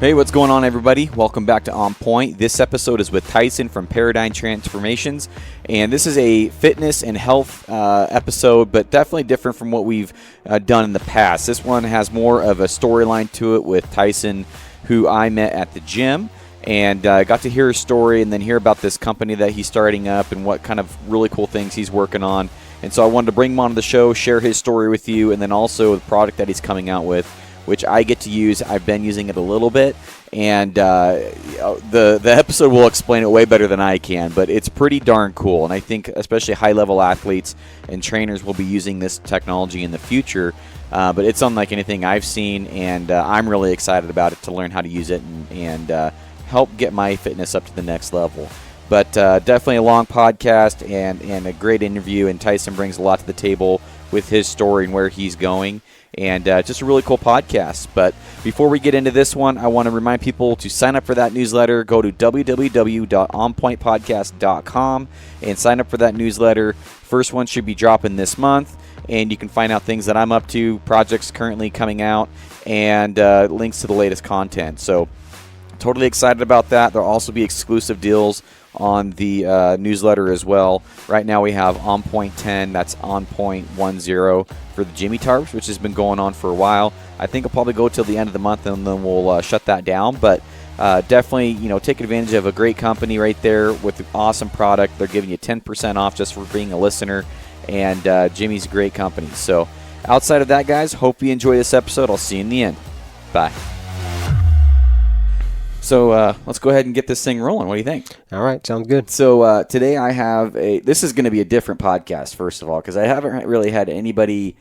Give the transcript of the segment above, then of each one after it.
Hey, what's going on, everybody? Welcome back to On Point. This episode is with Tyson from Paradigm Transformations, and this is a fitness and health episode, but definitely different from what we've done in the past. This one has more of a storyline to it with Tyson, who I met at the gym, and got to hear his story and then hear about this company that he's starting up and what kind of really cool things he's working on. And so I wanted to bring him onto the show, share his story with you, and then also the product that he's coming out with, which I get to use. I've been using it a little bit, and the episode will explain it way better than I can, but it's pretty darn cool, and I think especially high-level athletes and trainers will be using this technology in the future, but it's unlike anything I've seen, and I'm really excited about it to learn how to use it and help get my fitness up to the next level. But definitely a long podcast and a great interview, and Tyson brings a lot to the table with his story and where he's going. And just a really cool podcast. But before we get into this one, I want to remind people to sign up for that newsletter. Go to www.onpointpodcast.com and sign up for that newsletter. First one should be dropping this month, and you can find out things that I'm up to, projects currently coming out, and links to the latest content. So totally excited about that. There'll also be exclusive deals on the newsletter as well. Right now we have On Point 10, that's On Point 10 for the Jimmy Tarps, which has been going on for a while. I think it'll probably go till the end of the month, and then we'll shut that down. But definitely, take advantage of a great company right there with an awesome product. They're giving you 10% off just for being a listener, and Jimmy's a great company. So outside of that, guys, hope you enjoy this episode. I'll see you in the end. Bye. So let's go ahead and get this thing rolling. What do you think? All right, sounds good. So today I have this is going to be a different podcast, first of all, because I haven't really had anybody,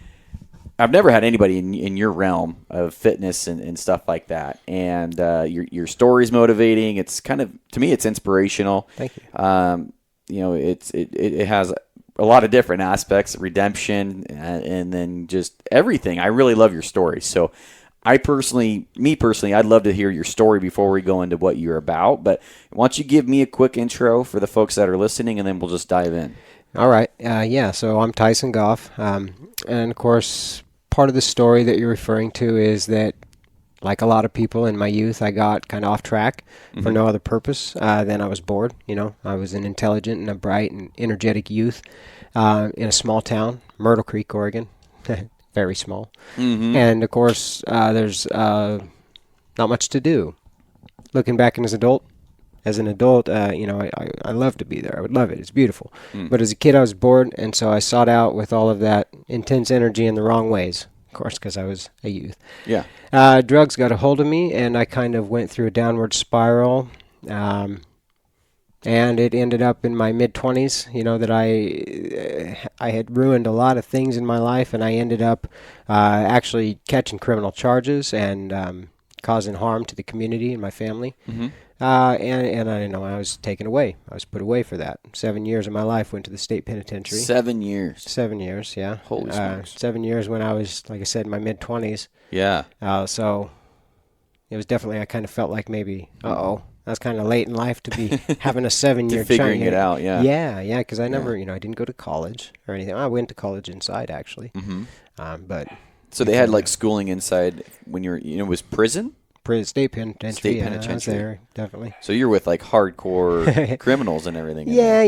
I've never had anybody in your realm of fitness and stuff like that. And your story's motivating. It's kind of, to me, it's inspirational. Thank you. It has a lot of different aspects, redemption, and then just everything. I really love your story. So me personally, I'd love to hear your story before we go into what you're about. But why don't you give me a quick intro for the folks that are listening, and then we'll just dive in. All right. So I'm Tyson Goff. And, of course, part of the story that you're referring to is that, like a lot of people in my youth, I got kind of off track for no other purpose than I was bored. I was an intelligent and a bright and energetic youth in a small town, Myrtle Creek, Oregon. Very small. Mm-hmm. And, of course, there's not much to do. Looking back as an adult, I love to be there. I would love it. It's beautiful. But as a kid, I was bored, and so I sought out with all of that intense energy in the wrong ways, of course, because I was a youth. Yeah. Drugs got a hold of me, and I kind of went through a downward spiral. And it ended up in my mid-20s, that I had ruined a lot of things in my life, and I ended up actually catching criminal charges and causing harm to the community and my family. Mm-hmm. And I was taken away. I was put away for that. 7 years of my life went to the state penitentiary. 7 years? 7 years, yeah. Holy smokes. 7 years when I was, like I said, in my mid-20s. Yeah. So it was definitely, I kind of felt like maybe, I was kind of late in life to be having a 7-year figuring it out, yeah. Yeah, because I never, I didn't go to college or anything. I went to college inside, actually. Mm-hmm. But so they had like schooling inside when you were, it was prison? State penitentiary. State penitentiary. I was there, definitely. So you're with like hardcore criminals and everything. Yeah,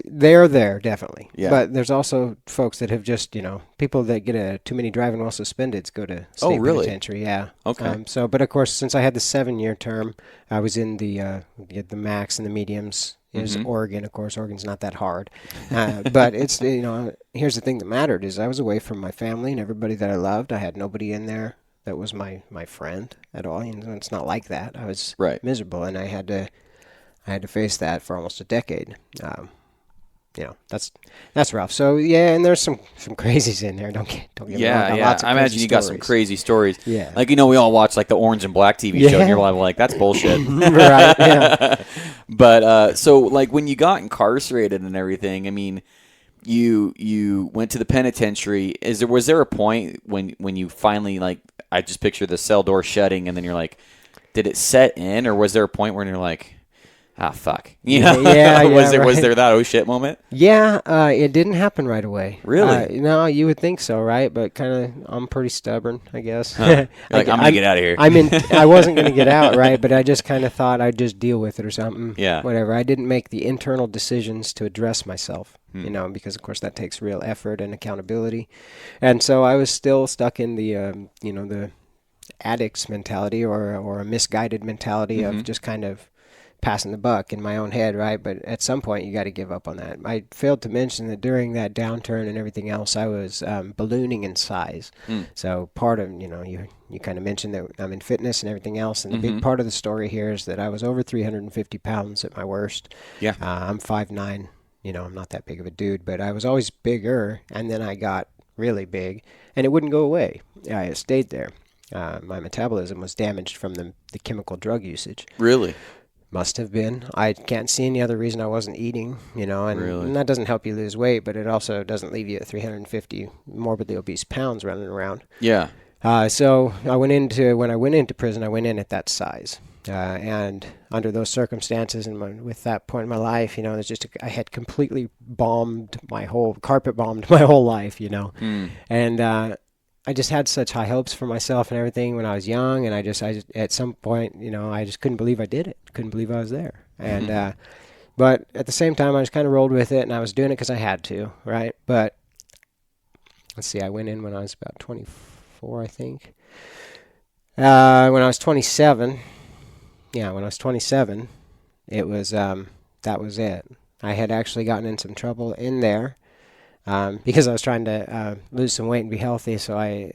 they're there, definitely. Yeah. But there's also folks that have just, people that get too many driving while suspended go to state penitentiary. Yeah. Okay. But of course, since I had the 7-year term, I was in the max and the mediums. Is Oregon, of course. Oregon's not that hard. But it's, here's the thing that mattered is I was away from my family and everybody that I loved. I had nobody in there that was my friend at all. It's not like that. I was miserable, and I had to face that for almost a decade. That's rough. So yeah, and there's some crazies in there. Don't get me wrong. Yeah. I imagine you got some crazy stories. Yeah. Like we all watch like the Orange and Black TV show, and you're like that's bullshit. Right. Yeah. But so like when you got incarcerated and everything, I mean, you went to the penitentiary. Was there a point when you finally like? I just picture the cell door shutting, and then you're like, did it set in, or was there a point where you're like, ah, fuck. You know, Yeah, was right. there that oh shit moment? Yeah, it didn't happen right away. Really? No, you would think so, right? But kind of, I'm pretty stubborn, I guess. Huh. You're like, I'm gonna get out of here. I wasn't gonna get out, right? But I just kind of thought I'd just deal with it or something. Yeah. Whatever. I didn't make the internal decisions to address myself, because of course that takes real effort and accountability, and so I was still stuck in the, the addict's mentality or a misguided mentality of just kind of passing the buck in my own head, right? But at some point, you got to give up on that. I failed to mention that during that downturn and everything else, I was ballooning in size. So part of, you kind of mentioned that I'm in fitness and everything else, and the big part of the story here is that I was over 350 pounds at my worst. Yeah. I'm 5'9". I'm not that big of a dude, but I was always bigger, and then I got really big, and it wouldn't go away. It stayed there. My metabolism was damaged from the chemical drug usage. Really? Must have been. I can't see any other reason I wasn't eating, and, Really? and that doesn't help you lose weight, but it also doesn't leave you at 350 morbidly obese pounds running around. Yeah. So when I went into prison, I went in at that size. And under those circumstances and with that point in my life, it's just, I had completely carpet bombed my whole life, and, I just had such high hopes for myself and everything when I was young, and I just at some point, I just couldn't believe I did it. Couldn't believe I was there. And but at the same time, I just kind of rolled with it, and I was doing it because I had to, right? But let's see, I went in when I was about 24, I think. When I was 27, it was that was it. I had actually gotten in some trouble in there. Because I was trying to lose some weight and be healthy, so I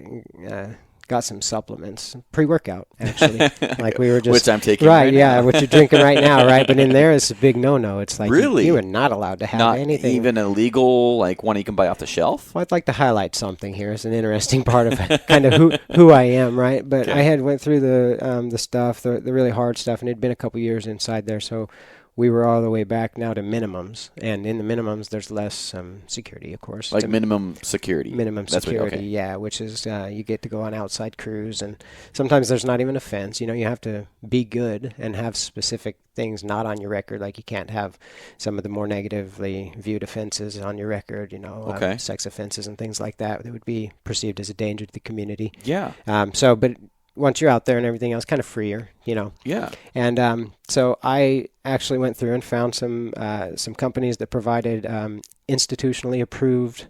got some supplements, pre-workout actually, like we were just which I'm taking right now. what you're drinking right now, right? But in there is a big no-no. It's like really you are not allowed to have not anything, even illegal, like one you can buy off the shelf. Well, I'd like to highlight something here. It's an interesting part of kind of who I am, right? But I had went through the stuff, the really hard stuff, and it'd been a couple years inside there, so. We were all the way back now to minimums, and in the minimums, there's less security, of course. Like minimum security. Minimum security, yeah, which is you get to go on outside crews, and sometimes there's not even a fence. You have to be good and have specific things not on your record, like you can't have some of the more negatively viewed offenses on your record, sex offenses and things like that would be perceived as a danger to the community. Yeah. But once you're out there and everything else, kind of freer, Yeah. And so I actually went through and found some companies that provided institutionally approved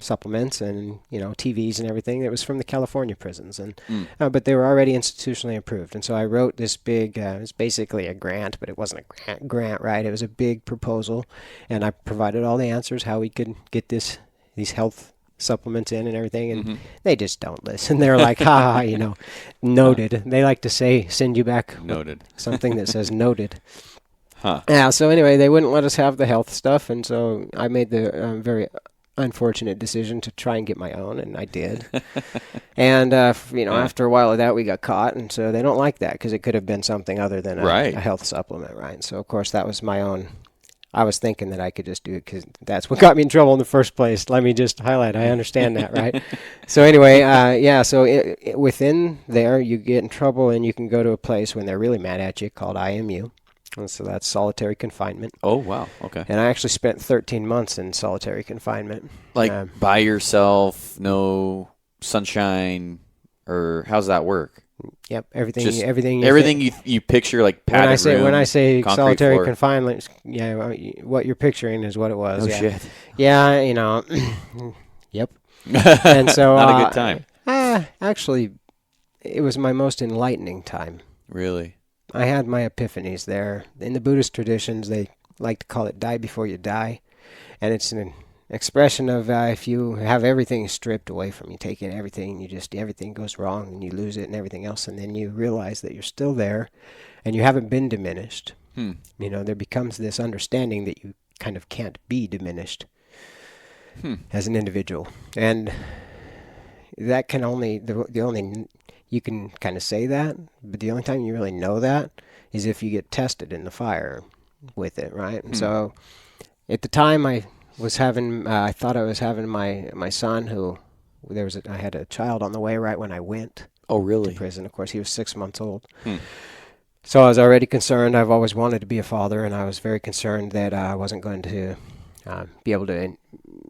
supplements and TVs and everything. It was from the California prisons, and but they were already institutionally approved. And so I wrote this big. It was basically a grant, but it wasn't a grant, right? It was a big proposal, and I provided all the answers how we could get these health supplements in and everything, and they just don't listen. They're like, noted. They like to send you back noted something that says noted. Huh. Yeah, so anyway, they wouldn't let us have the health stuff, and so I made the very unfortunate decision to try and get my own, and I did. And, after a while of that, we got caught, and so they don't like that because it could have been something other than a health supplement, right? So, of course, that was my own. I was thinking that I could just do it because that's what got me in trouble in the first place. Let me just highlight. I understand that, right? So anyway, so within there, you get in trouble and you can go to a place when they're really mad at you called IMU. And so that's solitary confinement. Oh, wow. Okay. And I actually spent 13 months in solitary confinement. Like by yourself, no sunshine, or how's that work? Yep, everything you picture, like padded room, when I say solitary floor. confinement, what you're picturing is what it was. Oh shit. Yeah, Yep. And so not a good time. Actually, it was my most enlightening time. Really? I had my epiphanies there. In the Buddhist traditions, they like to call it die before you die, and it's an expression of if you have everything stripped away from you, taking everything, everything goes wrong and you lose it and everything else, and then you realize that you're still there and you haven't been diminished. There becomes this understanding that you kind of can't be diminished as an individual, and that can only you can kind of say that, but the only time you really know that is if you get tested in the fire with it, right? And so at the time I thought I was having my son, who I had a child on the way right when I went to prison. Of course, he was 6 months old. So I was already concerned. I've always wanted to be a father, and I was very concerned that I wasn't going to be able to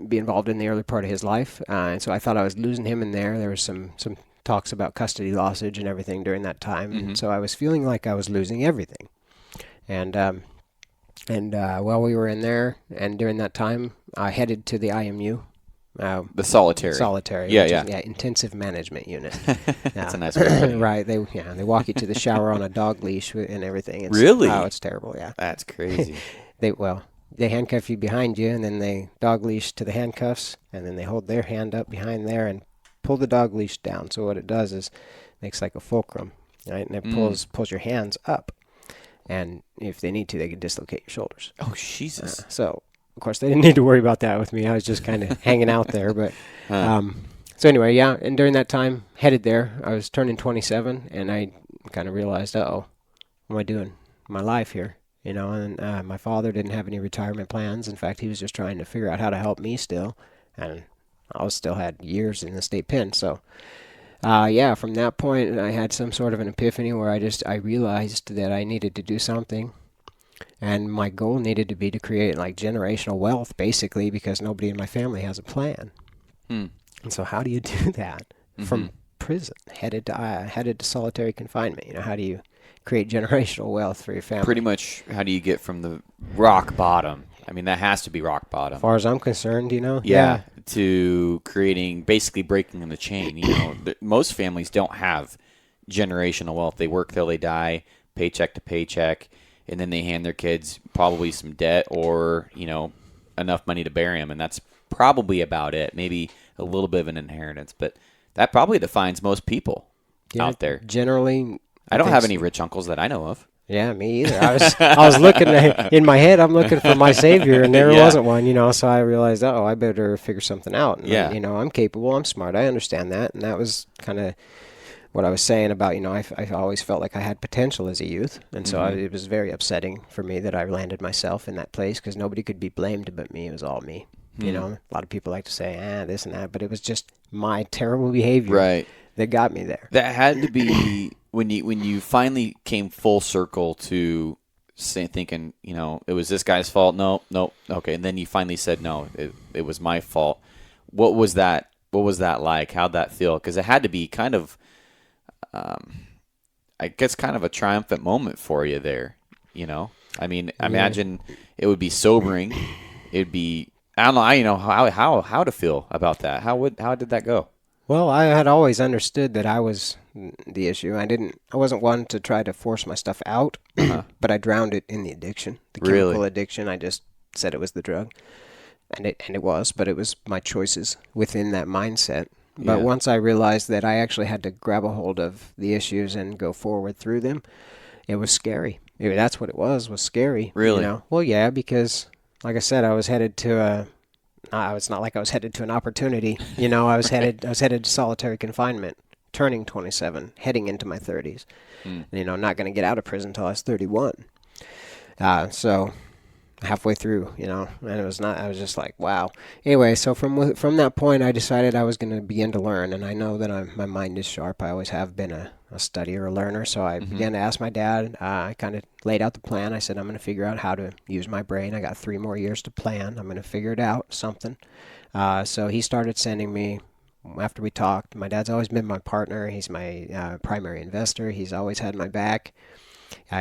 be involved in the early part of his life. And so I thought I was losing him in there. There was some talks about custody lossage and everything during that time. Mm-hmm. And so I was feeling like I was losing everything. And while we were in there, and during that time, I headed to the IMU. The solitary. Yeah, intensive management unit. That's a nice word. Right. They walk you to the shower on a dog leash and everything. Really? Oh, it's terrible. Yeah. That's crazy. They handcuff you behind you, and then they dog leash to the handcuffs, and then they hold their hand up behind there and pull the dog leash down. So what it does is makes like a fulcrum, right? And it pulls your hands up, and if they need to, they can dislocate your shoulders. Oh, Jesus. So. Of course, they didn't need to worry about that with me. I was just kind of hanging out there. But so anyway, yeah. And during that time, headed there, I was turning 27, and I kind of realized, what am I doing? My life here, And my father didn't have any retirement plans. In fact, he was just trying to figure out how to help me still, and I still had years in the state pen. So, from that point, I had some sort of an epiphany where I realized that I needed to do something. And my goal needed to be to create like generational wealth, basically, because nobody in my family has a plan. And so how do you do that from prison, headed to solitary confinement? How do you create generational wealth for your family? Pretty much, how do you get from the rock bottom? I mean, that has to be rock bottom. As far as I'm concerned, Yeah, to basically breaking the chain. Most families don't have generational wealth. They work till they die, paycheck to paycheck. And then they hand their kids probably some debt or, enough money to bury them. And that's probably about it. Maybe a little bit of an inheritance. But that probably defines most people out there. Generally. I don't have any rich uncles that I know of. Yeah, me either. I was looking in my head. I'm looking for my savior, and there wasn't one. So I realized, I better figure something out. And, I'm capable. I'm smart. I understand that. And that was kind of what I was saying about, I always felt like I had potential as a youth. And so it was very upsetting for me that I landed myself in that place because nobody could be blamed but me. It was all me. A lot of people like to say, this and that, but it was just my terrible behavior that got me there. That had to be when you finally came full circle to thinking, it was this guy's fault. No, okay. And then you finally said, no, it was my fault. What was that? What was that like? How'd that feel? Because it had to be kind of, I guess, kind of a triumphant moment for you there. I mean, imagine it would be sobering. It'd be, I don't know, how to feel about that. How did that go? Well, I had always understood that I was the issue. I wasn't one to try to force my stuff out, but I drowned it in the addiction, the chemical addiction. I just said it was the drug, and it was, but it was my choices within that mindset. But once I realized that I actually had to grab a hold of the issues and go forward through them, it was scary. That's what it was scary. Really? Well, yeah, because like I said, I was headed to it's not like I was headed to an opportunity. I was headed to solitary confinement, turning 27, heading into my 30s. Not going to get out of prison until I was 31. So halfway through, and it was not, I was just like, wow. Anyway, so from that point, I decided I was going to begin to learn, and I know that my mind is sharp. I always have been a studier, a learner, so I began to ask my dad. I kind of laid out the plan. I said, I'm going to figure out how to use my brain. I got 3 more years to plan. I'm going to figure it out, something. So he started sending me, after we talked, my dad's always been my partner. He's my primary investor. He's always had my back.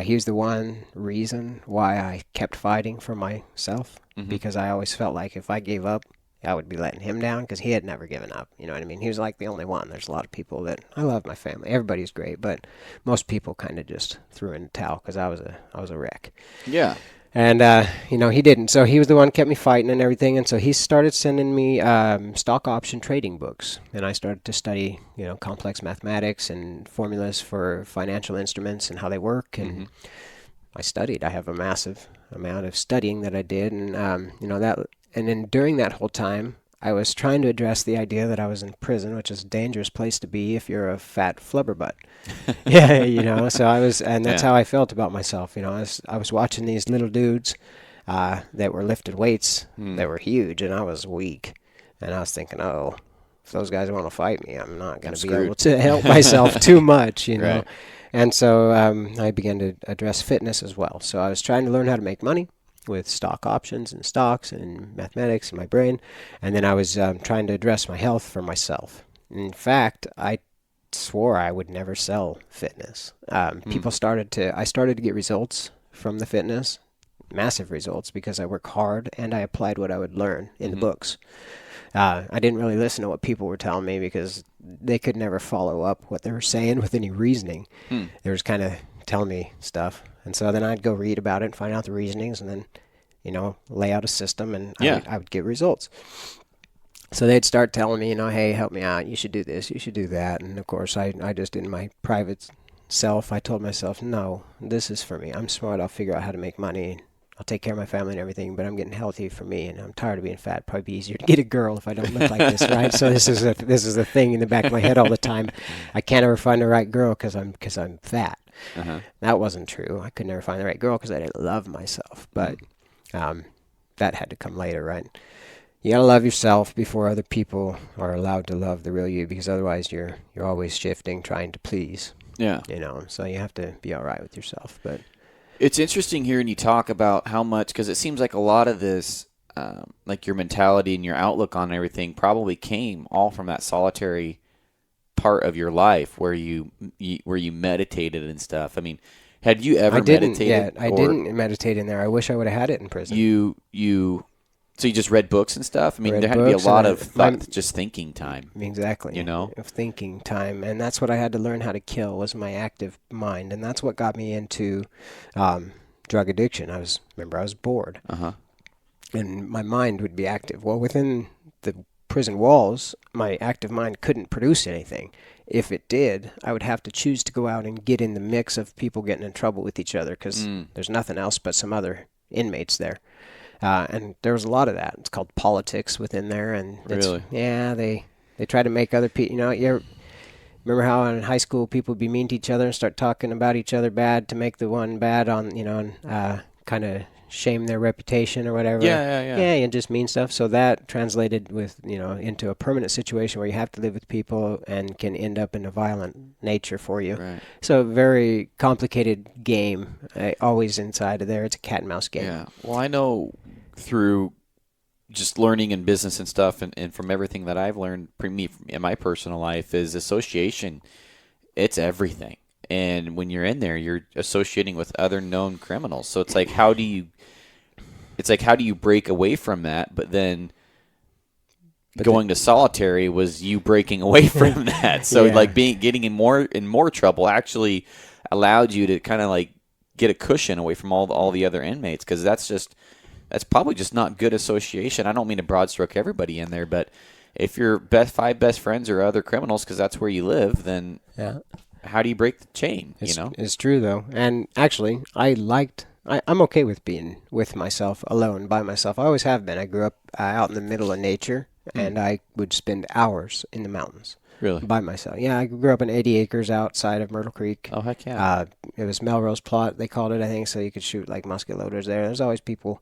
He was the one reason why I kept fighting for myself, because I always felt like if I gave up, I would be letting him down, because he had never given up. You know what I mean? He was like the only one. There's a lot of people that, I love my family. Everybody's great, but most people kind of just threw in the towel because I was a wreck. Yeah. And, he didn't. So he was the one who kept me fighting and everything. And so he started sending me stock option trading books. And I started to study, complex mathematics and formulas for financial instruments and how they work. And I studied. I have a massive amount of studying that I did. And, and then during that whole time, I was trying to address the idea that I was in prison, which is a dangerous place to be if you're a fat flubberbutt. So I was, and that's how I felt about myself. I was watching these little dudes that were lifting weights that were huge, and I was weak. And I was thinking, if those guys want to fight me, I'm not going to be able to help myself too much, Right. And so I began to address fitness as well. So I was trying to learn how to make money with stock options and stocks and mathematics in my brain. And then I was trying to address my health for myself. In fact, I swore I would never sell fitness. I started to get results from the fitness, massive results, because I work hard and I applied what I would learn in the books. I didn't really listen to what people were telling me because they could never follow up what they were saying with any reasoning. They were just kind of telling me stuff. And so then I'd go read about it and find out the reasonings and then, lay out a system and I would get results. So they'd start telling me, hey, help me out. You should do this. You should do that. And of course, I just in my private self, I told myself, no, this is for me. I'm smart. I'll figure out how to make money. I'll take care of my family and everything, but I'm getting healthy for me, and I'm tired of being fat. It'd probably be easier to get a girl if I don't look like this, right? So this is a thing in the back of my head all the time. I can't ever find the right girl because I'm fat. That wasn't true. I could never find the right girl because I didn't love myself. But that had to come later, right? You gotta love yourself before other people are allowed to love the real you, because otherwise you're always shifting, trying to please. Yeah. So you have to be all right with yourself, but. It's interesting hearing you talk about how much, because it seems like a lot of this, like your mentality and your outlook on everything probably came all from that solitary part of your life where you meditated and stuff. I mean, had you ever meditated? I didn't meditate in there. I wish I would have had it in prison. So you just read books and stuff? I mean, there had to be a lot of just thinking time. Exactly. Of thinking time. And that's what I had to learn how to kill, was my active mind. And that's what got me into drug addiction. I was bored. And my mind would be active. Well, within the prison walls, my active mind couldn't produce anything. If it did, I would have to choose to go out and get in the mix of people getting in trouble with each other, because there's nothing else but some other inmates there. And there was a lot of that. It's called politics within there. And really? Yeah, they try to make other people, you remember how in high school people would be mean to each other and start talking about each other bad to make the one bad on, and kind of shame their reputation or whatever. Yeah. And just mean stuff. So that translated with, into a permanent situation where you have to live with people and can end up in a violent nature for you. Right. So a very complicated game, always inside of there. It's a cat and mouse game. Yeah. Well, I know through just learning in business and stuff, and from everything that I've learned in my personal life, is association. It's everything. And when you're in there, you're associating with other known criminals. So it's like, how do you break away from that? But then going to solitary was you breaking away from that. So getting in more trouble actually allowed you to kind of like get a cushion away from all the other inmates, because that's probably just not good association. I don't mean to broad stroke everybody in there, but if your five best friends are other criminals because that's where you live, then how do you break the chain? It's true though, and actually, I'm okay with being with myself, alone, by myself. I always have been. I grew up out in the middle of nature, and I would spend hours in the mountains. Really? By myself. Yeah, I grew up in 80 acres outside of Myrtle Creek. Oh, heck yeah. It was Melrose Plot, they called it, I think, so you could shoot like musket loaders there. There's always people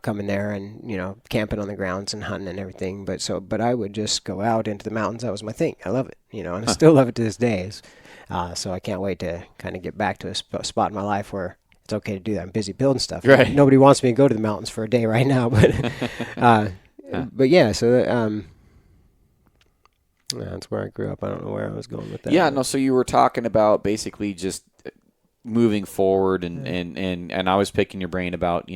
coming there and, camping on the grounds and hunting and everything. But I would just go out into the mountains. That was my thing. I love it, and I still love it to this day. So I can't wait to kind of get back to a spot in my life where it's okay to do that. I'm busy building stuff. Right. Nobody wants me to go to the mountains for a day right now, but but yeah, so that's where I grew up. I don't know where I was going with that. Yeah, no, so you were talking about basically just moving forward, and I was picking your brain about,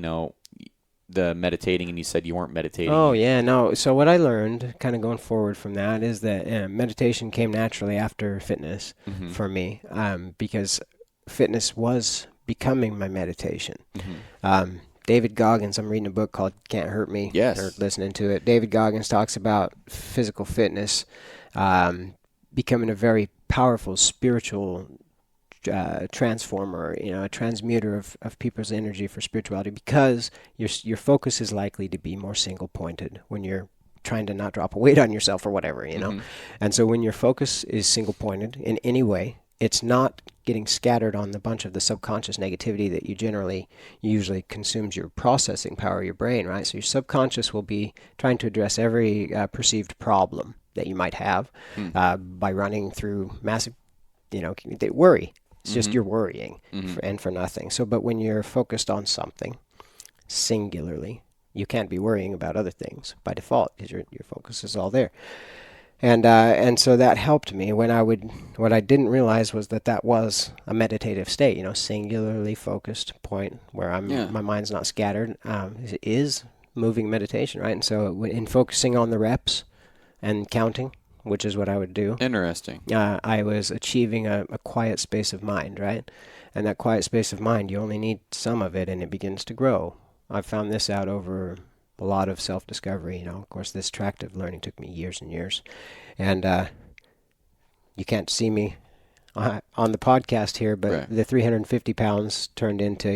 the meditating, and you said you weren't meditating. Oh, yeah, no. So what I learned kind of going forward from that is that meditation came naturally after fitness for me, because fitness was becoming my meditation. David Goggins, I'm reading a book called Can't Hurt Me. Yes. Or listening to it. David Goggins talks about physical fitness becoming a very powerful spiritual transformer, a transmuter of people's energy for spirituality, because your focus is likely to be more single-pointed when you're trying to not drop a weight on yourself or whatever, And so when your focus is single-pointed in any way, it's not getting scattered on the bunch of the subconscious negativity that usually consumes your processing power of your brain, right? So your subconscious will be trying to address every perceived problem that you might have by running through massive, worry. It's just you're worrying for nothing. So, but when you're focused on something singularly, you can't be worrying about other things by default because your focus is all there. And so that helped me what I didn't realize was that was a meditative state, singularly focused point where my mind's not scattered, is moving meditation, right? And so in focusing on the reps and counting, which is what I would do. Interesting. I was achieving a quiet space of mind, right? And that quiet space of mind, you only need some of it and it begins to grow. I've found this out over a lot of self-discovery. Of course, this tractive learning took me years and years. And you can't see me on the podcast here, but the 350 pounds turned into,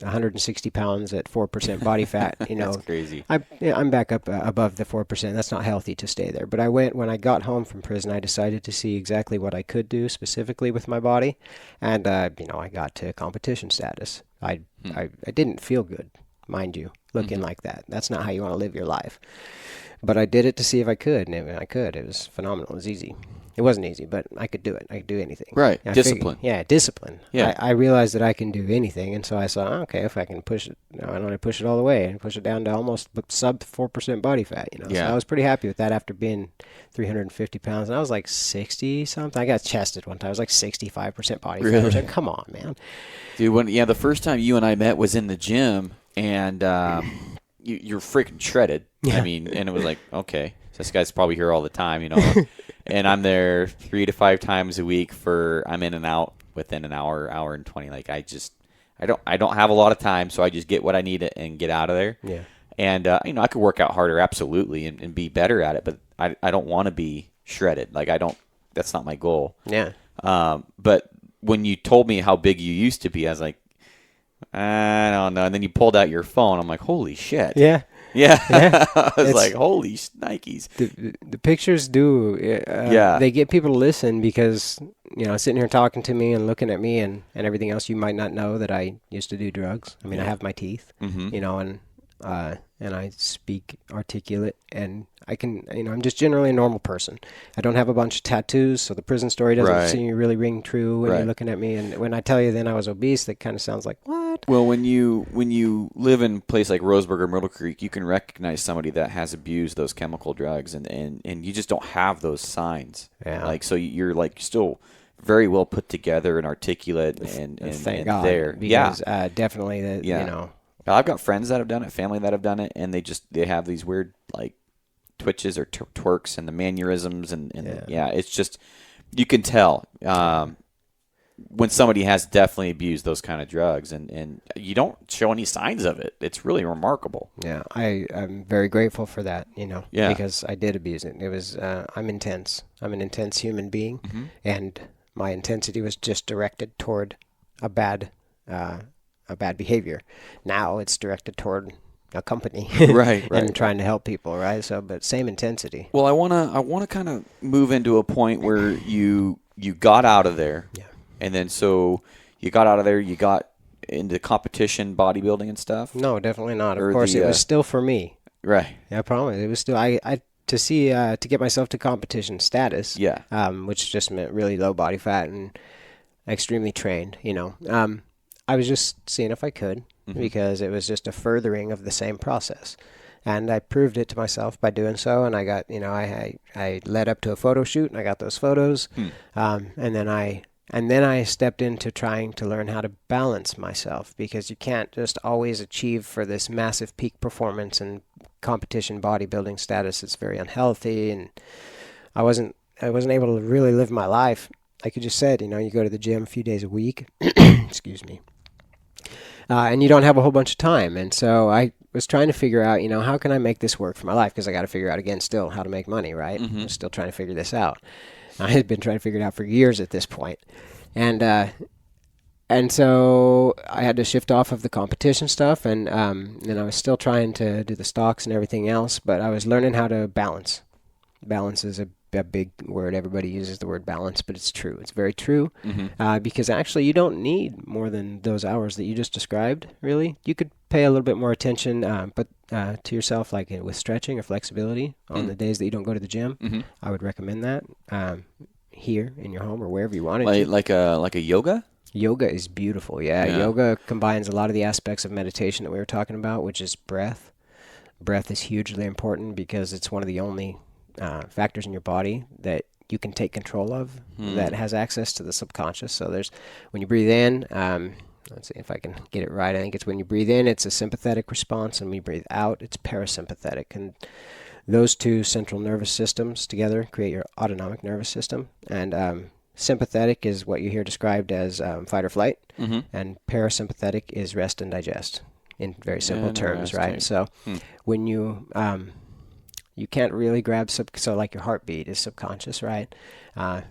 160 pounds at 4% body fat. That's crazy. I'm back up above the 4%. That's not healthy to stay there. But when I got home from prison, I decided to see exactly what I could do specifically with my body. And, I got to competition status. I didn't feel good, mind you, looking like that. That's not how you want to live your life. But I did it to see if I could, and I could. It was phenomenal. It was easy. It wasn't easy, but I could do it. I could do anything. Right. Discipline. Discipline. Yeah. I realized that I can do anything, and so I saw, okay, if I can push it, I don't want to push it all the way and push it down to almost sub 4% body fat, So I was pretty happy with that after being 350 pounds, and I was like 60-something. I got chested one time. I was like 65% body fat. I was like, come on, man. Dude, the first time you and I met was in the gym, and you're freaking shredded. Yeah. I mean, and it was like, okay, this guy's probably here all the time, and I'm there 3 to 5 times a week I'm in and out within an hour and 20. Like I don't have a lot of time, so I just get what I need and get out of there. Yeah. And, I could work out harder, absolutely, and be better at it, but I don't want to be shredded. Like that's not my goal. Yeah. But when you told me how big you used to be, I was like, I don't know. And then you pulled out your phone. I'm like, holy shit. Yeah. Yeah. I was like, holy Nikes. The pictures do. They get people to listen because, sitting here talking to me and looking at me and everything else, you might not know that I used to do drugs. I mean, I have my teeth, and I speak articulate, and I can, I'm just generally a normal person. I don't have a bunch of tattoos, so the prison story doesn't seem to really ring true when you're looking at me. And when I tell you then I was obese, that kind of sounds like, what? Well, when you live in a place like Roseburg or Myrtle Creek, you can recognize somebody that has abused those chemical drugs, and you just don't have those signs. Yeah. Like, so you're like still very well put together and articulate and thank God, there. Because, definitely I've got friends that have done it, family that have done it, and they have these weird like twitches or twerks and the mannerisms and it's just you can tell when somebody has definitely abused those kind of drugs, and you don't show any signs of it. It's really remarkable. Yeah, I'm very grateful for that, because I did abuse it. It was I'm intense. I'm an intense human being, and my intensity was just directed toward a bad behavior. Now it's directed toward a company, right, and trying to help people, right? So, but same intensity. Well, I wanna kind of move into a point where you got out of there, and then so you got out of there, you got into competition bodybuilding and stuff. No, definitely not. Of course, it was still for me. Right. I promise. It was still to get myself to competition status. Yeah. Which just meant really low body fat and extremely trained. I was just seeing if I could, because it was just a furthering of the same process. And I proved it to myself by doing so, and I got, I led up to a photo shoot, and I got those photos, and then I stepped into trying to learn how to balance myself, because you can't just always achieve for this massive peak performance and competition bodybuilding status. It's very unhealthy, and I wasn't able to really live my life. Like you just said, you go to the gym a few days a week, excuse me, and you don't have a whole bunch of time. And so I was trying to figure out, how can I make this work for my life? Because I got to figure out, again, still how to make money, right? I'm still trying to figure this out. I had been trying to figure it out for years at this point. And so I had to shift off of the competition stuff, and I was still trying to do the stocks and everything else, but I was learning how to balance. Balance is a big word. Everybody uses the word balance, but it's true. It's very true, because actually you don't need more than those hours that you just described, really. You could pay a little bit more attention but to yourself, like with stretching or flexibility on the days that you don't go to the gym. I would recommend that here in your home or wherever you want it. Like a yoga? Yoga is beautiful. Yeah. Yoga combines a lot of the aspects of meditation that we were talking about, which is breath. Breath is hugely important because it's one of the only factors in your body that you can take control of that has access to the subconscious. So when you breathe in, let's see if I can get it right. I think it's when you breathe in, it's a sympathetic response, and when you breathe out, it's parasympathetic. And those two central nervous systems together create your autonomic nervous system. And sympathetic is what you hear described as fight or flight, and parasympathetic is rest and digest in very simple terms, right? So when you can't really grab so like your heartbeat is subconscious, right?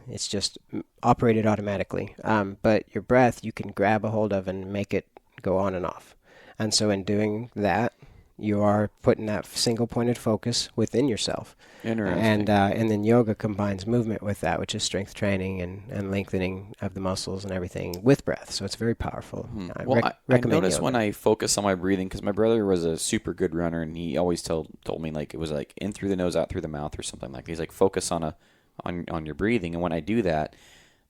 It's just operated automatically. But your breath, you can grab a hold of and make it go on and off. And so in doing that, you are putting that single pointed focus within yourself. Interesting. And then yoga combines movement with that, which is strength training and lengthening of the muscles and everything with breath. So it's very powerful. I notice yoga when I focus on my breathing, because my brother was a super good runner, and he always told me like it was like in through the nose, out through the mouth, or something like that. He's like, focus on your breathing, and when I do that,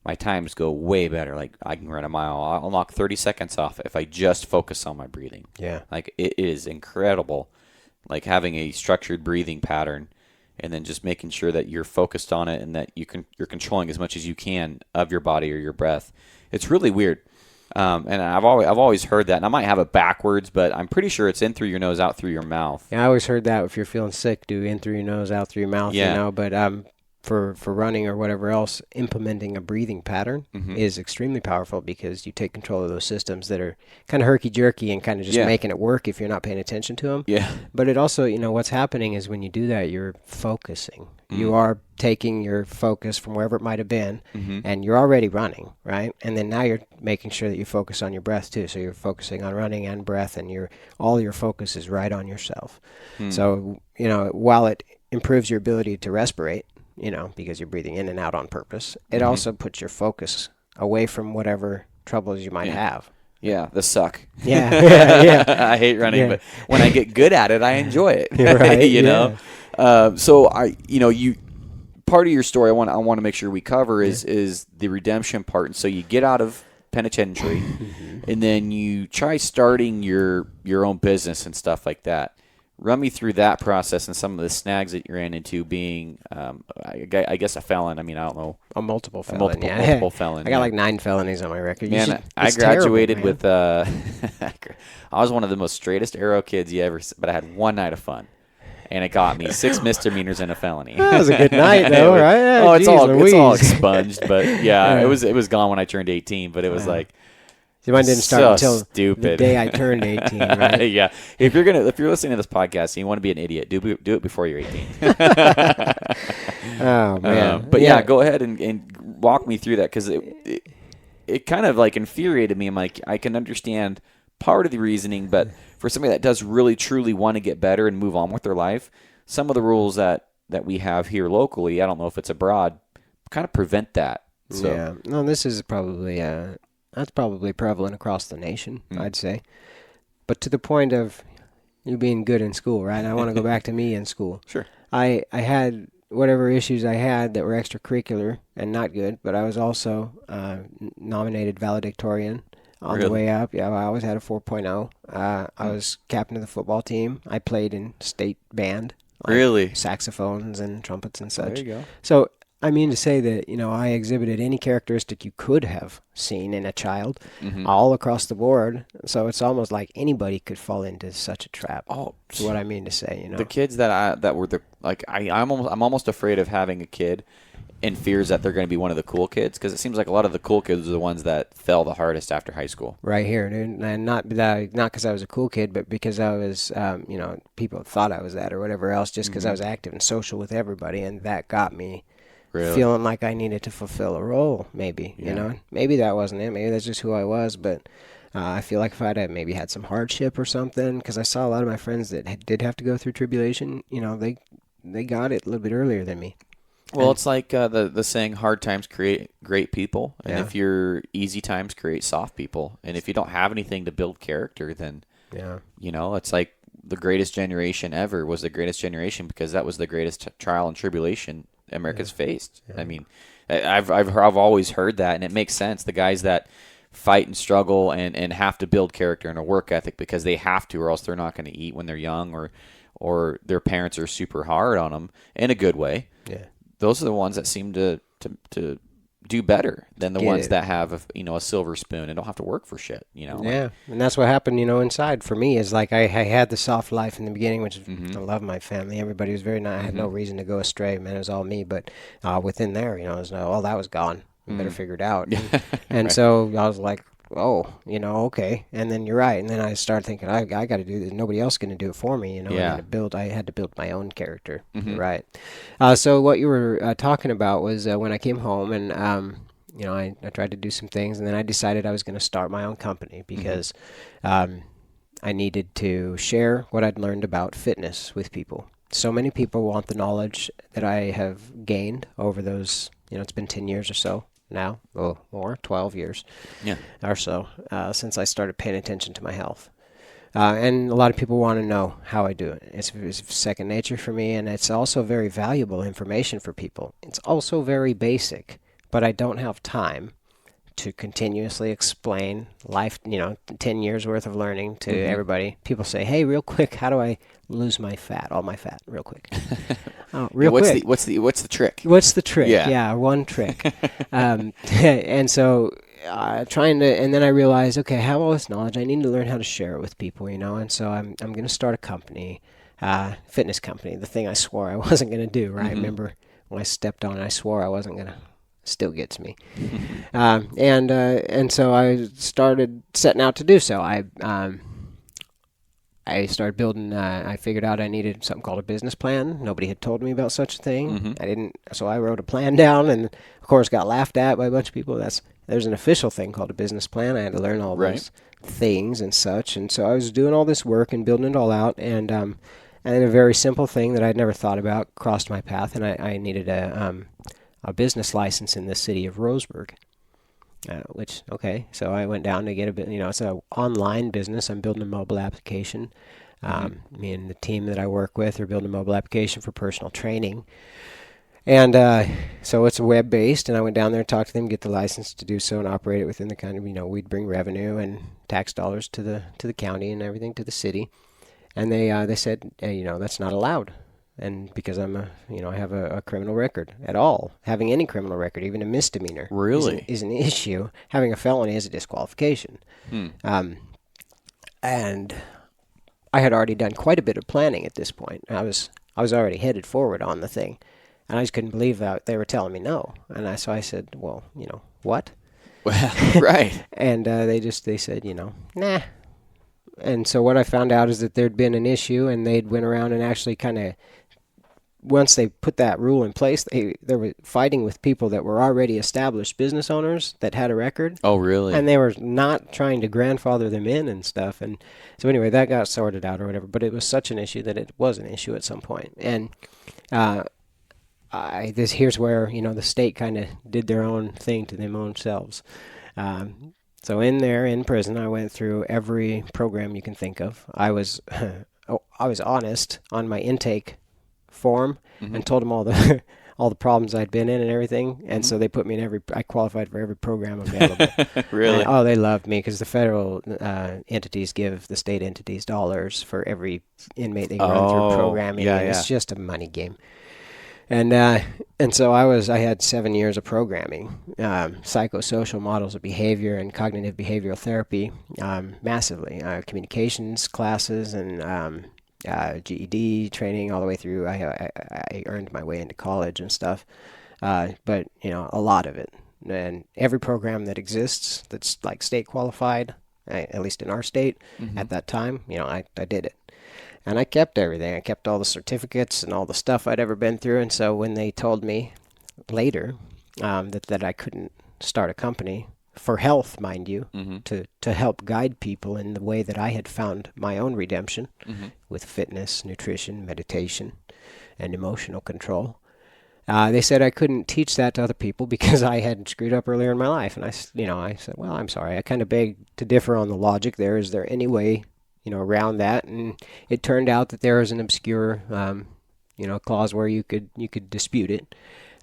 my times go way better. Like I can run a mile. I'll knock 30 seconds off if I just focus on my breathing. Yeah. Like it is incredible. Like having a structured breathing pattern and then just making sure that you're focused on it and that you're controlling as much as you can of your body or your breath. It's really weird. And I've always heard that, and I might have it backwards, but I'm pretty sure it's in through your nose, out through your mouth. Yeah, I always heard that if you're feeling sick, do in through your nose, out through your mouth, but for running or whatever else, implementing a breathing pattern is extremely powerful because you take control of those systems that are kind of herky-jerky and kind of just making it work if you're not paying attention to them. Yeah. But it also, what's happening is when you do that, you're focusing. You are taking your focus from wherever it might have been, and you're already running, right? And then now you're making sure that you focus on your breath too. So you're focusing on running and breath, and all your focus is right on yourself. So, while it improves your ability to respirate, because you're breathing in and out on purpose, it also puts your focus away from whatever troubles you might have. Yeah, the suck. Yeah. I hate running, but when I get good at it, I enjoy it. Right, know. So part of your story I want to make sure we cover is the redemption part. And so you get out of penitentiary, and then you try starting your own business and stuff like that. Run me through that process and some of the snags that you ran into being, I guess, a felon. I mean, I don't know. A multiple felon. Multiple felon. I got like 9 felonies on my record. Man, I graduated with, I was one of the most straightest arrow kids you ever, but I had one night of fun. And it got me 6 misdemeanors and a felony. That was a good night, though, right? Oh, it's all expunged, but it was gone when I turned 18. But it was like, so mine didn't start until stupid. The day I turned 18, right? Yeah. If you're listening to this podcast and you want to be an idiot, do it before you're 18. Oh man. But go ahead and walk me through that, because it kind of like infuriated me. I'm like, I can understand part of the reasoning, but for somebody that does really truly want to get better and move on with their life, some of the rules that we have here locally, I don't know if it's abroad, kind of prevent that. So. Yeah. No, this is probably that's probably prevalent across the nation, I'd say. But to the point of you being good in school, right? I want to go back to me in school. Sure. I had whatever issues I had that were extracurricular and not good, but I was also nominated valedictorian on the way up. Yeah, I always had a 4.0. I was captain of the football team. I played in state band. Really? Saxophones and trumpets and such. There you go. So I mean to say that, I exhibited any characteristic you could have seen in a child all across the board. So it's almost like anybody could fall into such a trap. Oh, is what I mean to say, The kids that were I'm almost afraid of having a kid and fears that they're going to be one of the cool kids, because it seems like a lot of the cool kids are the ones that fell the hardest after high school. Right here, dude. And not because I was a cool kid, but because I was, people thought I was that or whatever else, just because I was active and social with everybody, and that got me. Really? Feeling like I needed to fulfill a role, maybe, Maybe that wasn't it. Maybe that's just who I was, but I feel like if I'd have maybe had some hardship or something, because I saw a lot of my friends that did have to go through tribulation, they got it a little bit earlier than me. Well, it's like the saying, hard times create great people, and if your easy times create soft people, and if you don't have anything to build character, then, it's like the greatest generation ever was the greatest generation because that was the greatest trial and tribulation America's faced. I mean, I've always heard that, and it makes sense. The guys that fight and struggle and have to build character and a work ethic because they have to, or else they're not going to eat when they're young, or their parents are super hard on them in a good way. Yeah. Those are the ones that seem to do better than the ones that have a silver spoon and don't have to work for shit. Yeah, and that's what happened. Inside for me is like I had the soft life in the beginning, which I love my family. Everybody was very nice. I had no reason to go astray. Man, it was all me. But within there, it was that was gone. You better figure it out. And Right. so I was like, oh, okay. And then you're right. And then I started thinking, I got to do this. Nobody else going to do it for me. Yeah. I had to build my own character. Mhm. You're right. So what you were talking about was when I came home and, I tried to do some things, and then I decided I was going to start my own company because I needed to share what I'd learned about fitness with people. So many people want the knowledge that I have gained over those, it's been 10 years or so now, more, 12 years or so, since I started paying attention to my health. And a lot of people want to know how I do it. It's second nature for me, and it's also very valuable information for people. It's also very basic, but I don't have time to continuously explain life, 10 years worth of learning to everybody. People say, hey, real quick, how do I lose all my fat, real quick? Real quick. What's the trick? What's the trick? Yeah. One trick. And so and then I realized, okay, I have all this knowledge. I need to learn how to share it with people, and so I'm going to start a company, fitness company, the thing I swore I wasn't going to do, right? Remember when I stepped on it, I swore I wasn't going to. Still gets me. And so I started setting out to do so. I started building, I figured out I needed something called a business plan. Nobody had told me about such a thing. So I wrote a plan down and, of course, got laughed at by a bunch of people. There's an official thing called a business plan. I had to learn all those things and such. And so I was doing all this work and building it all out. And a very simple thing that I'd never thought about crossed my path, and I needed a business license in the city of Roseburg. So I went down to get a bit, it's an online business. I'm building a mobile application. Me and the team that I work with are building a mobile application for personal training. And so it's web-based, and I went down there and talked to them, get the license to do so and operate it within the kind of, we'd bring revenue and tax dollars to the county and everything, to the city. And they said, that's not allowed. And because I have a criminal record at all, having any criminal record, even a misdemeanor, really is an issue. Having a felony is a disqualification. And I had already done quite a bit of planning at this point. I was already headed forward on the thing, and I just couldn't believe that they were telling me no. And so I said, well, what? Well, right. And they said, nah. And so what I found out is that there'd been an issue, and they'd went around and actually kind of, once they put that rule in place, they were fighting with people that were already established business owners that had a record. Oh, really? And they were not trying to grandfather them in and stuff. And so anyway, that got sorted out or whatever. But it was such an issue that it was an issue at some point. And here's where, the state kind of did their own thing to them own selves. So in prison, I went through every program you can think of. I was honest on my intake form and told them all the problems I'd been in and everything, and so they put me in I qualified for every program available. Really? And, they loved me because the federal entities give the state entities dollars for every inmate they run through programming. And it's just a money game. And so I had 7 years of programming, psychosocial models of behavior and cognitive behavioral therapy, massively, communications classes and GED training all the way through. I earned my way into college and stuff, but a lot of it, and every program that exists that's like state qualified, at least in our state at that time, I did it. And I kept everything. I kept all the certificates and all the stuff I'd ever been through. And so when they told me later that I couldn't start a company for health, mind you, to help guide people in the way that I had found my own redemption with fitness, nutrition, meditation, and emotional control, they said I couldn't teach that to other people because I had screwed up earlier in my life. And I said, well, I'm sorry. I kind of begged to differ on the logic there. Is there any way around that? And it turned out that there was an obscure, clause where you could dispute it.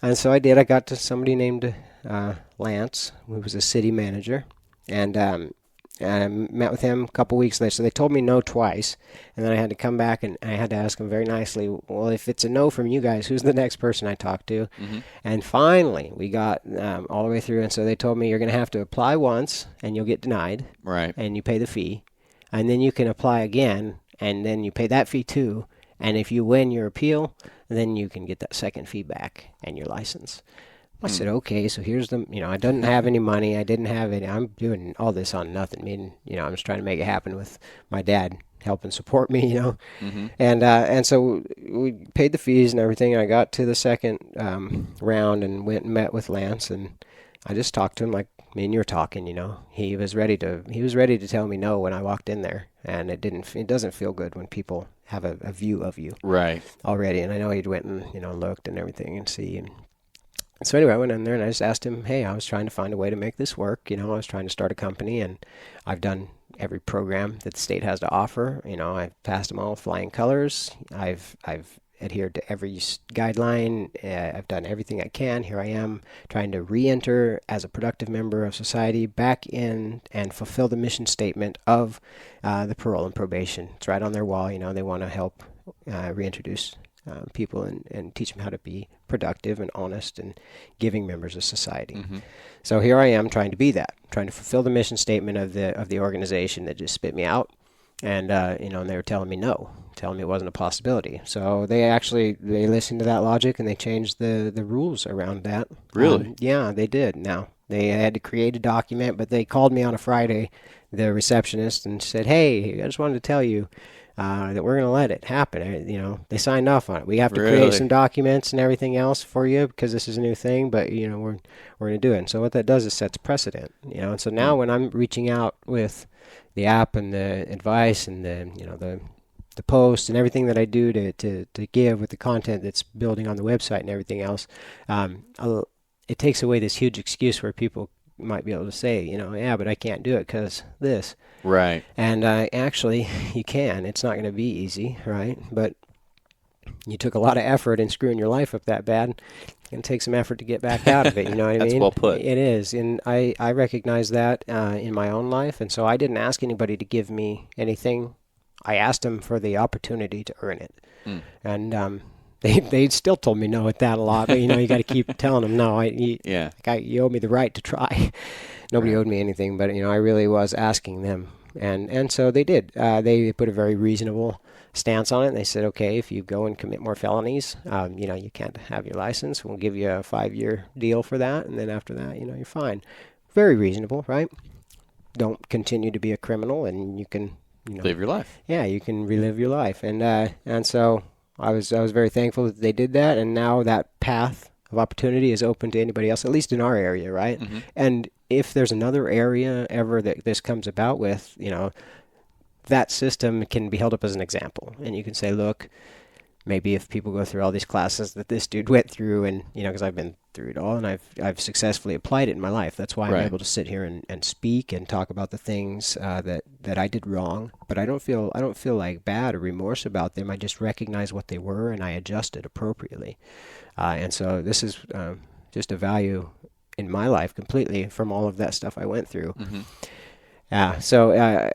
And so I did. I got to somebody named Lance, who was a city manager And I met with him a couple weeks later. So they told me no twice. And then I had to come back and I had to ask him very nicely, well, if it's a no from you guys, who's the next person I talk to? Mm-hmm. And finally, we got all the way through. And so they told me you're going to have to apply once and you'll get denied. Right. And you pay the fee. And then you can apply again and then you pay that fee too. And if you win your appeal, then you can get that second fee back and your license. I said, okay, so here's the, I didn't have any money. I didn't have it. I'm doing all this on nothing. I mean, I'm just trying to make it happen with my dad helping support me, Mm-hmm. And so we paid the fees and everything. And I got to the second round and went and met with Lance, and I just talked to him like me and you were talking, He was ready to tell me no when I walked in there, and it doesn't feel good when people have a view of you Right. already. And I know he'd went and, looked and everything and see. And so anyway, I went in there and I just asked him, hey, I was trying to find a way to make this work. I was trying to start a company, and I've done every program that the state has to offer. I've passed them all with flying colors. I've adhered to every guideline. I've done everything I can. Here I am trying to re-enter as a productive member of society back in and fulfill the mission statement of the parole and probation. It's right on their wall. They want to help reintroduce people and teach them how to be productive and honest and giving members of society. Mm-hmm. So here I am trying to be that, trying to fulfill the mission statement of the organization that just spit me out. And, and they were telling me no, telling me it wasn't a possibility. So they listened to that logic and they changed the rules around that. Really? Yeah, they did. Now, they had to create a document, but they called me on a Friday, the receptionist, and said, hey, I just wanted to tell you that we're going to let it happen. They signed off on it. We have to create some documents and everything else for you because this is a new thing, but, we're going to do it. And so what that does is sets precedent, and so now when I'm reaching out with the app and the advice and the post and everything that I do to give with the content that's building on the website and everything else, it takes away this huge excuse where people might be able to say, yeah, but I can't do it because this. Right. And actually, you can. It's not going to be easy, right? But you took a lot of effort in screwing your life up that bad. It's going to take some effort to get back out of it, you know what I mean? That's well put. It is, and I recognize that in my own life, and so I didn't ask anybody to give me anything. I asked them for the opportunity to earn it. Mm. And they still told me no at that a lot, but, you got to keep telling them no. You owe me the right to try. Nobody owed me anything, but, I really was asking them. And so they did. They put a very reasonable stance on it. And they said, okay, if you go and commit more felonies, you can't have your license. We'll give you a 5-year deal for that. And then after that, you're fine. Very reasonable, right? Don't continue to be a criminal, and you can, live your life. Yeah, you can relive your life. And so I was very thankful that they did that. And now that path of opportunity is open to anybody else, at least in our area, right? Mm-hmm. And if there's another area ever that this comes about with, that system can be held up as an example. And you can say, look, maybe if people go through all these classes that this dude went through, and, because I've been through it all and I've successfully applied it in my life. That's why I'm able to sit here and speak and talk about the things that I did wrong. But I don't feel like bad or remorse about them. I just recognize what they were and I adjusted appropriately. And so this is just a value in my life completely from all of that stuff I went through. Mm-hmm. So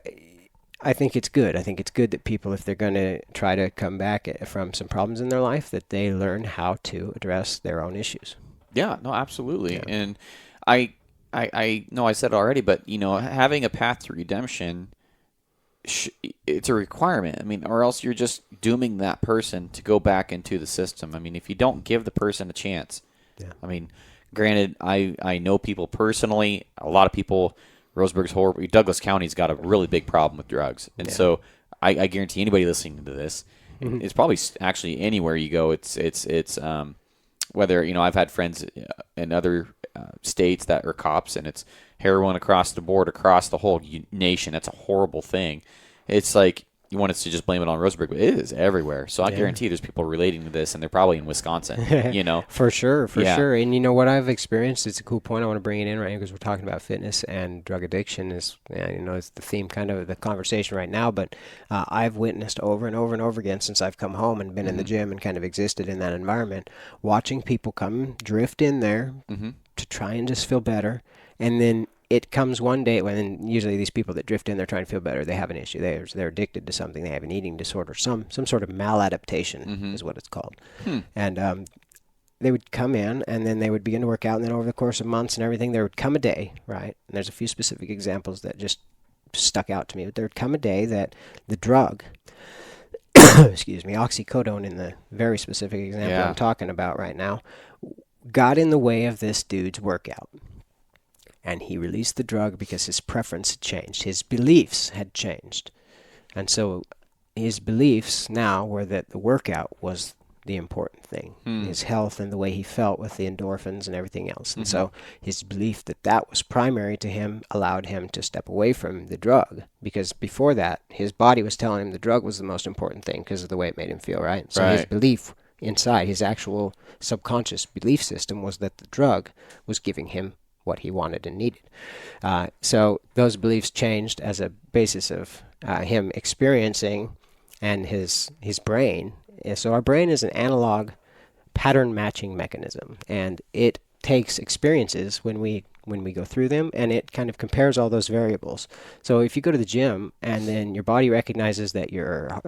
I think it's good. I think it's good that people, if they're going to try to come back from some problems in their life, that they learn how to address their own issues. Yeah, no, absolutely. Yeah. And I know I said it already, but, having a path to redemption, it's a requirement. I mean, or else you're just dooming that person to go back into the system. I mean, if you don't give the person a chance, I mean, granted, I know people personally, a lot of people, Roseburg's horrible. Douglas County's got a really big problem with drugs. And so I guarantee anybody listening to this, it's probably actually anywhere you go, it's whether, I've had friends in other states that are cops, and it's heroin across the board, across the whole nation. That's a horrible thing. It's like, you want us to just blame it on Roseburg, but it is everywhere. So I guarantee there's people relating to this, and they're probably in Wisconsin, For sure. And what I've experienced, it's a cool point. I want to bring it in right now because we're talking about fitness and drug addiction is, it's the theme kind of the conversation right now. But I've witnessed over and over and over again since I've come home and been in the gym and kind of existed in that environment, watching people come drift in there to try and just feel better. And then it comes one day when usually these people that drift in, they're trying to feel better. They have an issue. They're addicted to something. They have an eating disorder. Some sort of maladaptation is what it's called. And they would come in, and then they would begin to work out, and then over the course of months and everything, there would come a day, right? And there's a few specific examples that just stuck out to me. But there would come a day that the drug, excuse me, oxycodone in the very specific example I'm talking about right now, got in the way of this dude's workout. And he released the drug because his preference had changed. His beliefs had changed. And so his beliefs now were that the workout was the important thing, his health and the way he felt with the endorphins and everything else. And so his belief that that was primary to him allowed him to step away from the drug, because before that, his body was telling him the drug was the most important thing because of the way it made him feel, right? So his belief inside, his actual subconscious belief system, was that the drug was giving him what he wanted and needed. So those beliefs changed as a basis of him experiencing and his brain. So our brain is an analog pattern matching mechanism, and it takes experiences when we go through them, and it kind of compares all those variables. So if you go to the gym and then your body recognizes that your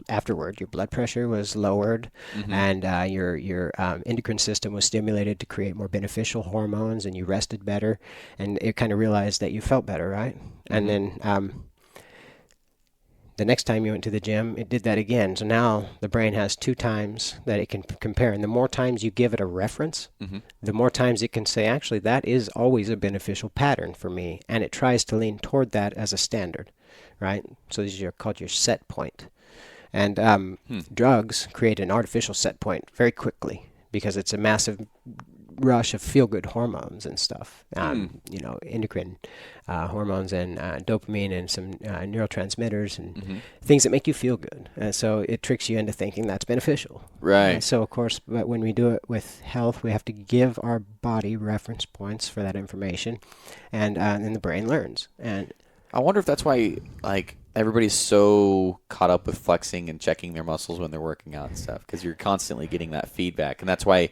afterward your blood pressure was lowered, and your endocrine system was stimulated to create more beneficial hormones, and you rested better, and it kind of realized that you felt better, right? And then the next time you went to the gym, it did that again. So now the brain has 2 times that it can compare. And the more times you give it a reference, the more times it can say, actually, that is always a beneficial pattern for me. And it tries to lean toward that as a standard, right? So these are called your set point. And drugs create an artificial set point very quickly because it's a massive rush of feel-good hormones and stuff, endocrine hormones and dopamine and some neurotransmitters and things that make you feel good. And so it tricks you into thinking that's beneficial. Right. And so, of course, but when we do it with health, we have to give our body reference points for that information, and then the brain learns. And I wonder if that's why, like, everybody's so caught up with flexing and checking their muscles when they're working out and stuff, because you're constantly getting that feedback, and that's why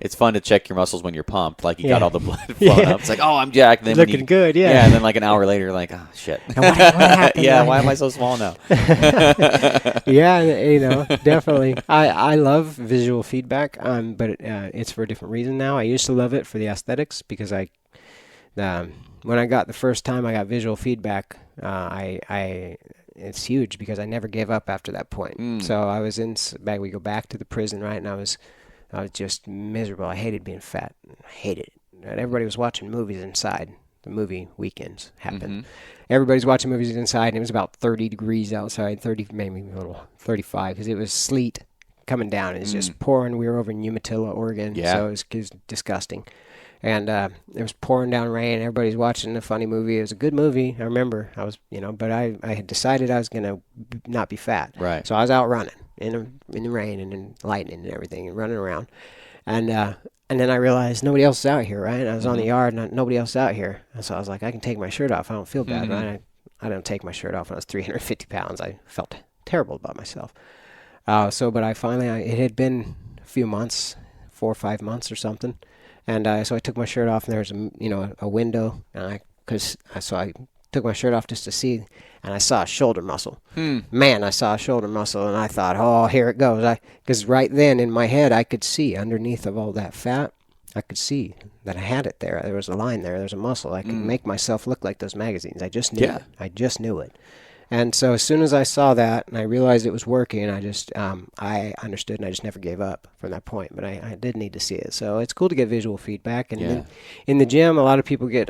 it's fun to check your muscles when you're pumped, like you got all the blood flowing up. It's like, oh, I'm jacked. And then looking good, Yeah, and then like an hour later, you're like, oh, shit. What happened? Why am I so small now? Yeah, definitely. I love visual feedback, but it's for a different reason now. I used to love it for the aesthetics because when I got the first time I got visual feedback, it's huge because I never gave up after that point. So I was we go back to the prison, right, and I was just miserable. I hated being fat. I hated it. And everybody was watching movies inside. The movie weekends happened. Everybody's watching movies inside, and it was about 30 degrees outside, 30, maybe a little 35, because it was sleet coming down. It was just pouring. We were over in Umatilla, Oregon, so it was disgusting. And it was pouring down rain. Everybody's watching a funny movie. It was a good movie. I remember I was, but I had decided I was going to not be fat. Right. So I was out running in the rain and in lightning and everything and running around. And then I realized nobody else is out here, right? And I was on the yard and nobody else is out here. And so I was like, I can take my shirt off. I don't feel bad, right? I didn't take my shirt off when I was 350 pounds. I felt terrible about myself. But it had been a few months, 4 or 5 months or something. And so I took my shirt off, and there was a window, and so I took my shirt off just to see, and I saw a shoulder muscle. Man, I saw a shoulder muscle, and I thought, oh, here it goes. Because right then in my head, I could see underneath of all that fat, I could see that I had it there. There was a line there. There was a muscle. I could make myself look like those magazines. I just knew it. I just knew it. And so as soon as I saw that and I realized it was working, I understood, and I just never gave up from that point. But I did need to see it. So it's cool to get visual feedback. And then in the gym, a lot of people get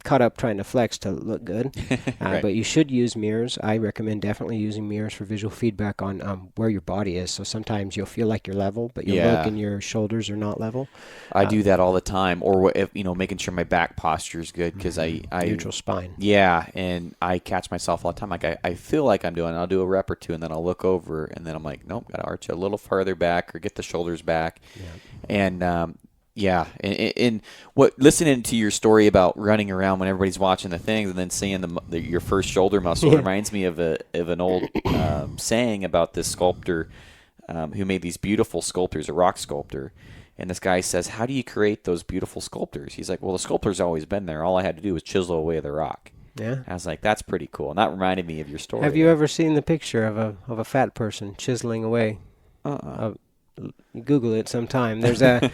caught up trying to flex to look good. Right. But you should use mirrors. I recommend definitely using mirrors for visual feedback on where your body is. So sometimes you'll feel like you're level, but you'll look and your shoulders are not level. I do that all the time. Or if, making sure my back posture is good, because I neutral spine. Yeah, and I catch myself all the time. Like I feel like I'm doing. I'll do a rep or two, and then I'll look over, and then I'm like, nope, got to arch a little farther back or get the shoulders back. And and listening to your story about running around when everybody's watching the things, and then seeing your first shoulder muscle reminds me of an old saying about this sculptor who made these beautiful sculptures, a rock sculptor. And this guy says, how do you create those beautiful sculptors? He's like, well, the sculptor's always been there. All I had to do was chisel away the rock. Yeah. I was like, that's pretty cool. And that reminded me of your story. Have you ever seen the picture of a fat person chiseling away? Google it sometime. There's a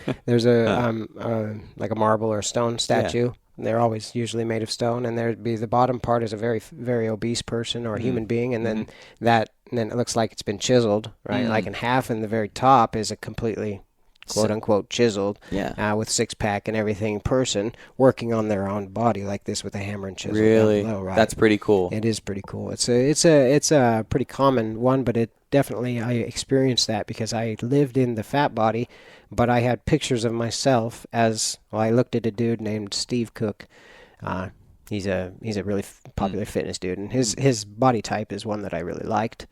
like a marble or stone statue. Yeah. They're always usually made of stone, and there'd be the bottom part is a very, very obese person or a human being, and then and then it looks like it's been chiseled, right? Like in half, and the very top is a completely quote unquote chiseled, with six pack and everything person working on their own body like this with a hammer and chisel. Really, down below, right? That's pretty cool. It is pretty cool. It's a pretty common one, but it definitely I experienced that because I lived in the fat body, but I had pictures of myself as well. I looked at a dude named Steve Cook. He's a really popular fitness dude, and his body type is one that I really liked.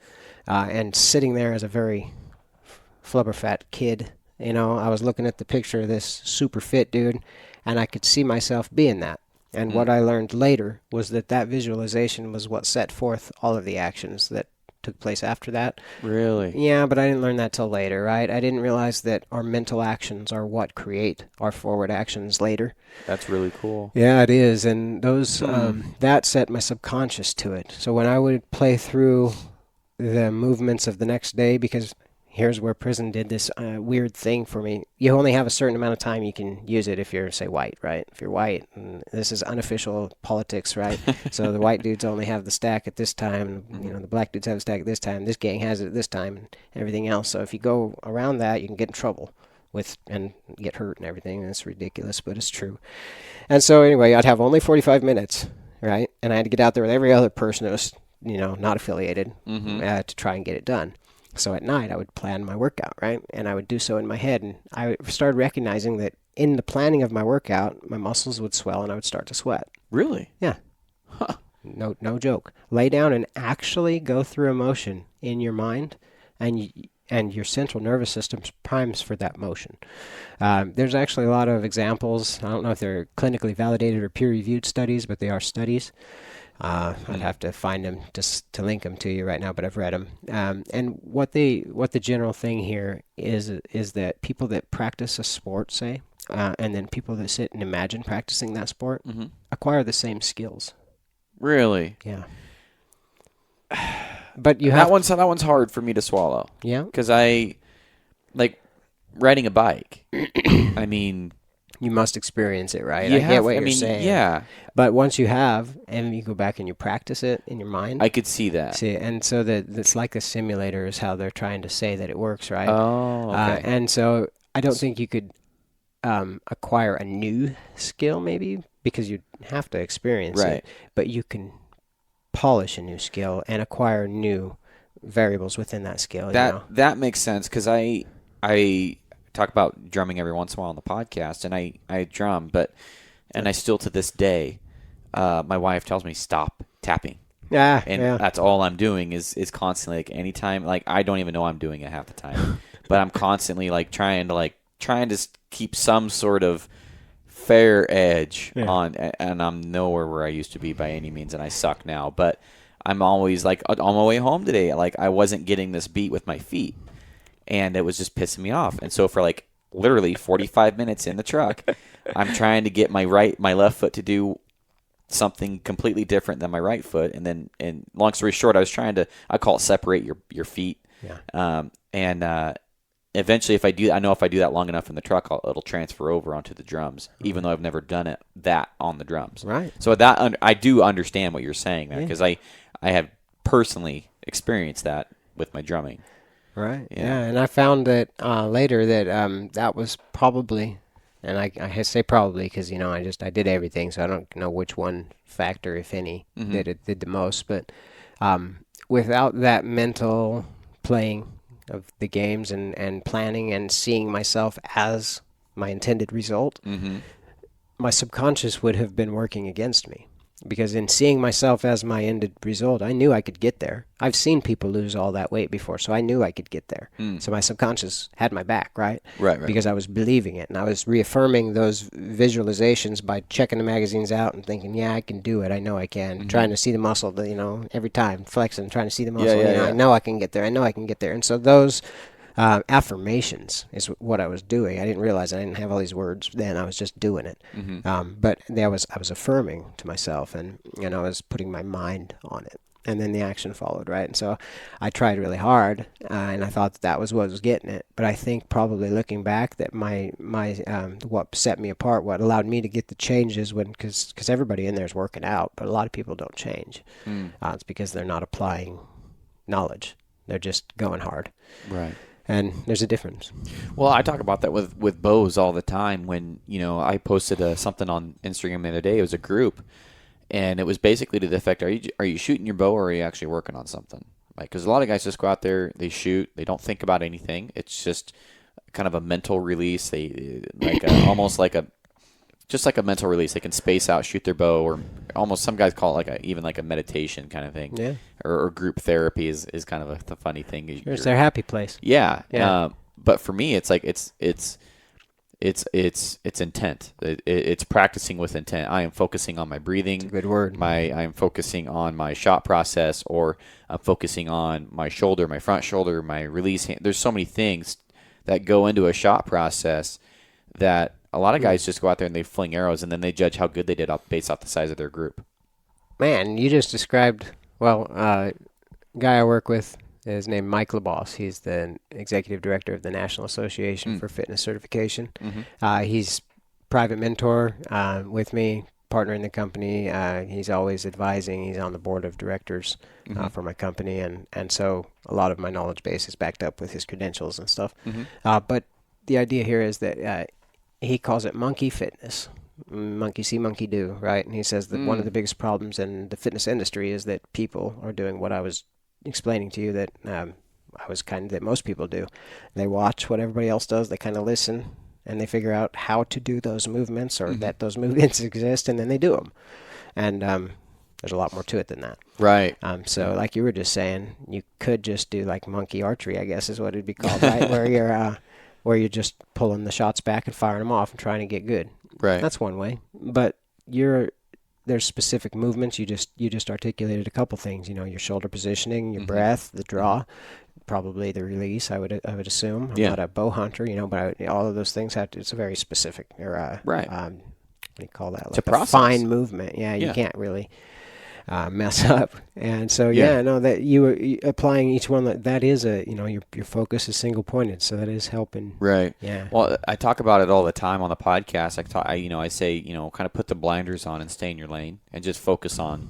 And sitting there as a very flubber fat kid. I was looking at the picture of this super fit dude, and I could see myself being that. And what I learned later was that visualization was what set forth all of the actions that took place after that. Really? Yeah, but I didn't learn that till later, right? I didn't realize that our mental actions are what create our forward actions later. That's really cool. Yeah, it is. And those that set my subconscious to it. So when I would play through the movements of the next day, because here's where prison did this weird thing for me. You only have a certain amount of time you can use it if you're, say, white, right? If you're white, and this is unofficial politics, right? So the white dudes only have the stack at this time, the black dudes have the stack at this time, this gang has it at this time, and everything else. So if you go around that, you can get in trouble and get hurt and everything. And it's ridiculous, but it's true. And so anyway, I'd have only 45 minutes, right? And I had to get out there with every other person that was, not affiliated to try and get it done. So at night, I would plan my workout, right? And I would do so in my head. And I started recognizing that in the planning of my workout, my muscles would swell and I would start to sweat. Really? Yeah. Huh. No joke. Lay down and actually go through a motion in your mind, and your central nervous system primes for that motion. There's actually a lot of examples. I don't know if they're clinically validated or peer-reviewed studies, but they are studies. I'd have to find them just to link them to you right now, but I've read them. And what the general thing here is that people that practice a sport, say, and then people that sit and imagine practicing that sport, acquire the same skills. Really? Yeah. But you have that one's hard for me to swallow. Yeah. Because I like riding a bike. I mean, you must experience it, right? I get what you're saying. Yeah. But once you have, and you go back and you practice it in your mind. I could see that. And so it's like a simulator is how they're trying to say that it works, right? Oh, okay. And so I don't think you could acquire a new skill, maybe, because you'd have to experience it. But you can polish a new skill and acquire new variables within that skill. That makes sense, because I talk about drumming every once in a while on the podcast, and I drum, and I still to this day, my wife tells me stop tapping. That's all I'm doing is constantly, like, anytime, like, I don't even know I'm doing it half the time, but I'm constantly trying to keep some sort of fair edge on, and I'm nowhere where I used to be by any means, and I suck now, but I'm always on my way home today, I wasn't getting this beat with my feet. And it was just pissing me off. And so for literally 45 minutes in the truck, I'm trying to get my left foot to do something completely different than my right foot. And long story short, I call it separate your feet. Yeah. Eventually, I know if I do that long enough in the truck, it'll transfer over onto the drums, even though I've never done that on the drums. Right. So I do understand what you're saying there, because I have personally experienced that with my drumming. Right. Yeah. And I found that later that that was probably, and I say probably because I did everything, so I don't know which one factor, if any, that it did the most. But without that mental playing of the games and planning and seeing myself as my intended result, my subconscious would have been working against me. Because in seeing myself as my ended result, I knew I could get there. I've seen people lose all that weight before, so I knew I could get there. So my subconscious had my back, right? Right. Because I was believing it, and I was reaffirming those visualizations by checking the magazines out and thinking, yeah, I can do it. I know I can. Trying to see the muscle, every time, flexing, trying to see the muscle. I know I can get there. I know I can get there. And so those Affirmations is what I was doing. I didn't realize I didn't have all these words then. I was just doing it. But I was affirming to myself, and I was putting my mind on it. And then the action followed, right? And so I tried really hard, and I thought that was what was getting it. But I think probably looking back, that my what set me apart, what allowed me to get the changes, because everybody in there is working out, but a lot of people don't change. It's because they're not applying knowledge; they're just going hard. Right. And there's a difference. Well, I talk about that with bows all the time. When I posted something on Instagram the other day, it was a group. And it was basically to the effect, are you shooting your bow, or are you actually working on something? Like, because a lot of guys just go out there, they shoot, they don't think about anything. It's just kind of a mental release. They almost like a mental release. They can space out, shoot their bow, or almost some guys call it even like a meditation kind of thing. Yeah. Or group therapy is kind of the funny thing. It's their happy place. Yeah. But for me, it's like it's intent. It's practicing with intent. I am focusing on my breathing. That's a good word. I am focusing on my shot process, or I'm focusing on my shoulder, my front shoulder, my release hand. There's so many things that go into a shot process that a lot of guys just go out there and they fling arrows, and then they judge how good they did based off the size of their group. Man, you just described, guy I work with is named Mike LaBosse. He's the executive director of the National Association for Fitness Certification. He's private mentor with me, partner in the company. He's always advising. He's on the board of directors for my company, and so a lot of my knowledge base is backed up with his credentials and stuff. But the idea here is that he calls it monkey fitness. Monkey see, monkey do, right? And he says that one of the biggest problems in the fitness industry is that people are doing what I was explaining to you, that that most people do. They watch what everybody else does, they kind of listen, and they figure out how to do those movements, or that those movements exist, and then they do them. And there's a lot more to it than that. Right. So like you were just saying, you could just do like monkey archery, I guess is what it'd be called, right? Where you're just pulling the shots back and firing them off and trying to get good. Right. That's one way. But there's specific movements. You just articulated a couple things. Your shoulder positioning, your breath, the draw, probably the release. I would assume. I'm not a bow hunter, but all of those things it's a very specific or right. What do you call that? It's a Like a process. fine movement. Yeah, you can't really mess up. And so that you applying each one, that is your focus is single pointed. So that is helping. Right. Yeah. Well, I talk about it all the time on the podcast. I say, kind of put the blinders on and stay in your lane and just focus on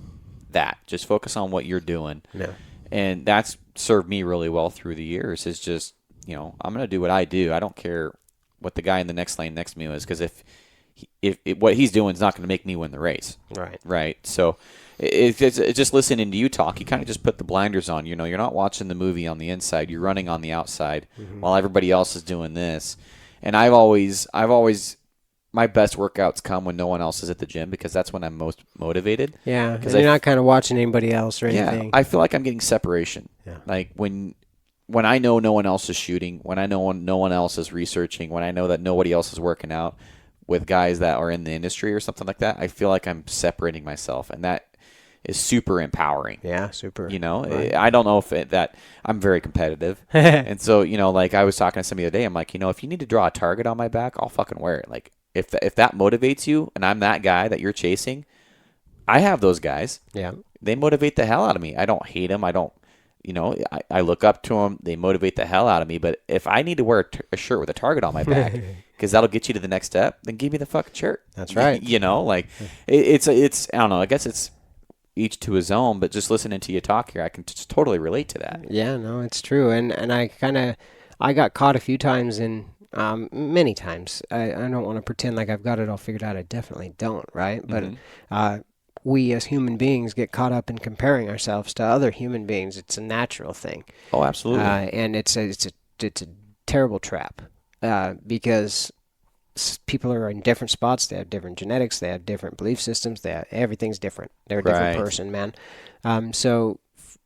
that. Just focus on what you're doing. Yeah. And that's served me really well through the years, is just, I'm going to do what I do. I don't care what the guy in the next lane next to me is, because if what he's doing is not going to make me win the race. Right. Right. So it's just listening to you talk. You kind of just put the blinders on. You're not watching the movie on the inside. You're running on the outside while everybody else is doing this. And I've always my best workouts come when no one else is at the gym, because that's when I'm most motivated. Yeah, because you're not kind of watching anybody else or anything. I feel like I'm getting separation. Yeah. Like when I know no one else is shooting, when I know no one else is researching, when I know that nobody else is working out with guys that are in the industry or something like that, I feel like I'm separating myself, and that is super empowering. Yeah, super. Right. I don't know if that I'm very competitive. And so, like I was talking to somebody the other day, I'm like, if you need to draw a target on my back, I'll fucking wear it. Like if that motivates you, and I'm that guy that you're chasing, I have those guys. Yeah. They motivate the hell out of me. I don't hate them. I don't, I look up to them. They motivate the hell out of me. But if I need to wear a shirt with a target on my back, because that'll get you to the next step, then give me the fucking shirt. That's right. It's I don't know. I guess it's each to his own, but just listening to you talk here, I can just totally relate to that. Yeah, no, it's true. And I got caught a few times many times. I don't want to pretend like I've got it all figured out. I definitely don't, right? But we as human beings get caught up in comparing ourselves to other human beings. It's a natural thing. Oh, absolutely. And it's a terrible trap because people are in different spots. They have different genetics. They have different belief systems. Everything's different. They're a different person, man. So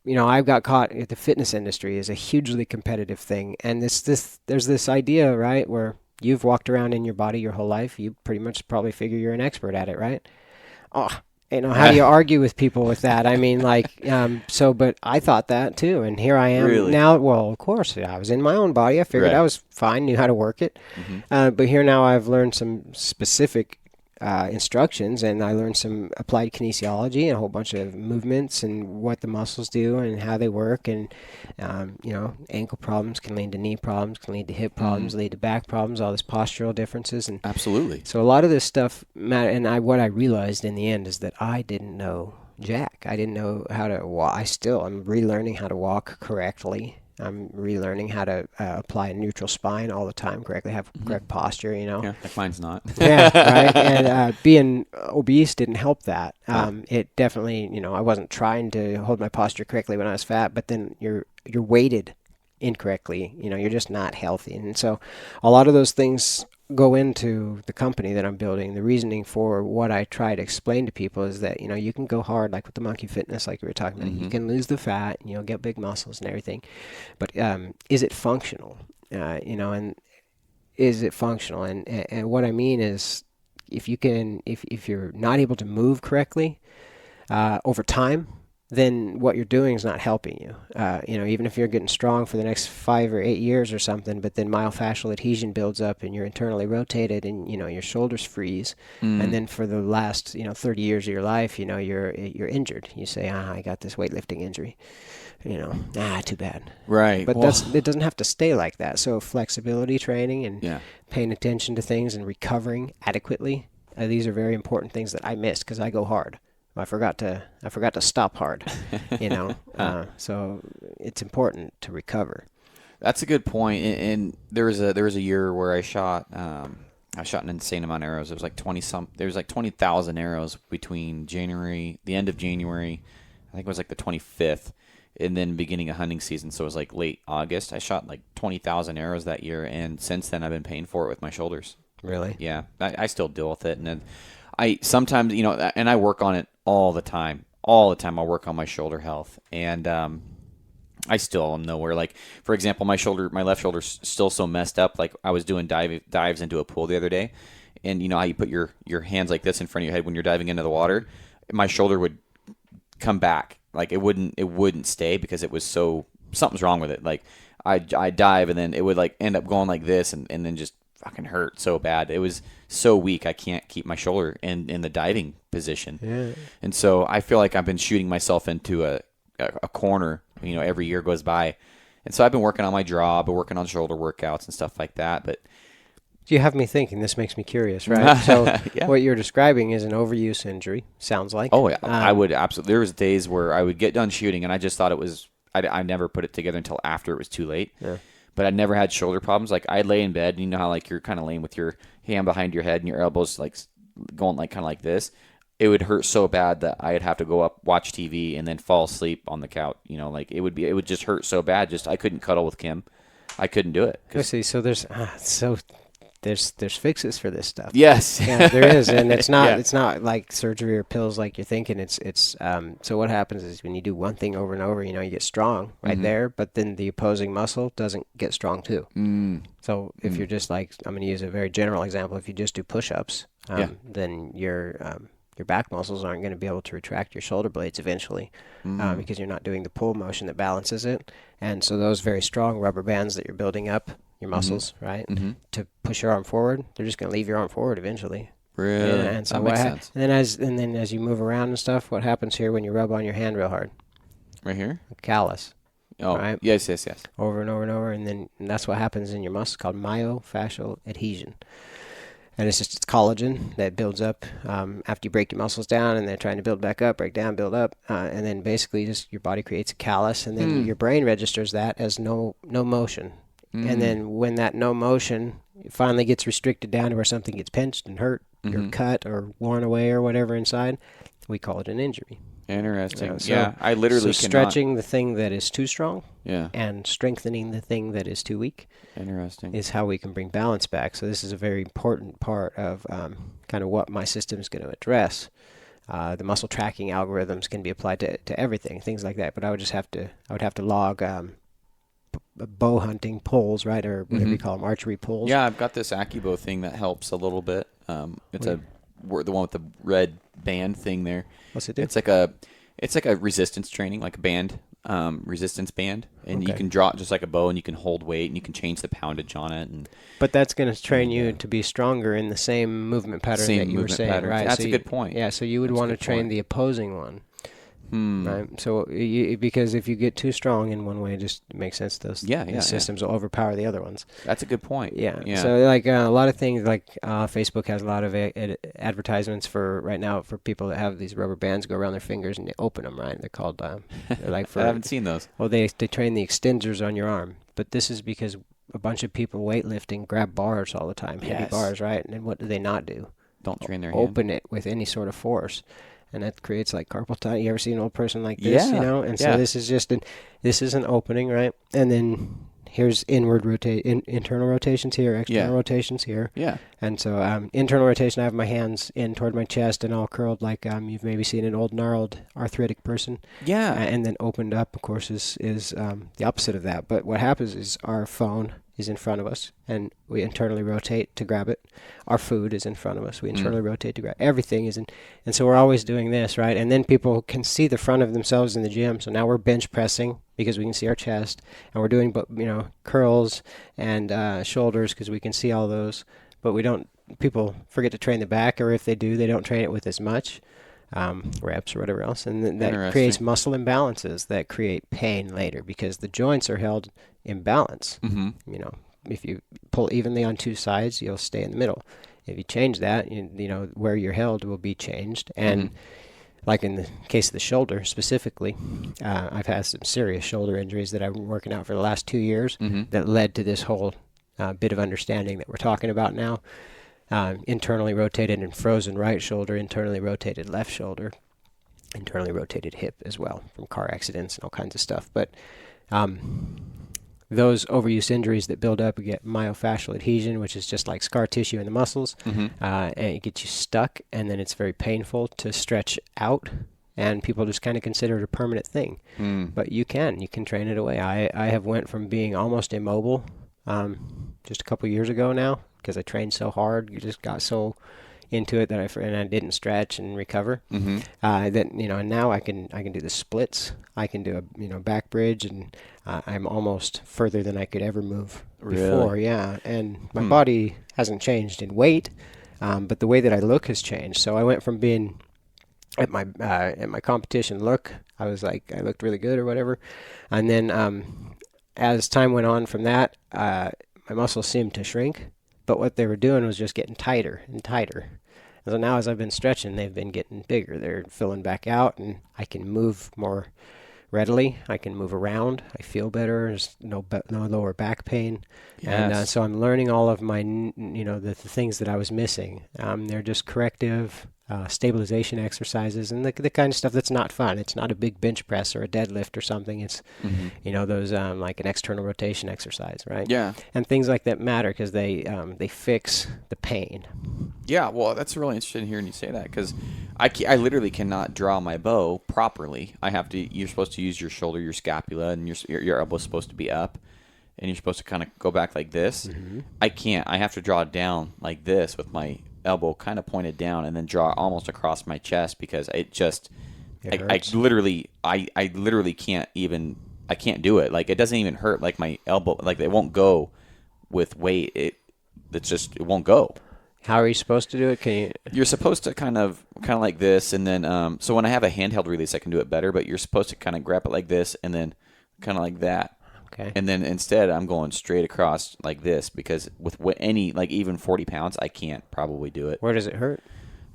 I've got caught. The fitness industry is a hugely competitive thing, and there's this idea, right, where you've walked around in your body your whole life. You pretty much probably figure you're an expert at it, right? Oh, how do you argue with people with that? I mean, like, but I thought that too, and here I am now. Well, of course, I was in my own body. I figured I was fine, knew how to work it. But here now I've learned some specific instructions, and I learned some applied kinesiology and a whole bunch of movements and what the muscles do and how they work. And, ankle problems can lead to knee problems, can lead to hip problems, lead to back problems, all this postural differences. And absolutely. So a lot of this stuff matter. And what I realized in the end is that I didn't know jack. I didn't know how to walk. I'm relearning how to walk correctly. I'm relearning how to apply a neutral spine all the time correctly, have correct posture, Yeah, like mine's not. Yeah, right. And being obese didn't help that. It definitely, I wasn't trying to hold my posture correctly when I was fat, but then you're weighted incorrectly. You're just not healthy. And so a lot of those things go into the company that I'm building. The reasoning for what I try to explain to people is that, you can go hard, like with the monkey fitness, like we were talking about. You can lose the fat and you'll get big muscles and everything. But is it functional? And is it functional? And what I mean is if you're not able to move correctly over time, then what you're doing is not helping you. Even if you're getting strong for the next 5 or 8 years or something, but then myofascial adhesion builds up and you're internally rotated and, your shoulders freeze. And then for the last, 30 years of your life, you're injured. You say, I got this weightlifting injury. Too bad. Right. But it doesn't have to stay like that. So flexibility training and paying attention to things and recovering adequately, these are very important things that I missed because I go hard. I forgot to stop hard, so it's important to recover. That's a good point. And there was a year where I shot an insane amount of arrows. It was like 20,000 arrows between the end of January, I think it was like the 25th, and then beginning of hunting season. So it was like late August. I shot like 20,000 arrows that year, and since then I've been paying for it with my shoulders. Really? Yeah, I still deal with it, and then I sometimes, and I work on it all the time. All the time, I'll work on my shoulder health, and I still am nowhere. Like, for example, my left shoulder's still so messed up. Like, I was doing dives into a pool the other day, and you know how you put your hands like this in front of your head when you're diving into the water. My shoulder would come back. Like, it wouldn't stay because it was something's wrong with it. Like, I dive, and then it would like end up going like this, and then just fucking hurt so bad. It was so weak. I can't keep my shoulder in the diving position. Yeah. And so I feel like I've been shooting myself into a corner, every year goes by. And so I've been working on my draw, been working on shoulder workouts and stuff like that. But you have me thinking, this makes me curious, right? So yeah. What you're describing is an overuse injury, sounds like. Oh, yeah. I would absolutely. There was days where I would get done shooting and I just thought it was, I never put it together until after it was too late. Yeah. But I never had shoulder problems. Like, I'd lay in bed, and you know how like you're kind of laying with your hand behind your head and your elbows like going like kind of like this. It would hurt so bad that I'd have to go up, watch TV, and then fall asleep on the couch. Like it would just hurt so bad. Just I couldn't cuddle with Kim. I couldn't do it. I see. So there's fixes for this stuff. Yes. Yeah, there is, and it's not like surgery or pills like you're thinking. It's so what happens is when you do one thing over and over, you get strong right there, but then the opposing muscle doesn't get strong too. So if you're just like, I'm going to use a very general example. If you just do push-ups, then your back muscles aren't going to be able to retract your shoulder blades eventually because you're not doing the pull motion that balances it. And so those very strong rubber bands that you're building up, your muscles, right, to push your arm forward, they're just going to leave your arm forward eventually. Really? Yeah, and so that makes sense. And then as you move around and stuff, what happens here when you rub on your hand real hard? Right here? A callus. Oh, right? Yes. Over and over and over, and that's what happens in your muscle, called myofascial adhesion. And it's collagen that builds up after you break your muscles down, and they're trying to build back up, break down, build up, and then basically just your body creates a callus, and then your brain registers that as no motion. And then when that no motion finally gets restricted down to where something gets pinched and hurt or cut or worn away or whatever inside, we call it an injury. Interesting. I literally stretching the thing that is too strong Yeah. and strengthening the thing that is too weak. Interesting. Is how we can bring balance back. So this is a very important part of kind of what my system is going to address. The muscle tracking algorithms can be applied to everything, things like that. But I would have to log bow hunting poles, right, or whatever you call them, archery poles. Yeah, I've got this AccuBow thing that helps a little bit. the one with the red band thing there. What's it do? It's like a resistance training, like a band, resistance band, and you Okay. can draw it just like a bow, and you can hold weight, and you can change the poundage on it. And But that's going to train you to be stronger in the same movement pattern Same that you were movement saying, pattern. right? That's So a good point. Yeah, so you would That's a want to good train point. the opposing one, right? So because if you get too strong in one way, it just makes sense those systems will overpower the other ones. That's a good point. Yeah. So like a lot of things, like Facebook has a lot of advertisements for right now for people that have these rubber bands go around their fingers and they open them, right? They're called they're like for I haven't seen those. Well, they train the extenders on your arm, but this is because a bunch of people weightlifting grab bars all the time, heavy Yes. bars, right? And then what do they not do? Don't train their hand. Open it with any sort of force. And that creates like carpal tunnel. You ever see an old person like this, Yeah. you know? And Yeah. so this is just this is an opening, right? And then here's internal rotations here, external rotations here. Yeah. And so internal rotation, I have my hands in toward my chest and all curled like you've maybe seen an old gnarled arthritic person. Yeah. And then opened up, of course, is the opposite of that. But what happens is our phone is in front of us, and we internally rotate to grab it. Our food is in front of us. We internally rotate to grab everything is in. And so we're always doing this, right? And then people can see the front of themselves in the gym. So now we're bench pressing because we can see our chest, and we're doing curls and shoulders because we can see all those. But we don't. People forget to train the back, or if they do, they don't train it with as much reps or whatever else, and then that creates muscle imbalances that create pain later because the joints are held in balance. Mm-hmm. You know, if you pull evenly on two sides, you'll stay in the middle. If you change that, you know where you're held will be changed. And like in the case of the shoulder specifically, I've had some serious shoulder injuries that I've been working out for the last 2 years that led to this whole bit of understanding that we're talking about now. Internally rotated and frozen right shoulder, internally rotated left shoulder, internally rotated hip as well from car accidents and all kinds of stuff. But those overuse injuries that build up, you get myofascial adhesion, which is just like scar tissue in the muscles, and it gets you stuck, and then it's very painful to stretch out, and people just kind of consider it a permanent thing. But you can train it away. I have went from being almost immobile just a couple years ago now, because I trained so hard, you just got so into it that I didn't stretch and recover. That and now I can do the splits. I can do a back bridge, and I'm almost further than I could ever move before. Yeah, and my body hasn't changed in weight, but the way that I look has changed. So I went from being at my competition look, I was like I looked really good or whatever, and then as time went on from that, my muscles seemed to shrink. But what they were doing was just getting tighter and tighter. And so now as I've been stretching, they've been getting bigger. They're filling back out, and I can move more readily. I can move around. I feel better. There's no lower back pain. Yes. And so I'm learning all of my, the things that I was missing. They're just corrective stabilization exercises and the kind of stuff that's not fun. It's not a big bench press or a deadlift or something. It's, those like an external rotation exercise, right? Yeah. And things like that matter because they fix the pain. Yeah, well, that's really interesting hearing you say that because I literally cannot draw my bow properly. You're supposed to use your shoulder, your scapula, and your elbow's supposed to be up, and you're supposed to kind of go back like this. I can't. I have to draw it down like this with my elbow kind of pointed down and then draw almost across my chest because I literally can't even, I can't do it. Like it doesn't even hurt like my elbow, like it won't go with weight. It won't go. How are you supposed to do it? You're supposed to kind of like this, and then so when I have a handheld release, I can do it better. But you're supposed to kind of grab it like this, and then kind of like that. Okay. And then instead, I'm going straight across like this because with any like even 40 pounds, I can't probably do it. Where does it hurt?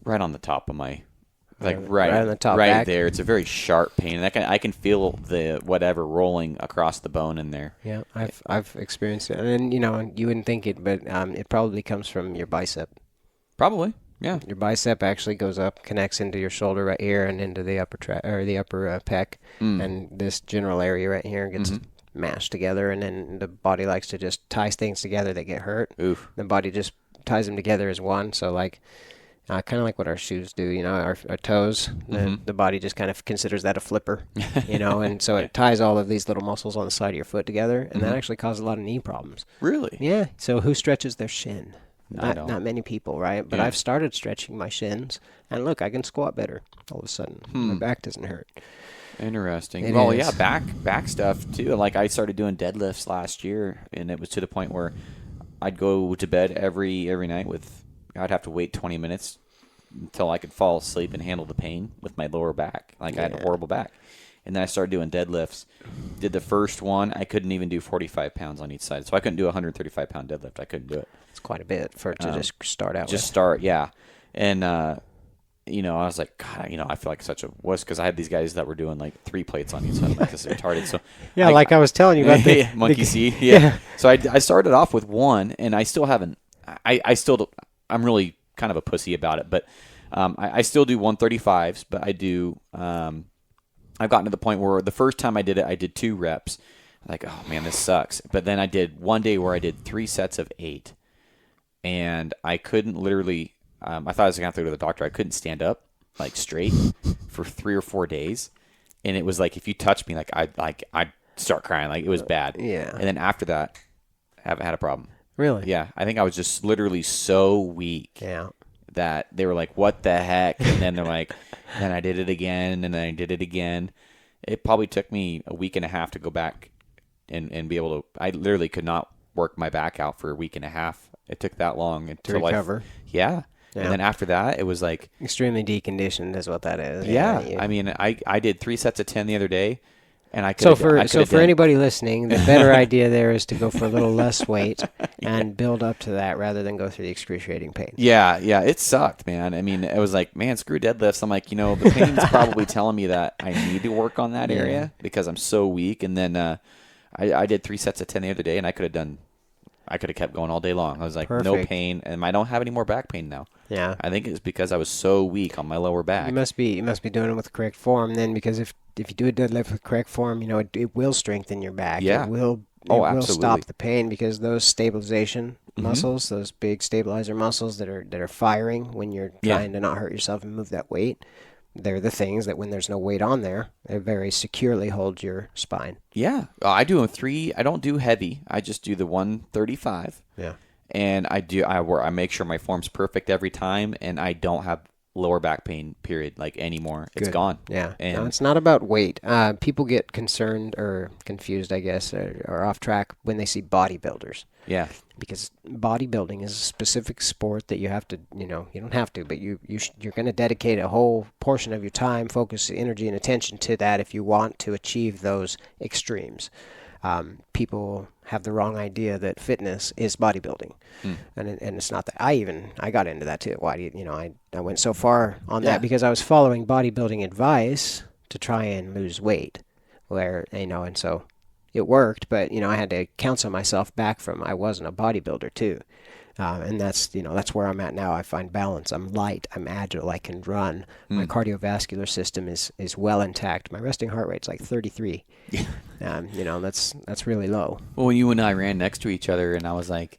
Right on the top of my, like right on the top, right back? there. It's a very sharp pain, and I can feel the whatever rolling across the bone in there. Yeah, I've experienced it, and you wouldn't think it, but it probably comes from your bicep. Probably, yeah. Your bicep actually goes up, connects into your shoulder right here, and into the upper pec, and this general area right here gets mashed together, and then the body likes to just tie things together that get hurt. Oof. The body just ties them together as one. So like, kind of like what our shoes do, our toes. The body just kind of considers that a flipper, and so it ties all of these little muscles on the side of your foot together, and that actually causes a lot of knee problems. Really? Yeah. So who stretches their shin? not many people, right? But I've started stretching my shins, and look, I can squat better all of a sudden. My back doesn't hurt. Interesting. It Well, is. yeah, back stuff too. Like I started doing deadlifts last year, and it was to the point where I'd go to bed every night with. I'd have to wait 20 minutes until I could fall asleep and handle the pain with my lower back. Like I had a horrible back. And then I started doing deadlifts. Did the first one. I couldn't even do 45 pounds on each side. So I couldn't do a 135-pound deadlift. I couldn't do it. It's quite a bit to just start out Just with. start, yeah. And, I was like, God, I feel like such a wuss because I had these guys that were doing like 3 plates on each side. I'm like, this is retarded. So yeah, I was telling you about the monkey see. Yeah. So I started off with one, and I still haven't. I'm really kind of a pussy about it, but I still do 135s. But I do. I've gotten to the point where the first time I did it, I did 2 reps. Like, oh man, this sucks. But then I did one day where I did 3 sets of 8, and I couldn't literally. I thought I was gonna have to go to the doctor. I couldn't stand up like straight for 3 or 4 days, and it was like if you touched me, I'd start crying. Like it was bad. Yeah. And then after that, I haven't had a problem. Really? Yeah, I think I was just literally so weak. Yeah. That they were like, what the heck? And then they're like, then I did it again, and then I did it again. It probably took me a week and a half to go back and be able to. I literally could not work my back out for a week and a half. It took that long To recover. Yeah. And then after that, it was like extremely deconditioned is what that is. Yeah. I mean, I did 3 sets of 10 the other day, and I could. So for anybody listening, the better idea there is to go for a little less weight and build up to that rather than go through the excruciating pain. Yeah, it sucked, man. I mean, it was like, man, screw deadlifts. I'm like, the pain's probably telling me that I need to work on that area because I'm so weak. And then I did 3 sets of 10 the other day, and I could have kept going all day long. I was like, Perfect. No pain, and I don't have any more back pain now. Yeah. I think it's because I was so weak on my lower back. You must be doing it with the correct form then, because if you do a deadlift with correct form, it will strengthen your back. Yeah. It will Absolutely. stop the pain, because those stabilization muscles, those big stabilizer muscles that are firing when you're trying to not hurt yourself and move that weight, they're the things that when there's no weight on there, they very securely hold your spine. Yeah. I do 3. I don't do heavy. I just do the 135. Yeah. And I make sure my form's perfect every time, and I don't have lower back pain, period, like anymore. It's gone. Yeah. And no, it's not about weight. People get concerned or confused, I guess, or off track when they see bodybuilders. Yeah. Because bodybuilding is a specific sport that you have to, you don't have to, but you're going to dedicate a whole portion of your time, focus, energy, and attention to that if you want to achieve those extremes. People have the wrong idea that fitness is bodybuilding, and it's not that. I got into that too. Why do I went so far on that because I was following bodybuilding advice to try and lose weight, and so it worked, but I had to counsel myself back from I wasn't a bodybuilder too. And that's where I'm at now. I find balance. I'm light. I'm agile. I can run. My cardiovascular system is well intact. My resting heart rate's like 33. Yeah. That's really low. Well, when you and I ran next to each other, and I was like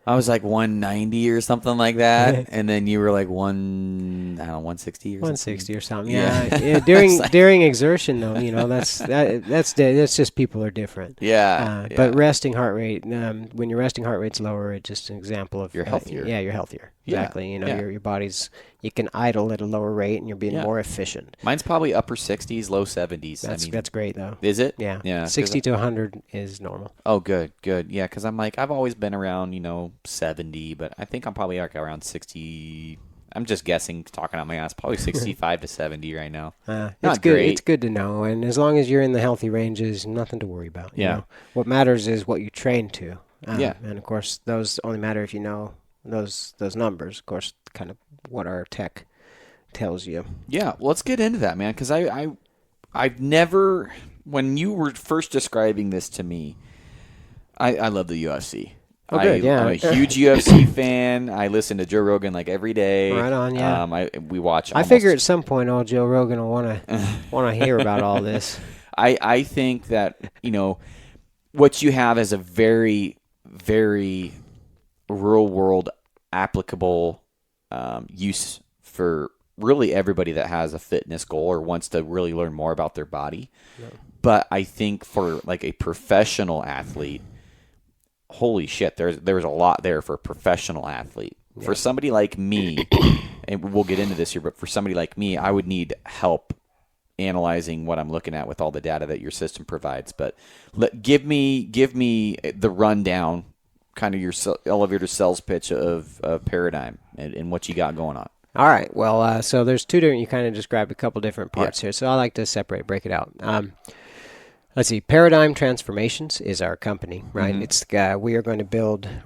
190 or something like that, and then you were like 160 or 160 or something. Yeah. Yeah. During exertion though, that's just people are different. Yeah. But resting heart rate, when your resting heart rate's lower, it's just an example of you're healthier. You're healthier. Exactly. Your body's, you can idle at a lower rate and you're being more efficient. Mine's probably upper 60s, low 70s. That's great though. Is it? Yeah. Yeah. 60 to 100 is normal. Oh, good. Yeah, because I'm like, I've always been around, 70, but I think I'm probably like around 60. I'm just guessing, talking out my ass, probably 65 to 70 right now. It's good. Great. It's good to know, and as long as you're in the healthy ranges, nothing to worry about. Yeah. What matters is what you train to. Yeah. And of course, those only matter if you know those numbers. Of course, kind of what our tech tells you. Yeah. Well, let's get into that, man, because I've never, when you were first describing this to me, I love the UFC. Oh, good, yeah. I'm a huge UFC fan. I listen to Joe Rogan like every day. Right on, yeah. We watch. I figure at some point, old Joe Rogan will want to hear about all this. I think that what you have is a very, very real world applicable use for really everybody that has a fitness goal or wants to really learn more about their body. Yeah. But I think for like a professional athlete, holy shit, there's a lot there for a professional athlete. Yeah. For somebody like me, and we'll get into this here, but for somebody like me, I would need help analyzing what I'm looking at with all the data that your system provides. But give me the rundown, kind of your elevator sales pitch of Paradigm and what you got going on. All right. Well, so there's two different. You kind of just grabbed a couple different parts here. So I like to break it out. Let's see. Paradigm Transformations is our company, right? Mm-hmm. It's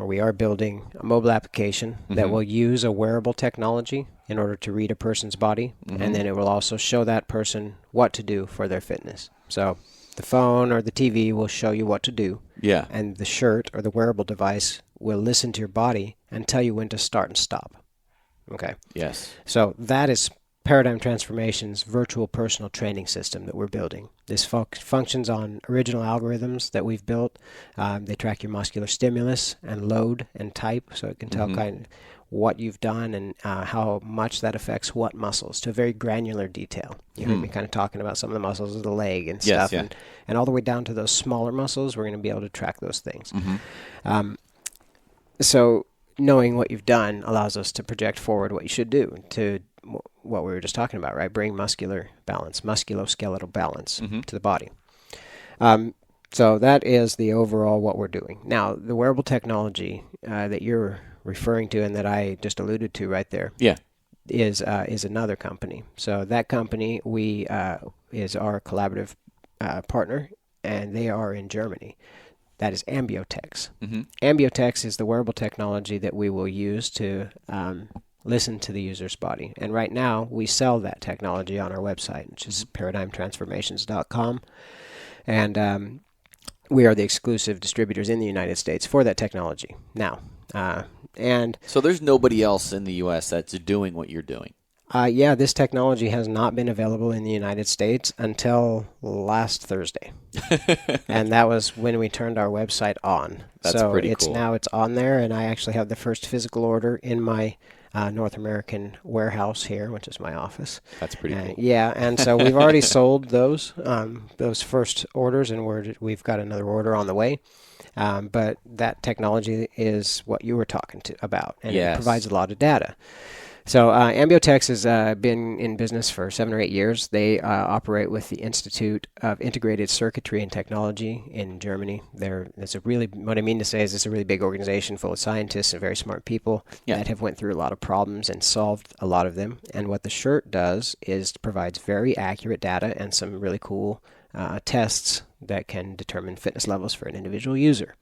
we are building a mobile application that will use a wearable technology in order to read a person's body, and then it will also show that person what to do for their fitness. So the phone or the TV will show you what to do. Yeah. And the shirt or the wearable device will listen to your body and tell you when to start and stop. Okay. Yes. So that is Paradigm Transformations' virtual personal training system that we're building. This functions on original algorithms that we've built. They track your muscular stimulus and load and type, so it can tell kind of what you've done and how much that affects what muscles to a very granular detail. You heard me kind of talking about some of the muscles of the leg and stuff, and all the way down to those smaller muscles. We're going to be able to track those things. So knowing what you've done allows us to project forward what you should do to what we were just talking about, right? Bring muscular balance, musculoskeletal balance to the body. So that is the overall what we're doing. Now, the wearable technology that you're referring to and that I just alluded to right there is another company. So that company is our collaborative partner, and they are in Germany. That is Ambiotex. Ambiotex is the wearable technology that we will use to listen to the user's body. And right now, we sell that technology on our website, which is paradigmtransformations.com. And we are the exclusive distributors in the United States for that technology now. And so there's nobody else in the U.S. that's doing what you're doing. This technology has not been available in the United States until last Thursday. And that was when we turned our website on. That's pretty cool. Now it's on there, and I actually have the first physical order in my North American warehouse here, which is my office. That's pretty cool. Yeah, and so we've already sold those first orders, and we've got another order on the way. But that technology is what you were talking about, and it provides a lot of data. So Ambiotex has been in business for 7 or 8 years. They operate with the Institute of Integrated Circuitry and Technology in Germany. What I mean to say is it's a really big organization full of scientists and very smart people that have went through a lot of problems and solved a lot of them. And what the shirt does is provides very accurate data and some really cool tests that can determine fitness levels for an individual user.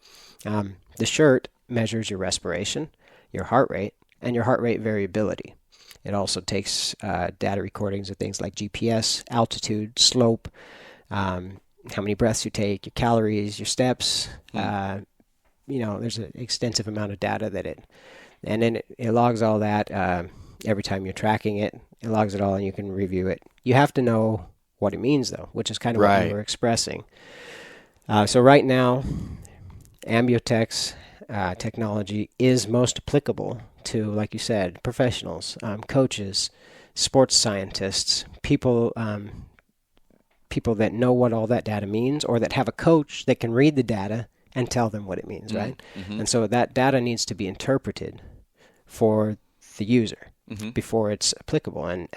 The shirt measures your respiration, your heart rate, and your heart rate variability. It also takes data recordings of things like GPS, altitude, slope, how many breaths you take, your calories, your steps. There's an extensive amount of data and then it logs all that every time you're tracking it. It logs it all and you can review it. You have to know what it means, though, which is kind of what you were expressing. So right now, Ambiotex technology is most applicable to, like you said, professionals, coaches, sports scientists, people that know what all that data means, or that have a coach that can read the data and tell them what it means, right? And so that data needs to be interpreted for the user before it's applicable. And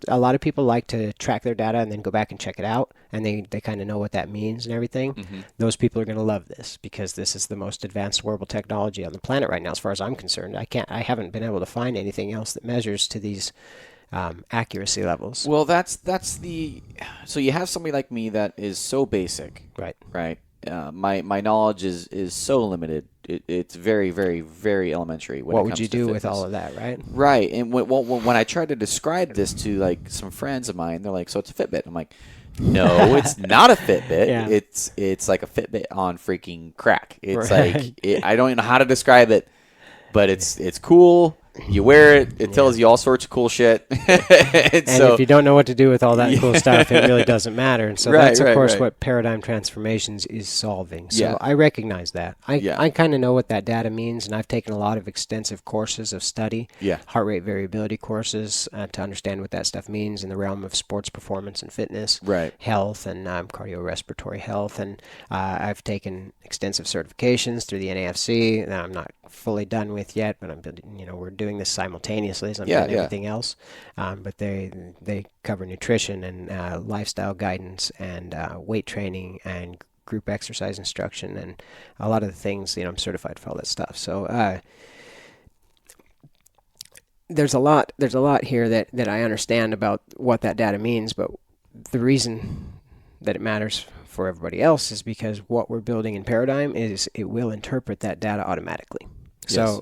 a lot of people like to track their data and then go back and check it out, and they kind of know what that means and everything. Those people are going to love this because this is the most advanced wearable technology on the planet right now, as far as I'm concerned. I haven't been able to find anything else that measures to these accuracy levels. Well, so you have somebody like me that is so basic, right? My knowledge is so limited. It's very, very, very elementary. What would you do with all of that, right? Right. And when I try to describe this to like some friends of mine, they're like, "So it's a Fitbit." I'm like, "No, it's not a Fitbit. It's like a Fitbit on freaking crack. It's like I don't even know how to describe it, but it's cool. You wear it. It tells you all sorts of cool shit. And so, if you don't know what to do with all that cool stuff, it really doesn't matter. And so that's, of course, what Paradigm Transformations is solving. So I recognize that. I kind of know what that data means, and I've taken a lot of extensive courses of study, heart rate variability courses, to understand what that stuff means in the realm of sports performance and fitness, health, and cardiorespiratory health. And I've taken extensive certifications through the NAFC that I'm not fully done with yet, but we're doing this simultaneously as I'm doing everything else. But they cover nutrition and lifestyle guidance and weight training and group exercise instruction and a lot of the things. I'm certified for all that stuff. So there's a lot here that I understand about what that data means. But the reason that it matters for everybody else is because what we're building in Paradigm is it will interpret that data automatically. So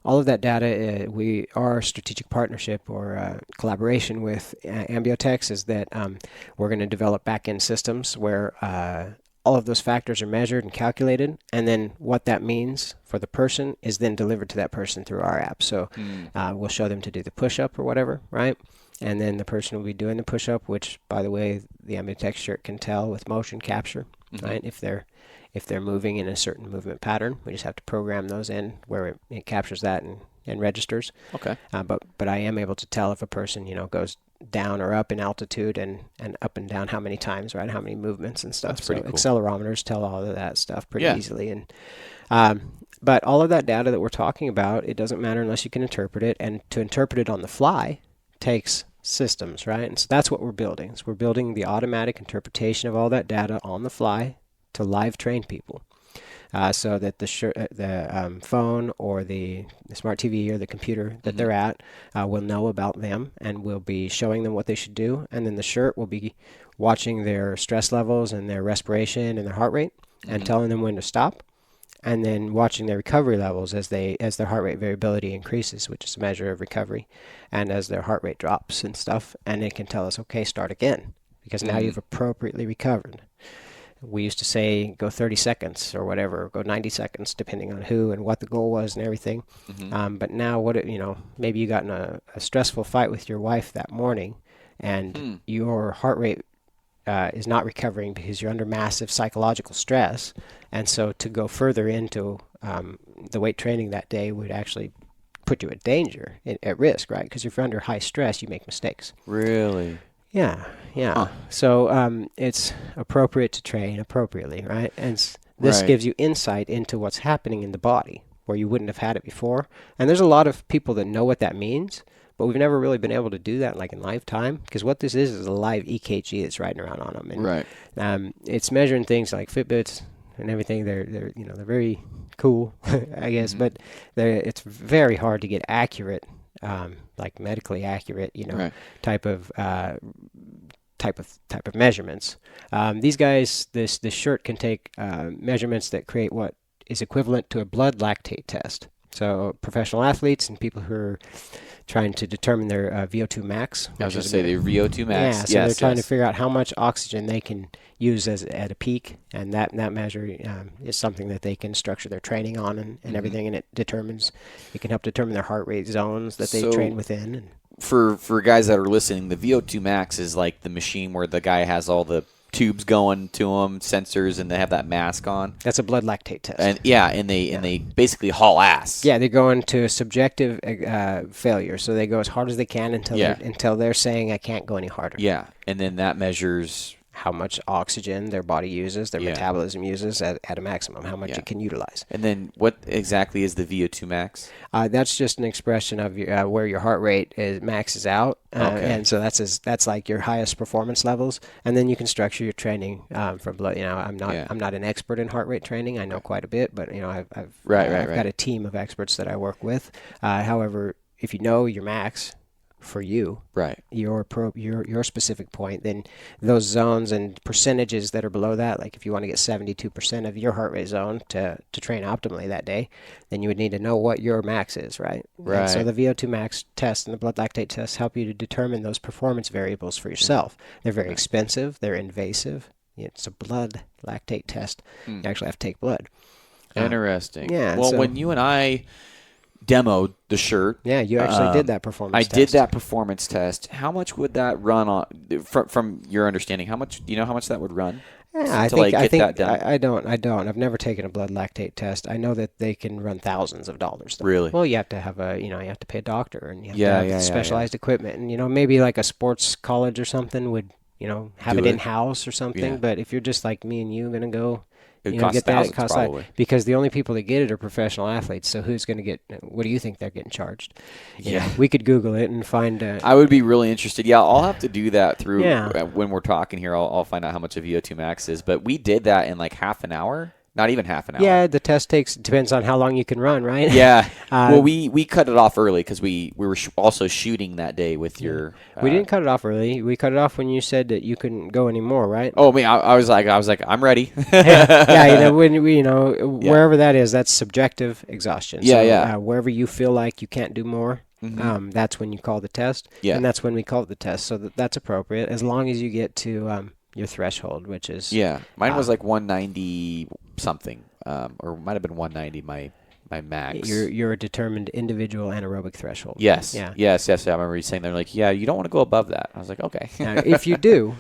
all of that data, our strategic partnership or collaboration with Ambiotex is that we're going to develop back-end systems where all of those factors are measured and calculated, and then what that means for the person is then delivered to that person through our app. So we'll show them to do the push-up or whatever, right? And then the person will be doing the push-up, which, by the way, the Ambiotex shirt can tell with motion capture, right? If they're moving in a certain movement pattern, we just have to program those in where it captures that and registers. Okay. But I am able to tell if a person, goes down or up in altitude and up and down how many times, right? How many movements and stuff. That's pretty cool. Accelerometers tell all of that stuff pretty easily. And but all of that data that we're talking about, it doesn't matter unless you can interpret it. And to interpret it on the fly takes systems, right? And so that's what we're building. So we're building the automatic interpretation of all that data on the fly to live train people, so that the phone or the smart TV or the computer that they're at will know about them and will be showing them what they should do. And then the shirt will be watching their stress levels and their respiration and their heart rate and telling them when to stop. And then watching their recovery levels as their heart rate variability increases, which is a measure of recovery, and as their heart rate drops and stuff. And it can tell us, okay, start again, because now you've appropriately recovered. We used to say go 30 seconds or whatever, go 90 seconds, depending on who and what the goal was and everything. But now, maybe you got in a stressful fight with your wife that morning, and your heart rate is not recovering because you're under massive psychological stress. And so to go further into the weight training that day would actually put you at danger, at risk, right? Because if you're under high stress, you make mistakes. Really? Yeah. Huh. So it's appropriate to train appropriately, right? And this gives you insight into what's happening in the body where you wouldn't have had it before. And there's a lot of people that know what that means, but we've never really been able to do that in lifetime, because what this is a live EKG that's riding around on them. And, it's measuring things like Fitbits and everything. They're very cool, I guess, but it's very hard to get accurate, like medically accurate, type of measurements. These guys, this shirt can take measurements that create what is equivalent to a blood lactate test. So professional athletes and people who are trying to determine their VO2 max. I was going to say the VO2 max. Yeah, so they're trying to figure out how much oxygen they can use at a peak, and that measure is something that they can structure their training on and everything, and it can help determine their heart rate zones that they train within. For guys that are listening, the VO2 max is like the machine where the guy has all the tubes going to them, sensors, and they have that mask on. That's a blood lactate test. And they basically haul ass. Yeah, they go into a subjective failure. So they go as hard as they can until they're saying I can't go any harder. Yeah, and then that measures how much oxygen their body uses, their metabolism uses at a maximum, how much it can utilize. And then what exactly is the VO2 max? That's just an expression of where your heart rate maxes out. And so that's like your highest performance levels. And then you can structure your training from blood. I'm not an expert in heart rate training. I know quite a bit, but I've got a team of experts that I work with. However, if you know your max for you, your specific point, then those zones and percentages that are below that, like if you want to get 72% of your heart rate zone to train optimally that day, then you would need to know what your max is, right? And so the VO2 max test and the blood lactate test help you to determine those performance variables for yourself. They're very expensive, they're invasive. It's a blood lactate test. You actually have to take blood. Interesting. Yeah. Well, when you and I demoed the shirt. Yeah, you actually did that performance I test. did that performance test. How much would that run on, from your understanding, do you know how much that would run? Yeah, I to think that done? I don't. I've never taken a blood lactate test. I know that they can run thousands of dollars, though. Really? Well, you have to have you have to pay a doctor, and you have Yeah, to have yeah, specialized equipment, and maybe like a sports college or something would have Do it it. in-house or something. Yeah. But if you're just like me and you going to go, It costs get that, thousands it costs probably. because the only people that get it are professional athletes. So who's going to get? What do you think they're getting charged? Yeah. We could Google it and find. I would be really interested. Yeah, I'll have to do that through Yeah. when we're talking here. I'll find out how much a VO2 max is. But we did that in like half an hour. Not even half an hour. Yeah, the test depends on how long you can run, right? Yeah. Well, we cut it off early because we were also shooting that day with your. We didn't cut it off early. We cut it off when you said that you couldn't go anymore, right? Oh, I was like, I'm ready. Yeah, when wherever that is, that's subjective exhaustion. Yeah, so, yeah. Wherever you feel like you can't do more, that's when you call the test. Yeah. And that's when we call it the test. So that's appropriate as long as you get to your threshold, which is Yeah, mine was like 190 something, or it might have been 190. My max. your determined individual anaerobic threshold. Yes. Yeah. Yes. I remember you saying they're like, yeah, you don't want to go above that. I was like, okay. Now, if you do,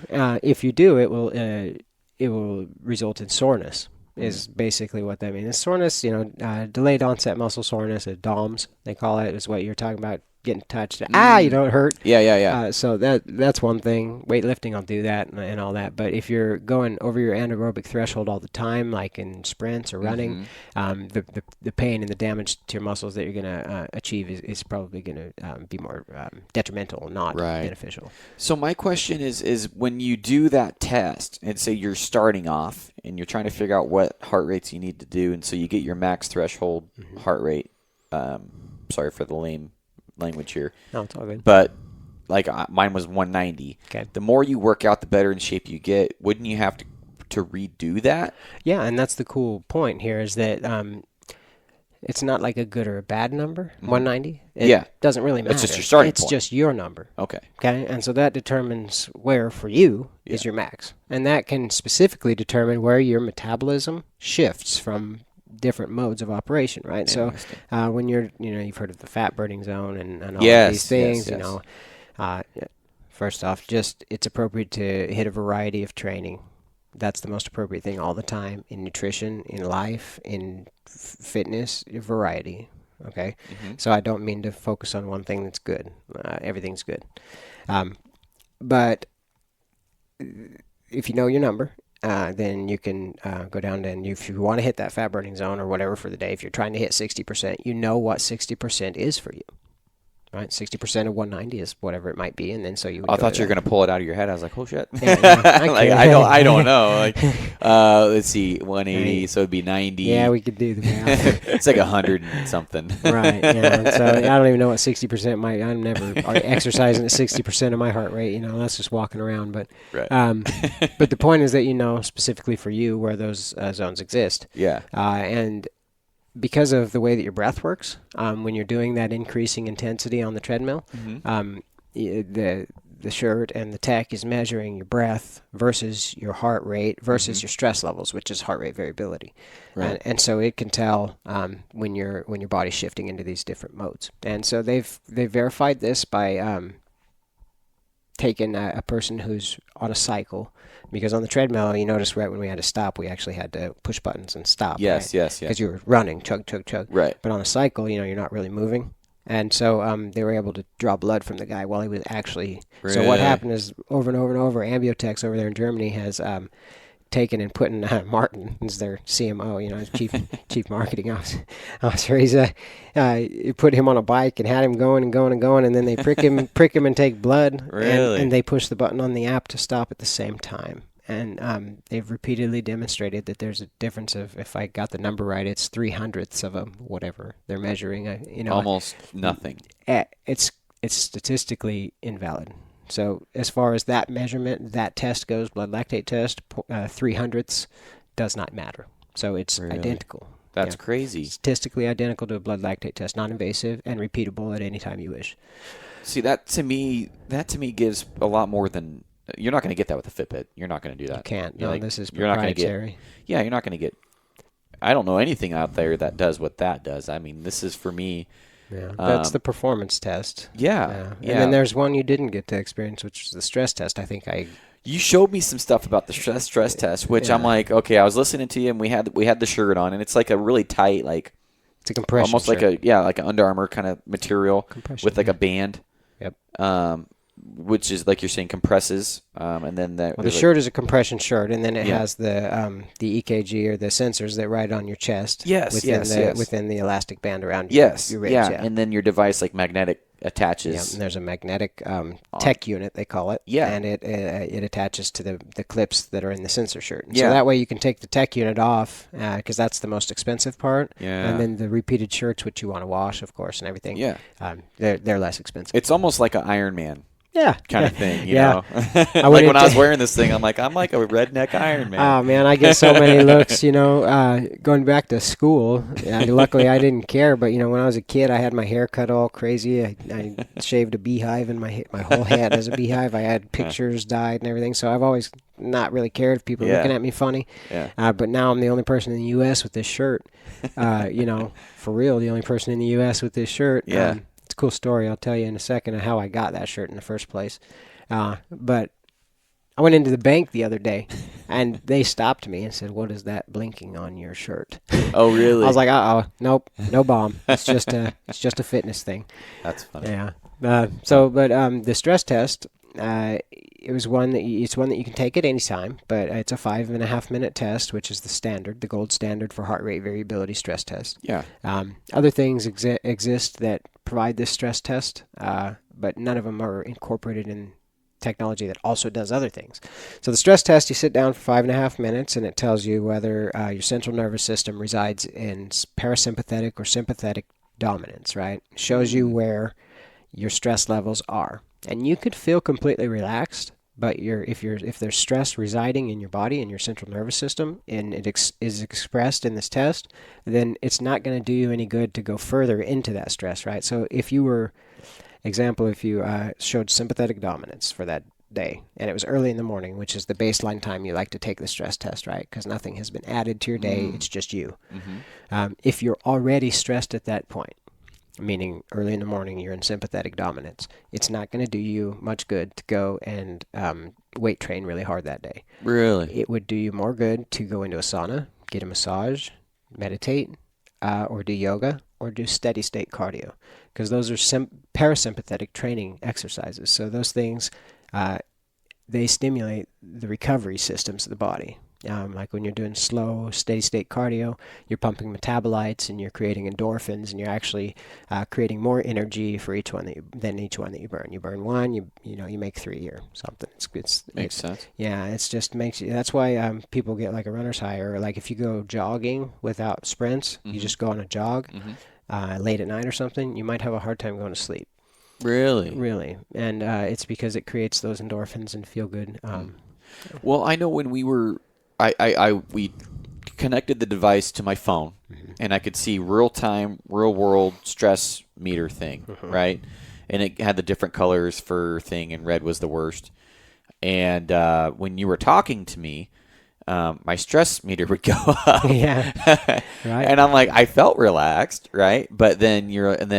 it will result in soreness. Is basically what that means. And soreness, delayed onset muscle soreness, DOMS, they call it, is what you're talking about. Getting touched. It hurt. Yeah. So that's one thing. Weightlifting, I'll do that and all that. But if you're going over your anaerobic threshold all the time, like in sprints or running, the pain and the damage to your muscles that you're going to achieve is probably going to be more detrimental, not beneficial. So my question is when you do that test, and say you're starting off and you're trying to figure out what heart rates you need to do, and so you get your max threshold heart rate. Sorry for the lame language here. No, it's all good. But like mine was 190. Okay. The more you work out, the better in shape you get. Wouldn't you have to redo that? Yeah, and that's the cool point here is that it's not like a good or a bad number, 190. It doesn't really matter. It's just your starting point. It's just your number. Okay. Okay, and so that determines where for you is your max. And that can specifically determine where your metabolism shifts from different modes of operation, right? So when you're, you've heard of the fat burning zone and all of these things, first off, just it's appropriate to hit a variety of training. That's the most appropriate thing all the time in nutrition, in life, in fitness, variety. Okay, so I don't mean to focus on one thing that's good. Everything's good, but if you know your number, then you can go down and if you want to hit that fat burning zone or whatever for the day, if you're trying to hit 60%, you know what 60% is for you. Right, 60% of 190 is whatever it might be, and then so you. I thought you were going to pull it out of your head. I was like, "Oh shit!" I don't know. Like, let's see, 180, so it'd be 90. Yeah, we could do the math. It's like 100 and something. Right. Yeah. So I don't even know what 60% might. I'm never exercising at 60% of my heart rate. That's just walking around. But but the point is that specifically for you where those zones exist. Yeah. And because of the way that your breath works, when you're doing that increasing intensity on the treadmill, the shirt and the tech is measuring your breath versus your heart rate versus your stress levels, which is heart rate variability. Right. And so it can tell when your body's shifting into these different modes. And so they've verified this by taking a person who's on a cycle. Because on the treadmill, you notice right when we had to stop, we actually had to push buttons and stop. Yes. Because you were running, chug, chug, chug. Right. But on a cycle, you're not really moving. And so they were able to draw blood from the guy while he was actually... Really? So what happened is over and over and over, Ambiotex over there in Germany has taken and put in Martin, who's their CMO, his chief marketing officer. He's put him on a bike and had him going and going and going, and then they prick him and take blood. Really? And they push the button on the app to stop at the same time. And they've repeatedly demonstrated that there's a difference of, if I got the number right, it's 0.03 of a whatever they're measuring. Almost nothing. It's statistically invalid. So as far as that measurement, that test goes, blood lactate test, 0.03 does not matter. So it's identical. That's crazy. Statistically identical to a blood lactate test, non-invasive and repeatable at any time you wish. See, that to me gives a lot more than... You're not going to get that with a Fitbit. You're not going to do that. You can't. No, this is you're not going to proprietary. You're not going to get... I don't know anything out there that does what that does. I mean, this is, for me, Yeah, that's the performance test. Yeah. And then there's one you didn't get to experience, which was the stress test. I think You showed me some stuff about the stress test, which I'm like, okay, I was listening to you, and we had the shirt on, and it's like a really tight, like it's a compression almost shirt. like an Under Armour kind of material with like a band. Yep. Which is like you're saying compresses, and then the shirt is a compression shirt, and then it has the EKG or the sensors that ride on your chest. Within the elastic band around your ribs. And then your device like magnetic attaches. Yeah, and there's a magnetic tech unit, they call it. Yeah. And it attaches to the clips that are in the sensor shirt. And so that way you can take the tech unit off, because that's the most expensive part. Yeah. And then the repeated shirts, which you want to wash, of course, and everything. Yeah. They're less expensive. It's almost like an Iron Man. Kind of thing, you know. Like when I was wearing this thing, I'm like a redneck Iron Man. Oh man, I get so many looks, going back to school. Luckily I didn't care, but when I was a kid, I had my hair cut all crazy. I shaved a beehive, and my whole head as a beehive. I had pictures dyed and everything, so I've always not really cared if people are looking at me funny. But now I'm the only person in the U.S. with this shirt. For real, the only person in the U.S. with this shirt. It's a cool story. I'll tell you in a second of how I got that shirt in the first place. But I went into the bank the other day, and they stopped me and said, "What is that blinking on your shirt?" Oh, really? I was like, nope, no bomb. It's just a fitness thing. That's funny. Yeah. The stress test, it's one that you can take at any time, but it's a 5.5 minute test, which is the gold standard for heart rate variability stress test. Yeah. Other things exist that provide this stress test, but none of them are incorporated in technology that also does other things. So the stress test, you sit down for 5.5 minutes, and it tells you whether your central nervous system resides in parasympathetic or sympathetic dominance, right? It shows you where your stress levels are. And you could feel completely relaxed, but if there's stress residing in your body, in your central nervous system, and it is expressed in this test, then it's not going to do you any good to go further into that stress, right? So if you showed sympathetic dominance for that day, and it was early in the morning, which is the baseline time you like to take the stress test, right? Because nothing has been added to your day, it's just you. If you're already stressed at that point, meaning early in the morning you're in sympathetic dominance, it's not going to do you much good to go and weight train really hard that day. Really? It would do you more good to go into a sauna, get a massage, meditate, or do yoga, or do steady state cardio, because those are parasympathetic training exercises. So those things, they stimulate the recovery systems of the body. Like when you're doing slow, steady-state cardio, you're pumping metabolites and you're creating endorphins, and you're actually creating more energy for each one than each one that you burn. You burn one, you make 3 or something. Makes sense. Yeah, it's just makes you. That's why people get like a runner's high, or like if you go jogging without sprints, you just go on a jog late at night or something, you might have a hard time going to sleep. Really, and it's because it creates those endorphins and feel good. Well, I know when we were. We connected the device to my phone, and I could see real-time, real-world stress meter thing, right? And it had the different colors for thing, and red was the worst. And when you were talking to me, my stress meter would go up. Yeah, right. And I'm like, I felt relaxed, right? But then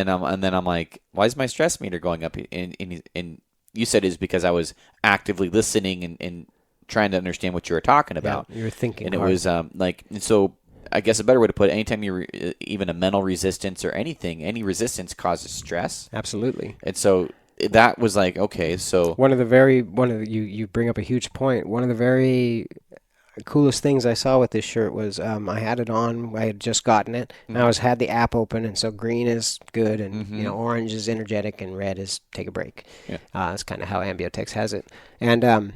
I'm like, why is my stress meter going up? And you said it's because I was actively listening and trying to understand what you were talking about. Yeah, you were thinking, and hard. It was and so I guess a better way to put it, anytime you even a mental resistance or anything, any resistance causes stress. Absolutely. And so that was like, okay, so you bring up a huge point. One of the very coolest things I saw with this shirt was I had it on. I had just gotten it, and I had the app open, and so green is good, and orange is energetic, and red is take a break. Yeah. That's kind of how Ambiotex has it, and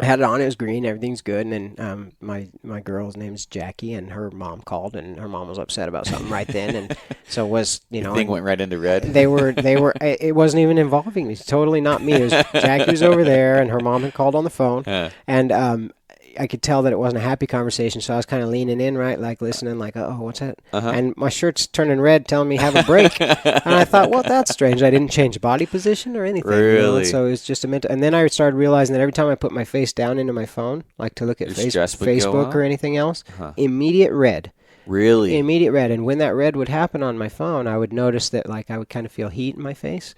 I had it on. It was green. Everything's good. And then my girl's name's Jackie, and her mom called, and her mom was upset about something right then. And so the thing went right into red. They were. It wasn't even involving me. It's totally not me. It was Jackie was over there, and her mom had called on the phone, and I could tell that it wasn't a happy conversation. So I was kind of leaning in, right, like listening, like, oh, what's that? And my shirt's turning red, telling me have a break. And I thought, well, that's strange. I didn't change body position or anything. Really? So it's just a mental. And then I started realizing that every time I put my face down into my phone, like to look at Facebook or anything else, immediate red. Really? Immediate red. And when that red would happen on my phone, I would notice that like I would kind of feel heat in my face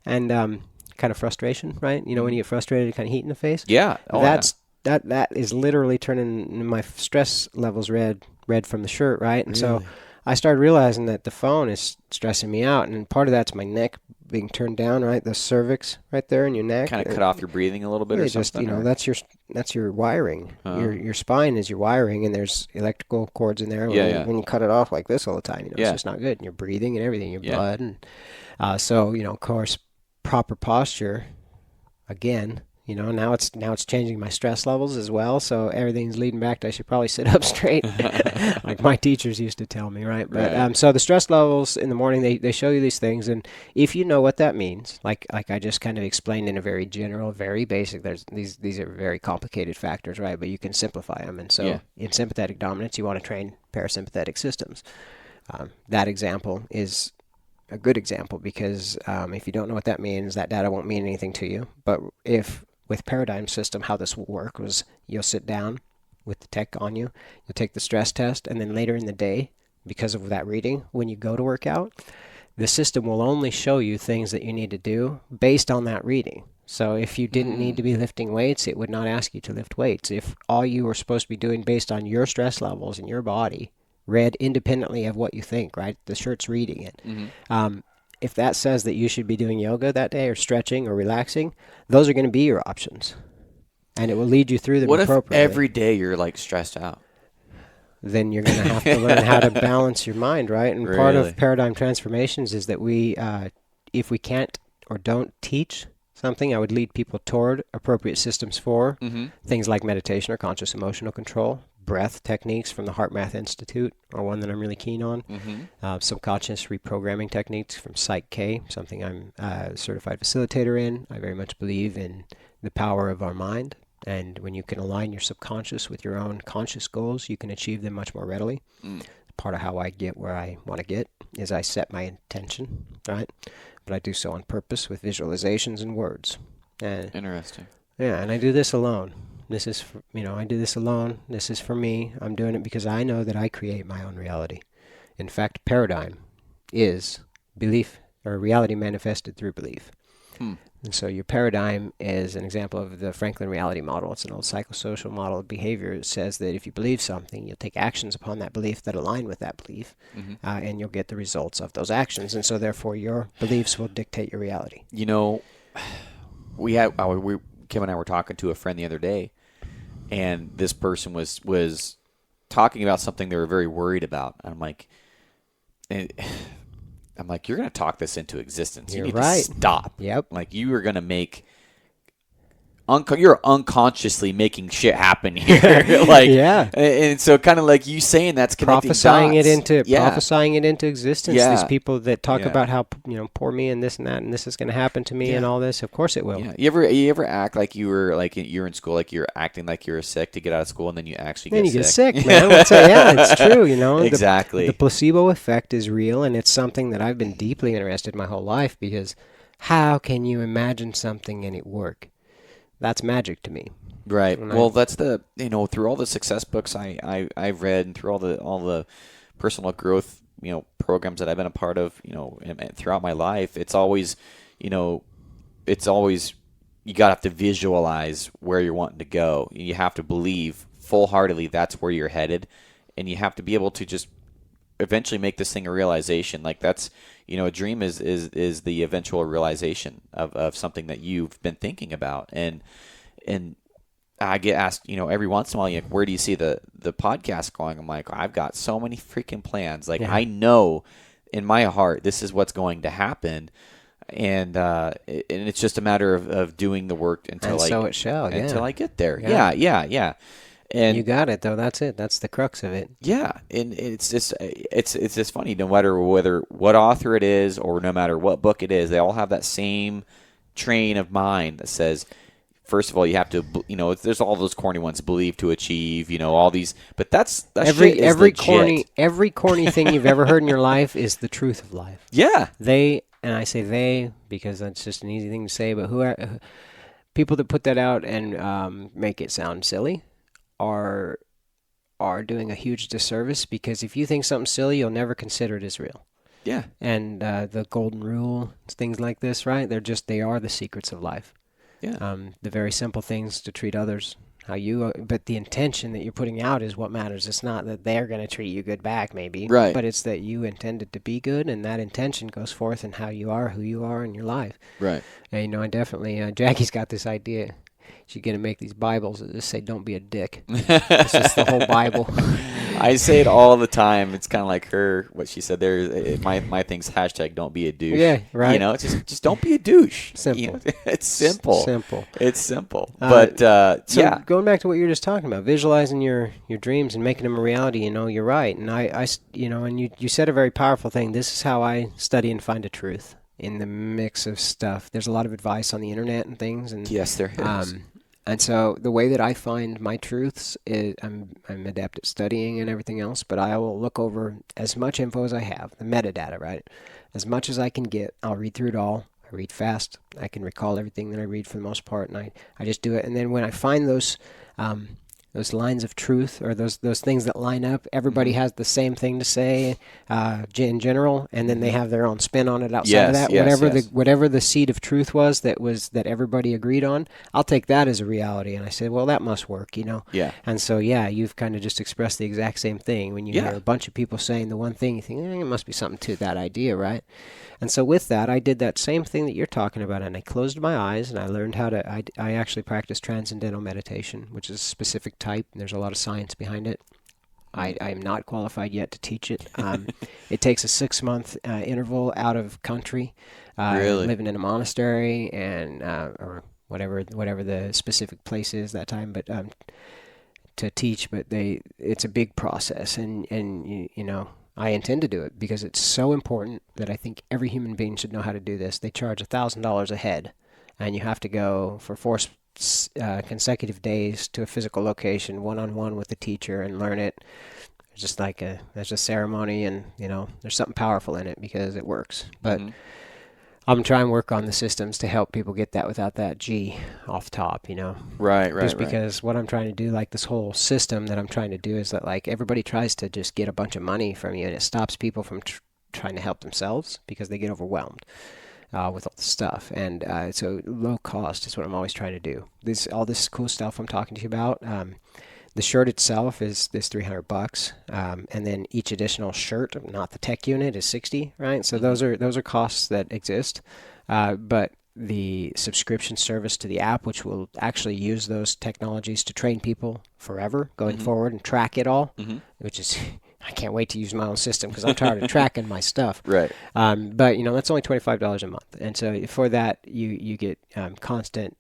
and kind of frustration, right? You know, when you get frustrated, kind of heat in the face. Yeah. Oh, That is literally turning my stress levels red from the shirt, right? And so I started realizing that the phone is stressing me out, and part of that's my neck being turned down, right? The cervix right there in your neck. Kind of cut off your breathing a little bit, or something. That's your wiring. Your spine is your wiring, and there's electrical cords in there. When you cut it off like this all the time, it's just not good. And your breathing and everything, your blood, and so of course, proper posture. Again, now it's changing my stress levels as well. So everything's leading back to I should probably sit up straight, like my teachers used to tell me, right? But so the stress levels in the morning, they show you these things, and if you know what that means, like I just kind of explained in a very general, very basic. There's these are very complicated factors, right? But you can simplify them. And so in sympathetic dominance, you want to train parasympathetic systems. That example is a good example because if you don't know what that means, that data won't mean anything to you. But with paradigm system, how this will work was you'll sit down with the tech on you, you'll take the stress test, and then later in the day, because of that reading, when you go to work out, the system will only show you things that you need to do based on that reading. So if you didn't need to be lifting weights, it would not ask you to lift weights. If all you were supposed to be doing based on your stress levels in your body, read independently of what you think, right? The shirt's reading it. If that says that you should be doing yoga that day or stretching or relaxing, those are going to be your options. And it will lead you through them appropriately. What if every day you're like stressed out? Then you're going to have to learn how to balance your mind, right? And part of paradigm transformations is that we, if we can't or don't teach something, I would lead people toward appropriate systems for things like meditation or conscious emotional control. Breath techniques from the Heart Math Institute are one that I'm really keen on. Subconscious reprogramming techniques from Psych K, something I'm a certified facilitator in. I very much believe in the power of our mind. And when you can align your subconscious with your own conscious goals, you can achieve them much more readily. Part of how I get where I want to get is I set my intention, right? But I do so on purpose with visualizations and words. And, interesting. Yeah, and I do this alone. This is, I do this alone. This is for me. I'm doing it because I know that I create my own reality. In fact, paradigm is belief or reality manifested through belief. And so your paradigm is an example of the Franklin reality model. It's an old psychosocial model of behavior. It says that if you believe something, you'll take actions upon that belief that align with that belief, and you'll get the results of those actions. And so therefore your beliefs will dictate your reality. Kim and I were talking to a friend the other day, and this person was talking about something they were very worried about. And I'm like, you're going to talk this into existence. You need to stop. Yep. Like, you are going to make you're unconsciously making shit happen here. And so kind of like you saying that's connecting prophesying dots. Prophesying it into existence. These people that talk about how poor me and this and that and this is going to happen to me and all this. Of course it will. Yeah. You ever act like you're in school, like you're acting like you're sick to get out of school, and then you actually get sick, man. It's true. Exactly. The placebo effect is real, and it's something that I've been deeply interested in my whole life because how can you imagine something and it work? That's magic to me. Right. Well, that's the through all the success books I've read, and through all the personal growth programs that I've been a part of and throughout my life, it's always you gotta have to visualize where you're wanting to go. You have to believe full-heartedly that's where you're headed, and you have to be able to just eventually make this thing a realization. Like that's a dream is the eventual realization of something that you've been thinking about. And I get asked every once in a while, where do you see the podcast going? I'm like, I've got so many freaking plans. Like I know in my heart this is what's going to happen, and it's just a matter of doing the work until I get there. Yeah. And you got it though. That's it. That's the crux of it. Yeah, and it's just funny. No matter what author it is, or no matter what book it is, they all have that same train of mind that says, first of all, you have to, there's all those corny ones, believe to achieve, all these. But that's every corny thing you've ever heard in your life is the truth of life. Yeah, and I say they because that's just an easy thing to say. But people that put that out and make it sound silly are are doing a huge disservice, because if you think something's silly, you'll never consider it as real. Yeah. And the golden rule, things like this, right? They are the secrets of life. Yeah. The very simple things to treat others but the intention that you're putting out is what matters. It's not that they're going to treat you good back, maybe, right, but it's that you intended to be good, and that intention goes forth in how you are, who you are in your life. Right. And, I definitely, Jackie's got this idea. She's going to make these Bibles that just say, "Don't be a dick." It's just the whole Bible. I say it all the time. It's kind of like what she said there. My thing's hashtag don't be a douche. Yeah, right. It's just don't be a douche. Simple. It's simple. Simple. It's simple. But so going back to what you were just talking about, visualizing your dreams and making them a reality, you're right. And and you said a very powerful thing. This is how I study and find a truth in the mix of stuff. There's a lot of advice on the internet and things. And yes, there is. And so the way that I find my truths is I'm adept at studying and everything else, but I will look over as much info as I have, the metadata, right? As much as I can get. I'll read through it all. I read fast. I can recall everything that I read for the most part, and I just do it. And then when I find those lines of truth, or those things that line up, everybody has the same thing to say in general, and then they have their own spin on it outside of that. Whatever the seed of truth was that everybody agreed on, I'll take that as a reality, and I say, well, that must work, Yeah. And so you've kind of just expressed the exact same thing. When you hear a bunch of people saying the one thing, you think, it must be something to that idea, right? And so with that, I did that same thing that you're talking about, and I closed my eyes, and I learned how to, I actually practice transcendental meditation, which is a specific type, and there's a lot of science behind it. I am not qualified yet to teach it. It takes a 6-month interval out of country, really? Living in a monastery, and or whatever the specific place is that time, but to teach. But it's a big process, and I intend to do it because it's so important that I think every human being should know how to do this. They charge $1,000 a head, and you have to go for 4 consecutive days to a physical location, one-on-one with the teacher, and learn it. It's just like there's a ceremony, and there's something powerful in it because it works. But I'm trying to work on the systems to help people get that without that G off top, Right. Just because what I'm trying to do, like this whole system that I'm trying to do, is that like everybody tries to just get a bunch of money from you, and it stops people from trying to help themselves because they get overwhelmed with all the stuff. And so low cost is what I'm always trying to do. All this cool stuff I'm talking to you about. The shirt itself is this $300, and then each additional shirt, not the tech unit, is $60, right? So those are costs that exist, but the subscription service to the app, which will actually use those technologies to train people forever going forward and track it all, which is, I can't wait to use my own system because I'm tired of tracking my stuff. Right. But that's only $25 a month, and so for that you get constant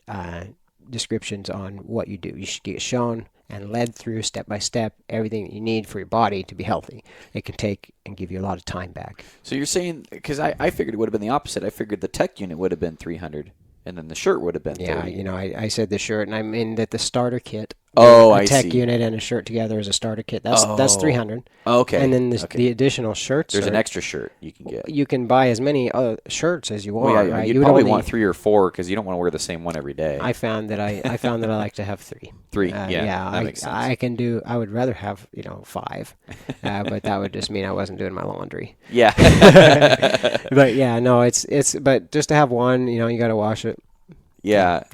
descriptions on what you do. You should get shown and led through step by step everything that you need for your body to be healthy. It can take and give you a lot of time back. So you're saying, because I figured it would have been the opposite. I figured the tech unit would have been $300, and then the shirt would have been $30. Yeah, I said the shirt, and I mean that the starter kit. A tech unit and a shirt together is a starter kit. That's $300. Okay. And then the additional shirts. There's an extra shirt you can get. You can buy as many shirts as you want. Well, yeah, right? you'd probably want 3 or 4 because you don't want to wear the same one every day. I found that I like to have 3. 3, that makes sense. I would rather have 5, but that would just mean I wasn't doing my laundry. Yeah. But yeah, no, it's but just to have one, you got to wash it. Yeah,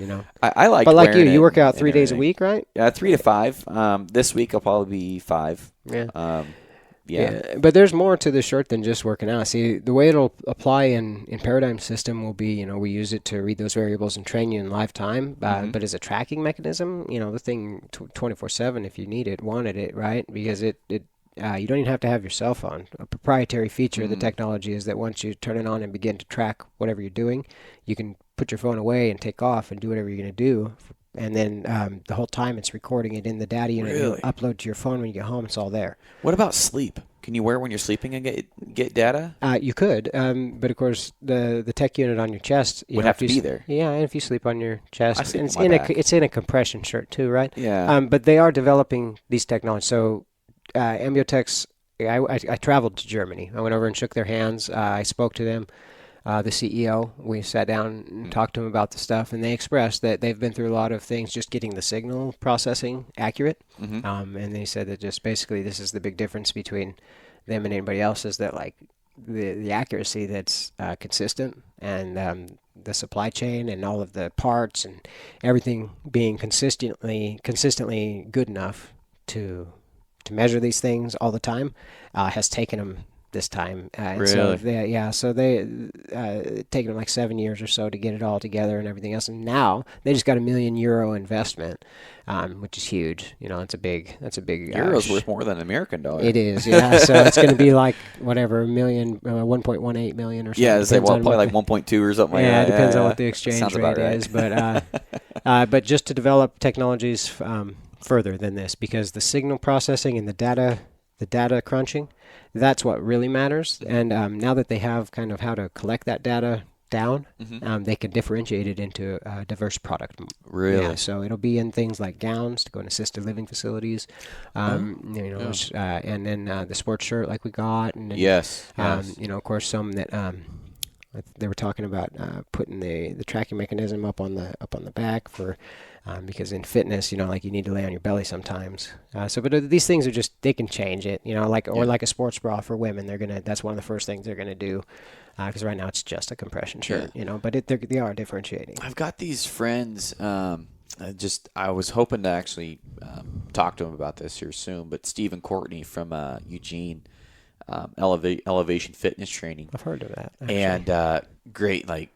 I like. But like you work out 3 days a week, right? Yeah, 3 to 5. This week I'll probably be 5. Yeah. Yeah. But there's more to the shirt than just working out. See, the way it'll apply in Paradigm System will be, we use it to read those variables and train you in live time. But as a tracking mechanism, the thing 24/7 if you wanted it, right? Because it you don't even have to have your cell phone. A proprietary feature of the technology is that once you turn it on and begin to track whatever you're doing, you can put your phone away and take off and do whatever you're going to do. And then the whole time it's recording it in the data unit. Really? You upload to your phone when you get home. It's all there. What about sleep? Can you wear it when you're sleeping and get data? You could, but of course the tech unit on your chest would have to be there. Yeah, and if you sleep on your chest, it's in a compression shirt too, right? Yeah. But they are developing these technologies. So Ambiotex, I traveled to Germany. I went over and shook their hands. I spoke to them. the CEO. We sat down and talked to them about the stuff, and they expressed that they've been through a lot of things just getting the signal processing accurate. And they said that just basically this is the big difference between them and anybody else, is that like the accuracy that's consistent, and the supply chain and all of the parts and everything being consistently good enough to measure these things all the time has taken them this time. Really? So they taken them like 7 years or so to get it all together and everything else. And now they just got €1 million investment, which is huge. That's a big. Euro's worth more than an American dollar. It is, yeah. So it's going to be like whatever, 1.18 million or something. Yeah, probably like 1.2 or something. Yeah, like that. It depends on what the exchange rate right. is. But just to develop technologies further than this, because the signal processing and the data crunching, that's what really matters. And now that they have kind of how to collect that data down, they can differentiate it into a diverse product. Really? Yeah, so it'll be in things like gowns to go in assisted living facilities, and then the sports shirt like we got, and then, yes. of course some that they were talking about putting the tracking mechanism up on the back for. Because in fitness, like you need to lay on your belly sometimes. But these things are just, they can change it, like a sports bra for women. That's one of the first things they're gonna do, because right now it's just a compression shirt, But they are differentiating. I've got these friends. I was hoping to actually talk to them about this here soon. But Steve and Courtney from Eugene, Elevation Fitness Training. I've heard of that. Actually. And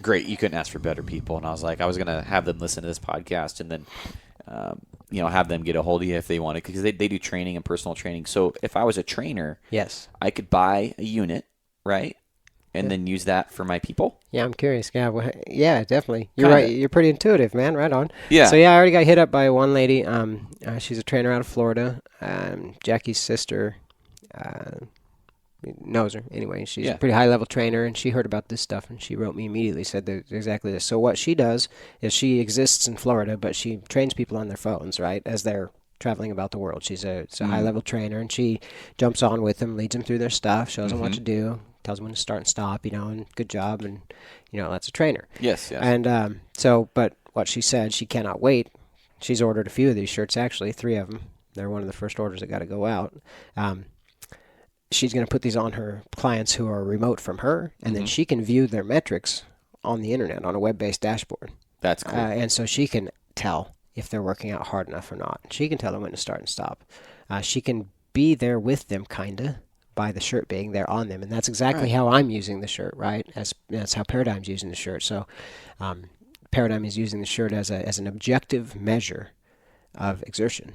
great, you couldn't ask for better people. And I was like, I was going to have them listen to this podcast and then, have them get a hold of you if they wanted, because they do training and personal training. So if I was a trainer, yes, I could buy a unit, right? And then use that for my people. Yeah, I'm curious. Yeah, definitely. You're right. You're pretty intuitive, man. Right on. Yeah. So I already got hit up by one lady. She's a trainer out of Florida. Jackie's sister knows her. Anyway, she's a pretty high-level trainer, and she heard about this stuff, and she wrote me immediately, said that exactly this. So what she does is she exists in Florida, but she trains people on their phones, right, as they're traveling about the world. She's a high-level trainer, and she jumps on with them, leads them through their stuff, shows them what to do, tells them when to start and stop, and good job, and, that's a trainer. Yes. And but what she said, she cannot wait. She's ordered a few of these shirts, actually, 3 of them. They're one of the first orders that got to go out. She's going to put these on her clients who are remote from her, and then she can view their metrics on the internet on a web-based dashboard. That's cool. And so she can tell if they're working out hard enough or not. She can tell them when to start and stop. She can be there with them, kind of, by the shirt being there on them. And that's exactly how I'm using the shirt, right? That's how Paradigm's using the shirt. So Paradigm is using the shirt as an objective measure of exertion.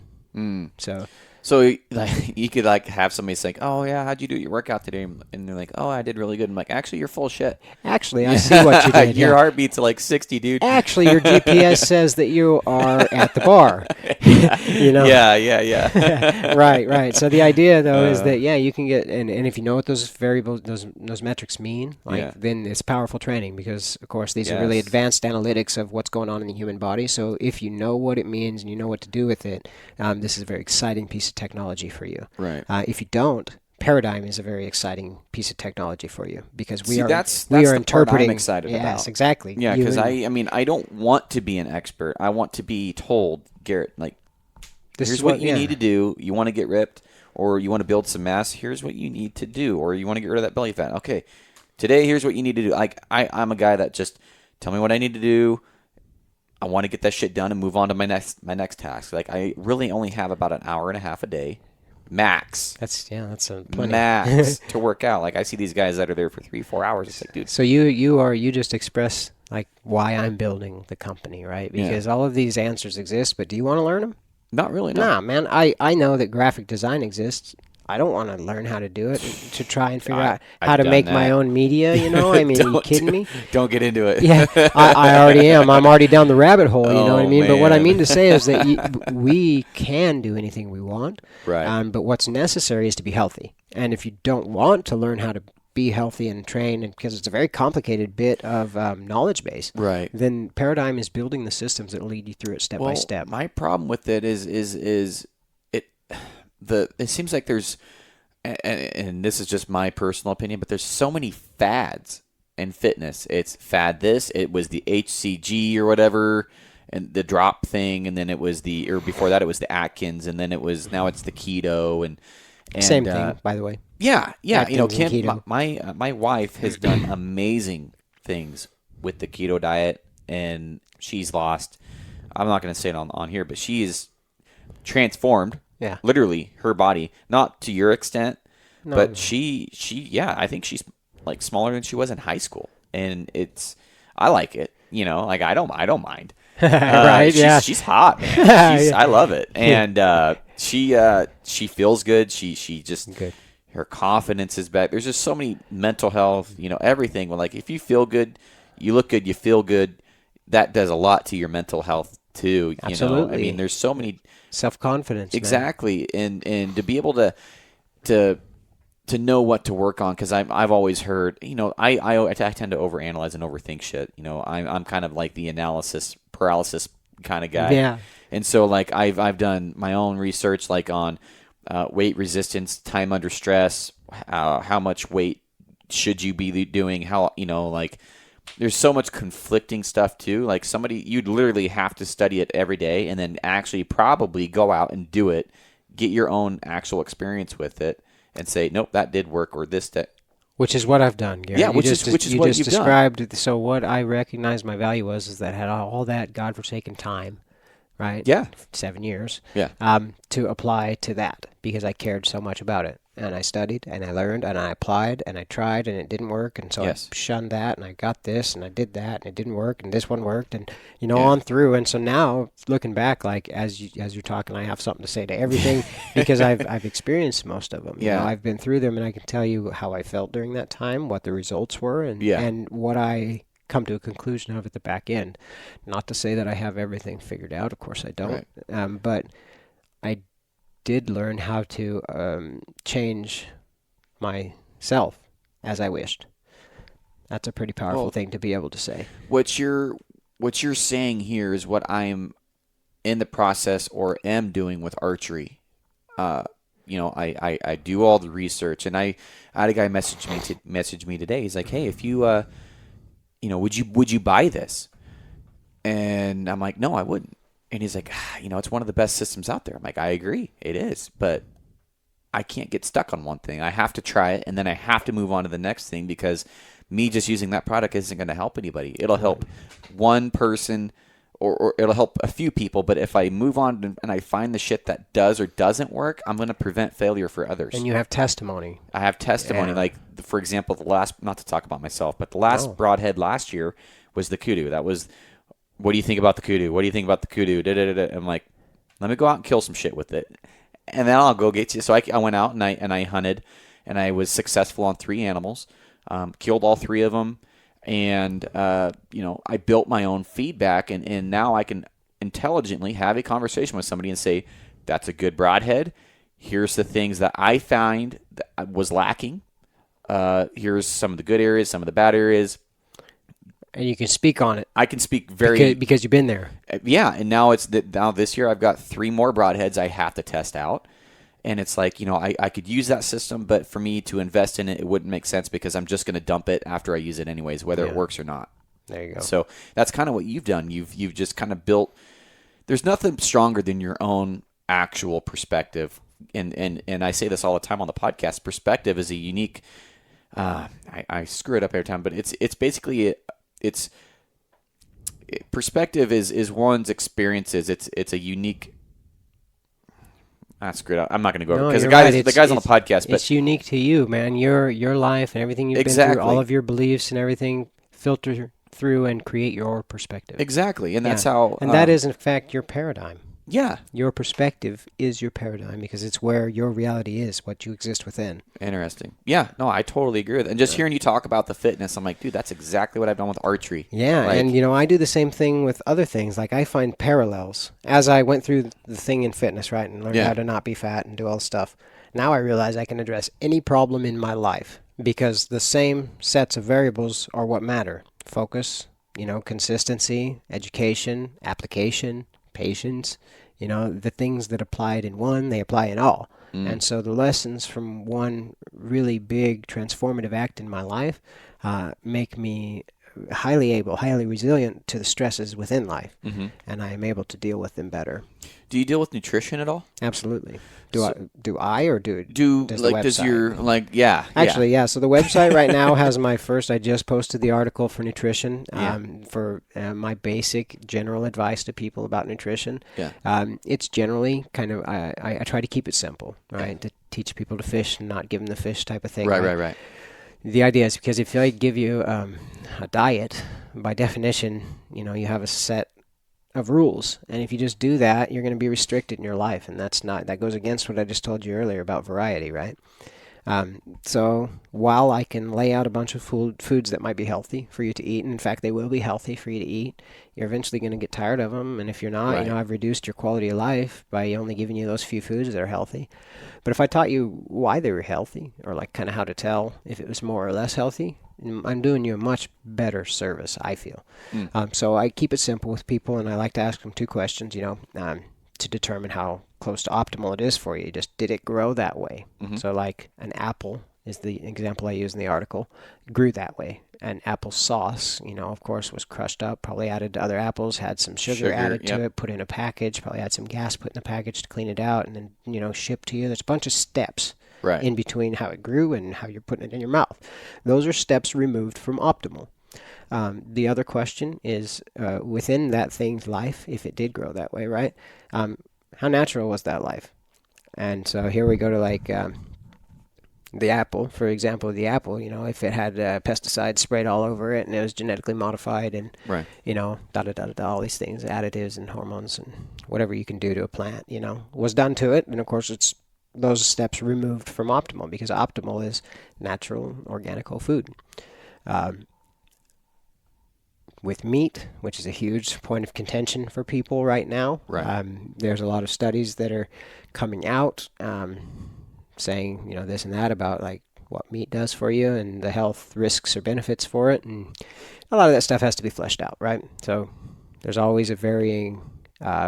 So like you could like have somebody say, "Oh yeah, how'd you do your workout today?" And they're like, "Oh, I did really good." I'm like, "Actually, you're full of shit. Actually, I see what you did. Your heartbeat's like 60, dude. Actually, your GPS says that you are at the bar." Yeah. Right. So the idea though is that you can get and if you know what those variables, those metrics mean, then it's powerful training, because of course these are really advanced analytics of what's going on in the human body. So if you know what it means and you know what to do with it, this is a very exciting piece of technology for you. Right. If you don't, Paradigm is a very exciting piece of technology for you, because we are the interpreting. Part I'm excited about. Yes, exactly. Yeah, because I don't want to be an expert. I want to be told, Garrett, like, here's what you need to do. You want to get ripped, or you want to build some mass. Here's what you need to do, or you want to get rid of that belly fat. Okay, today here's what you need to do. Like I'm a guy that just tell me what I need to do. I want to get that shit done and move on to my next task. Like I really only have about an hour and a half a day. Max. That's a plenty. Max to work out. Like I see these guys that are there for 3-4 hours. It's like, dude. So you just express like why I'm building the company, right? Because all of these answers exist, but do you want to learn them? Not really. No. Nah, man. I know that graphic design exists. I don't want to learn how to do it to try and figure out how to make my own media, I mean, are you kidding me? Don't get into it. Yeah, I already am. I'm already down the rabbit hole, you know what I mean? Man. But what I mean to say is that we can do anything we want. Right. But what's necessary is to be healthy. And if you don't want to learn how to be healthy and train, and because it's a very complicated bit of knowledge base, right? Then Paradigm is building the systems that will lead you through it step by step. My problem with it is it seems like there's and this is just my personal opinion, but there's so many fads in fitness. It's fad this, it was the HCG or whatever, and the drop thing, and then it was or before that it was the Atkins, and then now it's the keto, and Same thing, by the way. Yeah. Atkins and Kim, keto. my wife has done amazing things with the keto diet, and she's lost. I'm not going to say it on here, but she is transformed. Yeah. Literally, her body, not to your extent, No. but I think she's like smaller than she was in high school, and I like it. Like I don't mind. Right? She's hot, man. Yeah. I love it, and she feels good. She just Good. Her confidence is back. There's just so many mental health, everything. Like if you feel good, you look good, you feel good. That does a lot to your mental health too. Absolutely. I mean, there's so many Self-confidence. exactly, and to be able to know what to work on, because I've always heard, I tend to overanalyze and overthink shit. I'm kind of like the analysis paralysis kind of guy. Yeah. And so like I've done my own research like on weight resistance, time under stress, how much weight should you be doing, how like there's so much conflicting stuff too. Like you'd literally have to study it every day and then actually probably go out and do it, get your own actual experience with it, and say, nope, that did work, or this that. Which is what I've done, Gary. Yeah, which is what you've described. done. So what I recognized my value was that I had all that godforsaken time, right? Yeah. 7 years. Yeah. To apply to that because I cared so much about it. And I studied and I learned and I applied and I tried and it didn't work. And so Yes. I shunned that and I got this and I did that and it didn't work and this one worked and, on through. And so now looking back, like as you're talking, I have something to say to everything because I've experienced most of them. Yeah. I've been through them and I can tell you how I felt during that time, what the results were and what I come to a conclusion of at the back end. Not to say that I have everything figured out. Of course I don't. Right. But I did learn how to change myself as I wished. That's a pretty powerful thing to be able to say. What you're saying here is what I'm in the process or am doing with archery. I do all the research, and I had a guy message me today. He's like, hey, if you would you buy this? And I'm like, no, I wouldn't. And he's like, it's one of the best systems out there. I'm like, I agree, it is, but I can't get stuck on one thing. I have to try it, and then I have to move on to the next thing because me just using that product isn't going to help anybody. It'll help one person or it'll help a few people, but if I move on and I find the shit that does or doesn't work, I'm going to prevent failure for others. And you have testimony. I have testimony. Yeah. Like, for example, not to talk about myself, but the last broadhead last year was the kudu. That was... What do you think about the kudu? What do you think about the kudu? I'm like, let me go out and kill some shit with it, and then I'll go get you. So I went out and I hunted, and I was successful on 3 animals, killed all 3 of them, and I built my own feedback, and now I can intelligently have a conversation with somebody and say, that's a good broadhead. Here's the things that I find that was lacking. Here's some of the good areas, some of the bad areas. And you can speak on it. I can speak because you've been there. Yeah, and now now this year I've got 3 more broadheads I have to test out, and it's like I could use that system, but for me to invest in it, it wouldn't make sense because I'm just going to dump it after I use it anyways, whether it works or not. There you go. So that's kind of what you've done. You've just kind of built. There's nothing stronger than your own actual perspective, and I say this all the time on the podcast. Perspective is a unique. I screw it up every time, but it's basically. Perspective is one's experiences. It's a unique. Screw it up. I'm not going to go over because the guys on the podcast. But it's unique to you, man. Your life and everything you've been through, all of your beliefs and everything filter through and create your perspective. Exactly, and that's how. And that is in fact your paradigm. Yeah. Your perspective is your paradigm because it's where your reality is, what you exist within. Interesting. Yeah, no, I totally agree with it. And just hearing you talk about the fitness, I'm like, dude, that's exactly what I've done with archery. Yeah, and I do the same thing with other things. Like I find parallels. As I went through the thing in fitness, right, and learned how to not be fat and do all this stuff, now I realize I can address any problem in my life because the same sets of variables are what matter. Focus, consistency, education, application, patience. The things that applied in one, they apply in all. And so the lessons from one really big transformative act in my life make me highly resilient to the stresses within life, and I am able to deal with them better. Do you deal with nutrition at all? Absolutely. Does the website? Does your yeah? Actually, yeah. So the website right now has I just posted the article for nutrition, for my basic general advice to people about nutrition. Yeah. It's generally kind of, I try to keep it simple, right? To teach people to fish and not give them the fish type of thing. Right. The idea is because if I give you a diet, by definition, you have a set of rules, and if you just do that, you're going to be restricted in your life, and that goes against what I just told you earlier about variety, right? So while I can lay out a bunch of foods that might be healthy for you to eat, and in fact they will be healthy for you to eat, you're eventually going to get tired of them, and if you're not, I've reduced your quality of life by only giving you those few foods that are healthy. But if I taught you why they were healthy, or kind of how to tell if it was more or less healthy, I'm doing you a much better service, I feel. So I keep it simple with people, and I like to ask them two questions, to determine how close to optimal it is for you. Just, did it grow that way? So like an apple is the example I use in the article, grew that way. And apple sauce, of course, was crushed up, probably added to other apples, had some sugar added to it, put in a package, probably had some gas put in the package to clean it out, and then, shipped to you. There's a bunch of steps in between how it grew and how you're putting it in your mouth. Those are steps removed from optimal. The other question is, within that thing's life, if it did grow that way, right? How natural was that life? And so here we go to the apple, for example. The apple, if it had pesticides sprayed all over it and it was genetically modified and, all these things, additives and hormones and whatever you can do to a plant, was done to it. And of course, it's those steps removed from optimal, because optimal is natural, organic, whole food. With meat, which is a huge point of contention for people right now. There's a lot of studies that are coming out saying, this and that about what meat does for you and the health risks or benefits for it. And a lot of that stuff has to be fleshed out, right? So there's always a varying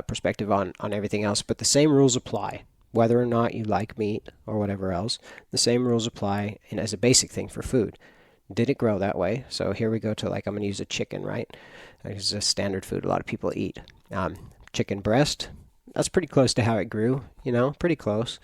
perspective on everything else, but the same rules apply. Whether or not you like meat or whatever else, the same rules apply as a basic thing for food. Did it grow that way? So here we go to I'm going to use a chicken, right? It's a standard food a lot of people eat. Chicken breast, that's pretty close to how it grew, pretty close.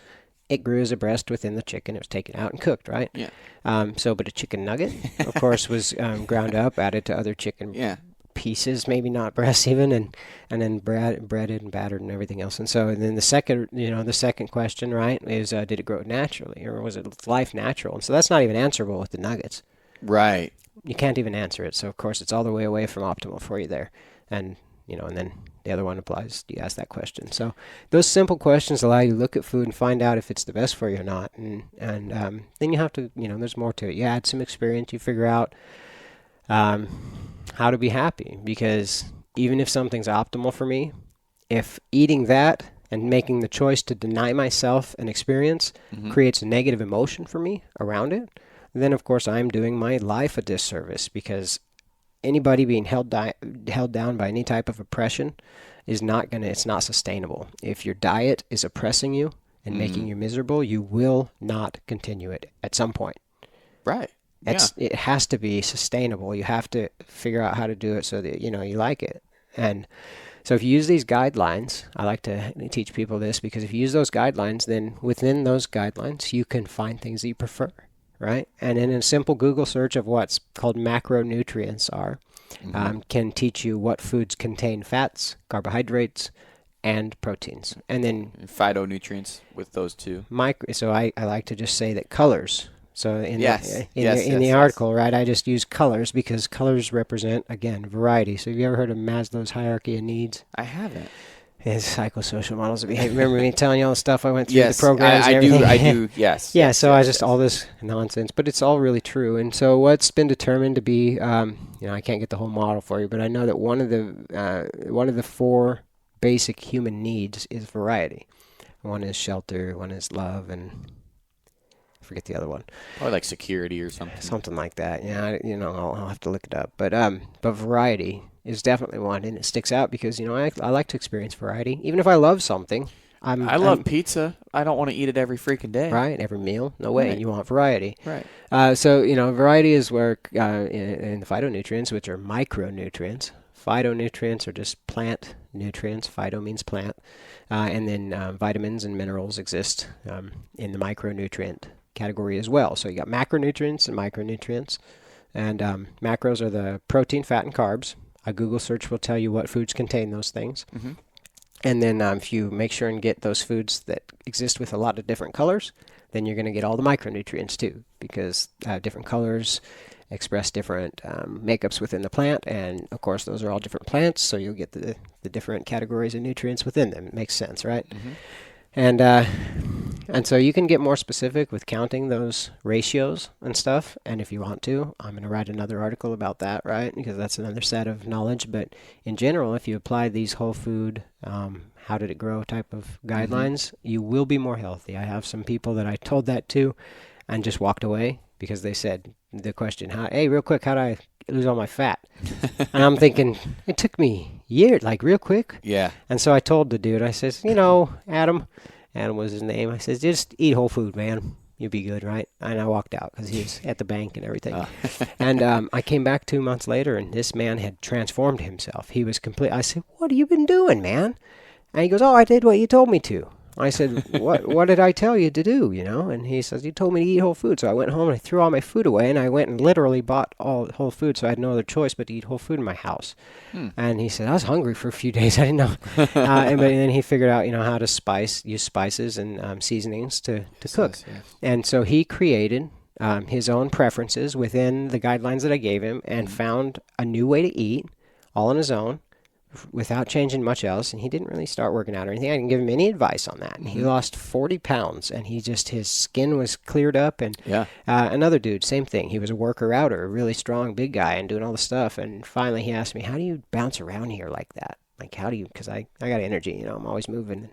It grew as a breast within the chicken. It was taken out and cooked, right? Yeah. But a chicken nugget, of course, was ground up, added to other chicken pieces, maybe not breasts even, and then breaded and battered and everything else. And so then the second question, right, is did it grow naturally, or was it life natural? And so that's not even answerable with the nuggets. Right. You can't even answer it. So of course it's all the way away from optimal for you there. And and then the other one applies, you ask that question. So those simple questions allow you to look at food and find out if it's the best for you or not. And then you have to, there's more to it. You add some experience, you figure out how to be happy, because even if something's optimal for me, if eating that and making the choice to deny myself an experience creates a negative emotion for me around it, then of course I'm doing my life a disservice, because anybody being held down by any type of oppression it's not sustainable. If your diet is oppressing you and making you miserable, you will not continue it at some point. Right. It has to be sustainable. You have to figure out how to do it so that you like it. And so if you use these guidelines, I like to teach people this, because if you use those guidelines, then within those guidelines you can find things that you prefer. Right? And in a simple Google search of what's called macronutrients can teach you what foods contain fats, carbohydrates, and proteins. And then phytonutrients with those two. So I like to just say that colors. So in the article, right, I just use colors because colors represent, again, variety. So have you ever heard of Maslow's hierarchy of needs? I haven't. His psychosocial models of behavior. Remember me telling you all the stuff I went through, the programs and everything? I do, yes. Yeah, so all this nonsense, but it's all really true. And so what's been determined to be, I can't get the whole model for you, but I know that one of the four basic human needs is variety. One is shelter, one is love, and I forget the other one. Or like security or something. Something like that. Yeah, I'll have to look it up. But variety is definitely one, and it sticks out because, I like to experience variety. Even if I love something, I love pizza. I don't want to eat it every freaking day. Right, every meal. No way. Right. You want variety. Right. So, variety is where in the phytonutrients, which are micronutrients. Phytonutrients are just plant nutrients. Phyto means plant. And then vitamins and minerals exist in the micronutrient category as well. So you got macronutrients and micronutrients. And macros are the protein, fat, and carbs. A Google search will tell you what foods contain those things. Mm-hmm. And then if you make sure and get those foods that exist with a lot of different colors, then you're going to get all the micronutrients too, because different colors express different makeups within the plant. And, of course, those are all different plants, so you'll get the different categories of nutrients within them. It makes sense, right? Mm-hmm. And so you can get more specific with counting those ratios and stuff. And if you want to, I'm going to write another article about that, right? Because that's another set of knowledge. But in general, if you apply these whole food, how did it grow type of guidelines, you will be more healthy. I have some people that I told that to and just walked away because they said the question, hey, real quick, how do I lose all my fat? And I'm thinking, it took me years, like real quick. Yeah. And so I told the dude, I says, Adam was his name. I says, just eat whole food, man. You'll be good, right? And I walked out because he was at the bank and everything. And I came back 2 months later, and this man had transformed himself. He was complete. I said, what have you been doing, man? And he goes, I did what you told me to. I said, what did I tell you to do, And he says, you told me to eat whole food. So I went home and I threw all my food away, and I went and literally bought all whole food, so I had no other choice but to eat whole food in my house. And he said, I was hungry for a few days. I didn't know. And then he figured out, how to use spices and seasonings to cook. Yeah. And so he created his own preferences within the guidelines that I gave him and found a new way to eat all on his own, without changing much else, and he didn't really start working out or anything. I didn't give him any advice on that. And he lost 40 pounds, and his skin was cleared up. And another dude, same thing. He was a worker-outer, a really strong, big guy, and doing all the stuff. And finally he asked me, how do you bounce around here like that? Like, how do you, because I got energy, I'm always moving.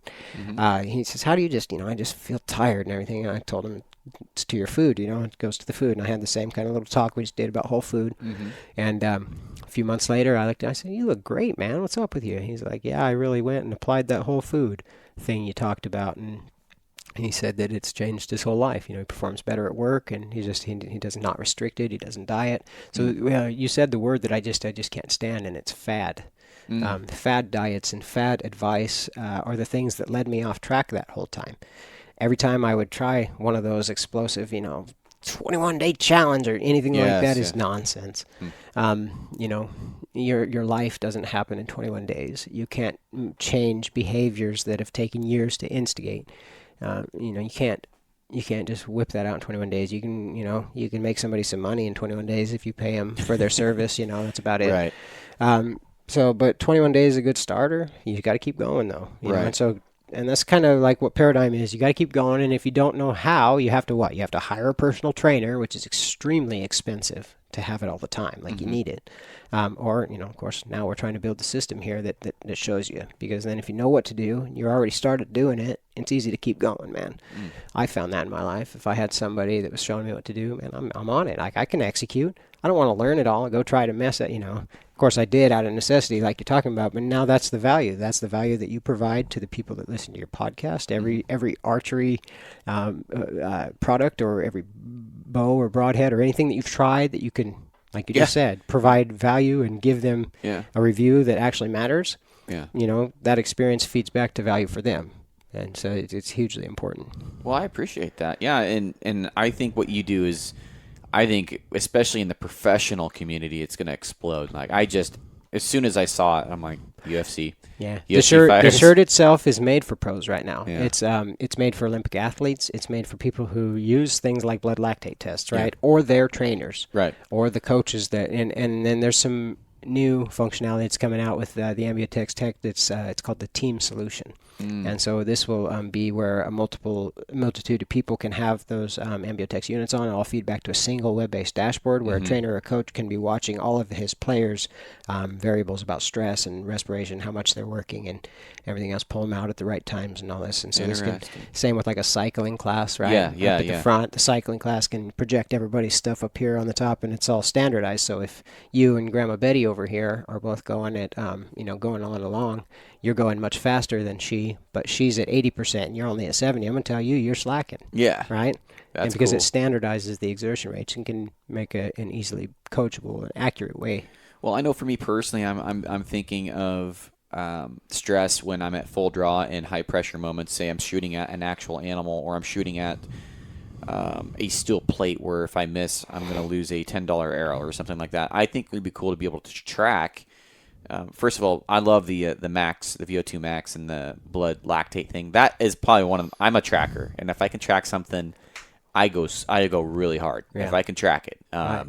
He says, how do you just, I just feel tired and everything. And I told him, it's to your food, it goes to the food. And I had the same kind of little talk we just did about whole food. And a few months later, I said, you look great, man. What's up with you? He's like, yeah, I really went and applied that whole food thing you talked about. And he said that it's changed his whole life. He performs better at work, and he does not restricted. He doesn't diet. So you said the word that I just can't stand, and it's fad. Fad diets and fad advice are the things that led me off track that whole time. Every time I would try one of those explosive, 21-day challenge or anything like that is nonsense. Your life doesn't happen in 21 days. You can't change behaviors that have taken years to instigate. You can't just whip that out in 21 days. You can make somebody some money in 21 days if you pay them for their service. That's about it. Right. But 21 days is a good starter. You got to keep going though. Right. And that's kind of like what Paradigm is. You got to keep going, and if you don't know how, you have to what? You have to hire a personal trainer, which is extremely expensive to have it all the time. Like you need it. Or, of course, now we're trying to build the system here that shows you. Because then if you know what to do, and you're already started doing it, it's easy to keep going, man. I found that in my life. If I had somebody that was showing me what to do, man, I'm on it. Like I can execute. I don't want to learn it all and go try to mess it, Of course, I did out of necessity, like you're talking about, but now that's the value. That's the value that you provide to the people that listen to your podcast. Every archery product or every bow or broadhead or anything that you've tried that you can, like you just said, provide value and give them a review that actually matters. Yeah. That experience feeds back to value for them. And so it's hugely important. Well, I appreciate that. Yeah, and I think what you do is, I think, especially in the professional community, it's going to explode. Like, as soon as I saw it, I'm like, UFC. Yeah. UFC the shirt itself is made for pros right now. Yeah. It's made for Olympic athletes. It's made for people who use things like blood lactate tests, right? Yeah. Or their trainers. Right. Or the coaches and then there's some new functionality that's coming out with the Ambutex tech. It's called the Team Solution. And so this will be where a multitude of people can have those Ambiotex units on. It'll all feed back to a single web-based dashboard where a trainer or a coach can be watching all of his players' variables about stress and respiration, how much they're working, and everything else, pull them out at the right times and all this. And so this can, same with like a cycling class, right? Up at the front, the cycling class can project everybody's stuff up here on the top, and it's all standardized. So if you and Grandma Betty over here are both going at, going on along, you're going much faster than she, but she's at 80% and you're only at 70. I'm going to tell you, you're slacking. Yeah. Right? That's and because cool. it standardizes the exertion rates and can make an easily coachable and accurate way. Well, I know for me personally, I'm thinking of stress when I'm at full draw in high pressure moments. Say I'm shooting at an actual animal, or I'm shooting at a steel plate where if I miss, I'm going to lose a $10 arrow or something like that. I think it would be cool to be able to track. First of all, I love the Max, the VO2 Max, and the blood lactate thing. That is probably one of them. I'm a tracker, and if I can track something, I go really hard if I can track it. Right.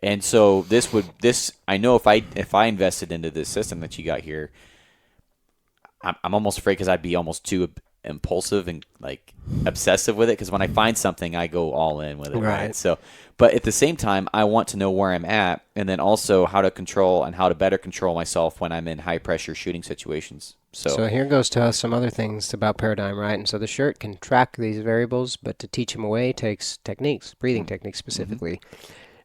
And so I know if I invested into this system that you got here, I'm almost afraid because I'd be almost too impulsive and like obsessive with it, because when I find something, I go all in with it. Right. So, but at the same time, I want to know where I'm at, and then also how to control and how to better control myself when I'm in high pressure shooting situations. So here goes to some other things about Paradigm, right? And so the shirt can track these variables, but to teach them away takes techniques, breathing techniques specifically.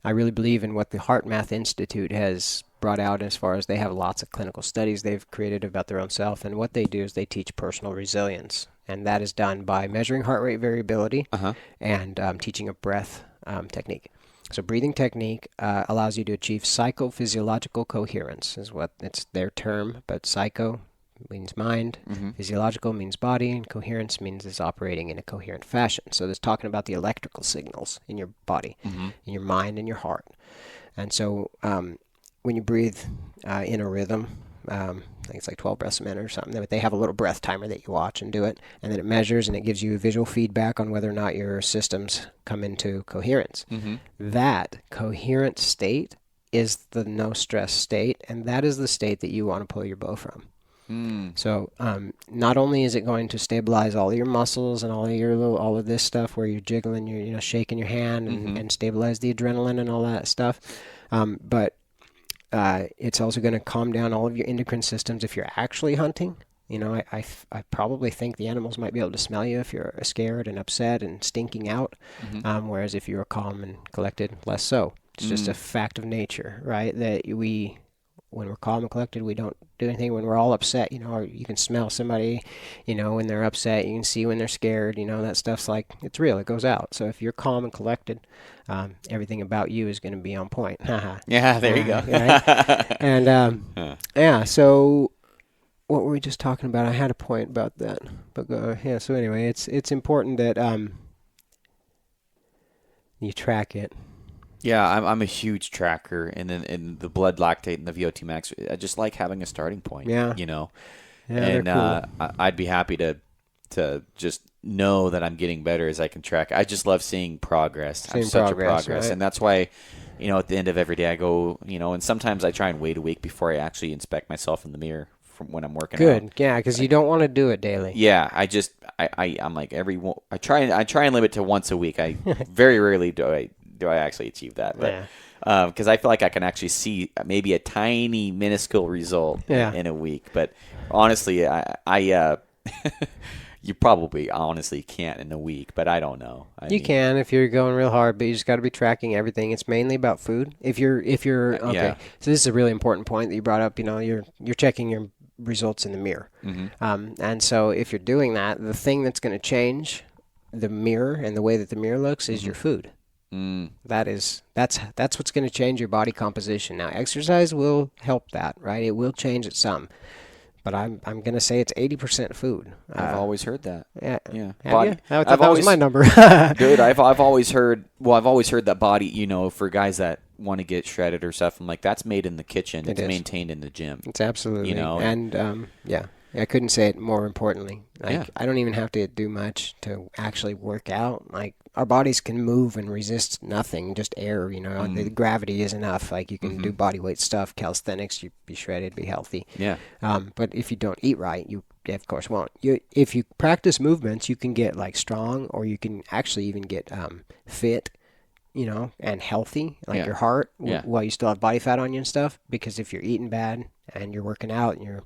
I really believe in what the Heart Math Institute has brought out as far as they have lots of clinical studies they've created about their own self, and what they do is they teach personal resilience, and that is done by measuring heart rate variability and teaching a breath technique. So breathing technique allows you to achieve psychophysiological coherence is what it's their term, but psycho means mind, physiological means body, and coherence means it's operating in a coherent fashion. So it's talking about the electrical signals in your body, in your mind, and your heart. And so when you breathe in a rhythm, I think it's like 12 breaths a minute or something, but they have a little breath timer that you watch and do it, and then it measures and it gives you visual feedback on whether or not your systems come into coherence. That coherent state is the no stress state, and that is the state that you want to pull your bow from. So not only is it going to stabilize all your muscles and all of this stuff where you're jiggling, you're shaking your hand and stabilize the adrenaline and all that stuff, but it's also going to calm down all of your endocrine systems if you're actually hunting. I probably think the animals might be able to smell you if you're scared and upset and stinking out, whereas if you're calm and collected, less so. It's just a fact of nature, right? That when we're calm and collected, we don't do anything. When we're all upset, or you can smell somebody, when they're upset. You can see when they're scared. That stuff's like, it's real. It goes out. So if you're calm and collected, everything about you is going to be on point. Yeah, there you go. Right? And so what were we just talking about? I had a point about that. But so anyway, it's important that you track it. Yeah, I'm a huge tracker, and then in the blood lactate and the VO2 max, I just like having a starting point. Yeah. Yeah, and cool. I'd be happy to just know that I'm getting better as I can track. I just love seeing progress. I'm such a progress, right? And that's why, at the end of every day I go, and sometimes I try and wait a week before I actually inspect myself in the mirror from when I'm working out. Good, yeah, because you don't want to do it daily. Yeah, I'm like I try and limit to once a week. I very rarely do I actually achieve that, but because I feel like I can actually see maybe a tiny minuscule result in a week. But honestly, I you probably honestly can't in a week, but I don't know. You can if you're going real hard, but you just got to be tracking everything. It's mainly about food. If you're okay, so this is a really important point that you brought up. You're checking your results in the mirror, and so if you're doing that, the thing that's going to change the mirror and the way that the mirror looks is your food. That's what's going to change your body composition. Now, exercise will help that, right? It will change it some, but I'm going to say it's 80% food. I've always heard that. Yeah. Body, I thought that was my number. Dude, I've always heard that body, for guys that want to get shredded or stuff, I'm like, that's made in the kitchen. It's maintained in the gym. It's absolutely. And I couldn't say it more importantly. Like, Yeah. I don't even have to do much to actually work out. Like, our bodies can move and resist nothing, just air, the gravity is enough. Like, you can do body weight stuff, calisthenics, you be shredded, be healthy. Yeah. But if you don't eat right, you of course won't. If you practice movements, you can get like strong, or you can actually even get fit, and healthy, like your heart, while you still have body fat on you and stuff. Because if you're eating bad and you're working out, and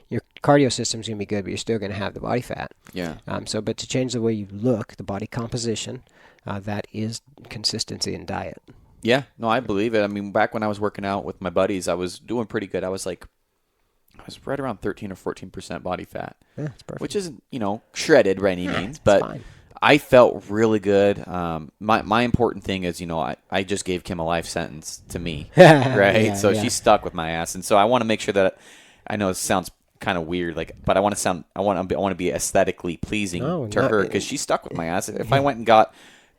your cardio system's gonna be good, but you're still gonna have the body fat. Yeah. But to change the way you look, the body composition, that is consistency in diet. Yeah. No, I believe it. I mean, back when I was working out with my buddies, I was doing pretty good. I was right around 13 or 14% body fat. Yeah, that's perfect. Which isn't, shredded by any means, but fine. I felt really good. My important thing is, I just gave Kim a life sentence to me, right? So she stuck with my ass, and so I want to make sure that I know it sounds kind of weird, but I want to be aesthetically pleasing to her, because she stuck with my ass. If I went and got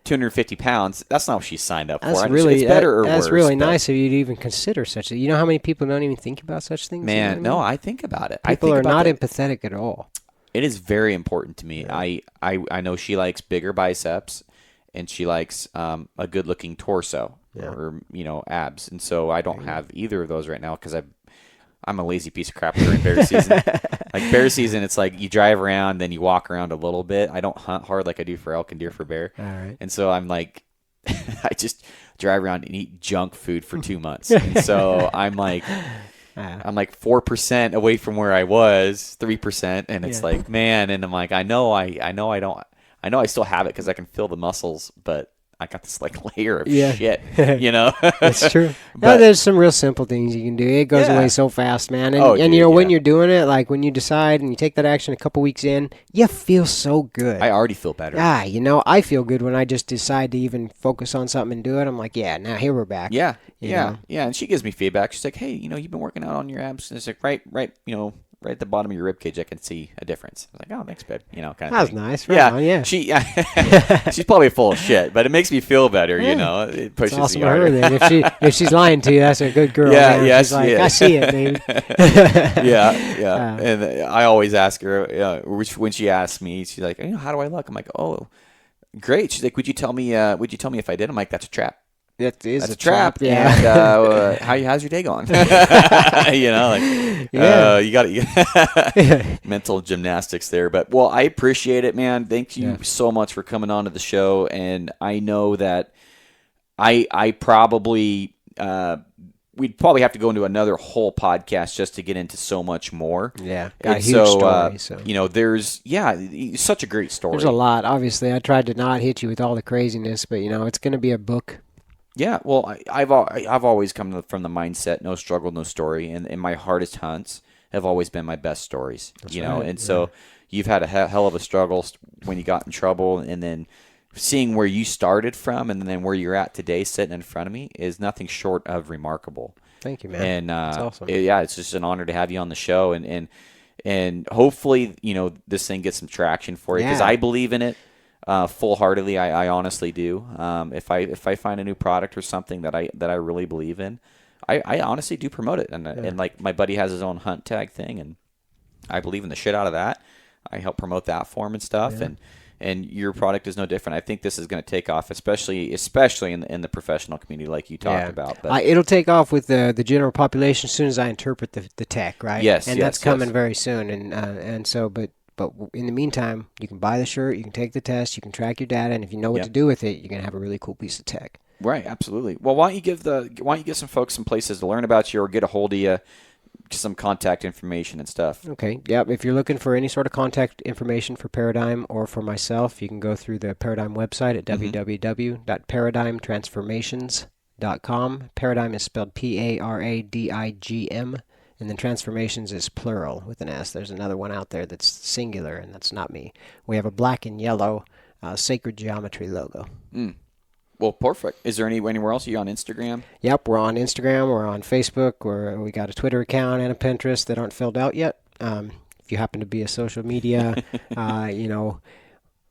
250 pounds, that's not what she signed up for. It's better or worse. That's really nice of you to even consider such a. You know how many people don't even think about such things? Man, no, I think about it. People are not empathetic at all. It is very important to me. Yeah. I know she likes bigger biceps, and she likes a good-looking torso or abs, and so I don't have either of those right now because I'm a lazy piece of crap during bear season. Like bear season, it's like you drive around, then you walk around a little bit. I don't hunt hard like I do for elk and deer for bear. All right. And so I'm like, I just drive around and eat junk food for 2 months. And so I'm like 4% away from where I was, 3%, and it's like, man, and I'm like, I know I still have it because I can feel the muscles, but I got this like layer of shit, That's true. No, there's some real simple things you can do. It goes away so fast, man. And, when you're doing it, like when you decide and you take that action a couple weeks in, you feel so good. I already feel better. I feel good when I just decide to even focus on something and do it. I'm like, now here we're back. Yeah. And she gives me feedback. She's like, hey, you've been working out on your abs. And it's like, right, right at the bottom of your rib cage, I can see a difference. I was like, oh, thanks, babe. Kind of That's thing. nice. Right. She's probably full of shit, but it makes me feel better. It pushes awesome me harder. Her, then. If she's lying to you, that's a good girl. She's like, I see it, baby. And I always ask her, when she asks me, she's like, how do I look? I'm like, oh, great. She's like, would you tell me if I did? I'm like, that's a trap. That's a trap. Yeah. And how's your day going? You got mental gymnastics there. But I appreciate it, man. Thank you so much for coming on to the show. And I know that I probably we'd probably have to go into another whole podcast just to get into so much more. Yeah, got a huge story. There's such a great story. There's a lot. Obviously, I tried to not hit you with all the craziness, but it's going to be a book. Yeah, well, I've always come from the mindset, no struggle, no story, and my hardest hunts have always been my best stories. That's right. And so you've had a hell of a struggle when you got in trouble, and then seeing where you started from and then where you're at today sitting in front of me is nothing short of remarkable. Thank you, man. And that's awesome. It's just an honor to have you on the show, and hopefully this thing gets some traction for you because I believe in it. Full-heartedly, I honestly do. If I find a new product or something that I really believe in, I honestly do promote it. And like my buddy has his own hunt tag thing, and I believe in the shit out of that. I help promote that for him and stuff. Yeah. And your product is no different. I think this is going to take off, especially in the professional community, like you talked about. But it'll take off with the general population as soon as I interpret the tech, right? Yes, and that's coming very soon. And so, but in the meantime, you can buy the shirt, you can take the test, you can track your data, and if you know what to do with it, you're gonna have a really cool piece of tech. Right, absolutely. Well, why don't you give some folks some places to learn about you or get a hold of you, some contact information and stuff. Okay. Yep. If you're looking for any sort of contact information for Paradigm or for myself, you can go through the Paradigm website at www.paradigmtransformations.com. Paradigm is spelled Paradigm. And then Transformations is plural with an S. There's another one out there that's singular, and that's not me. We have a black and yellow sacred geometry logo. Well, perfect. Is there anywhere else? Are you on Instagram? Yep, we're on Instagram. We're on Facebook. We got a Twitter account and a Pinterest that aren't filled out yet. If you happen to be a social media,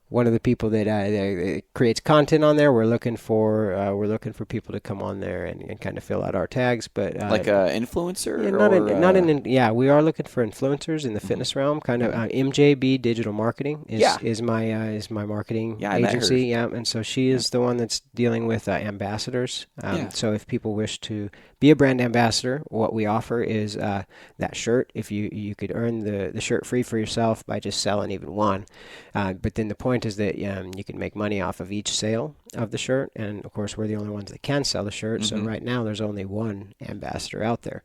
one of the people that creates content on there. We're looking for people to come on there and kind of fill out our tags. But like a influencer, we are looking for influencers in the fitness realm. Kind of MJB Digital Marketing is my marketing agency. Yeah, and so she is the one that's dealing with ambassadors. So if people wish to be a brand ambassador, what we offer is that shirt. If you could earn the shirt free for yourself by just selling even one, but then the point is that you can make money off of each sale of the shirt, and of course we're the only ones that can sell the shirt. So right now there's only one ambassador out there,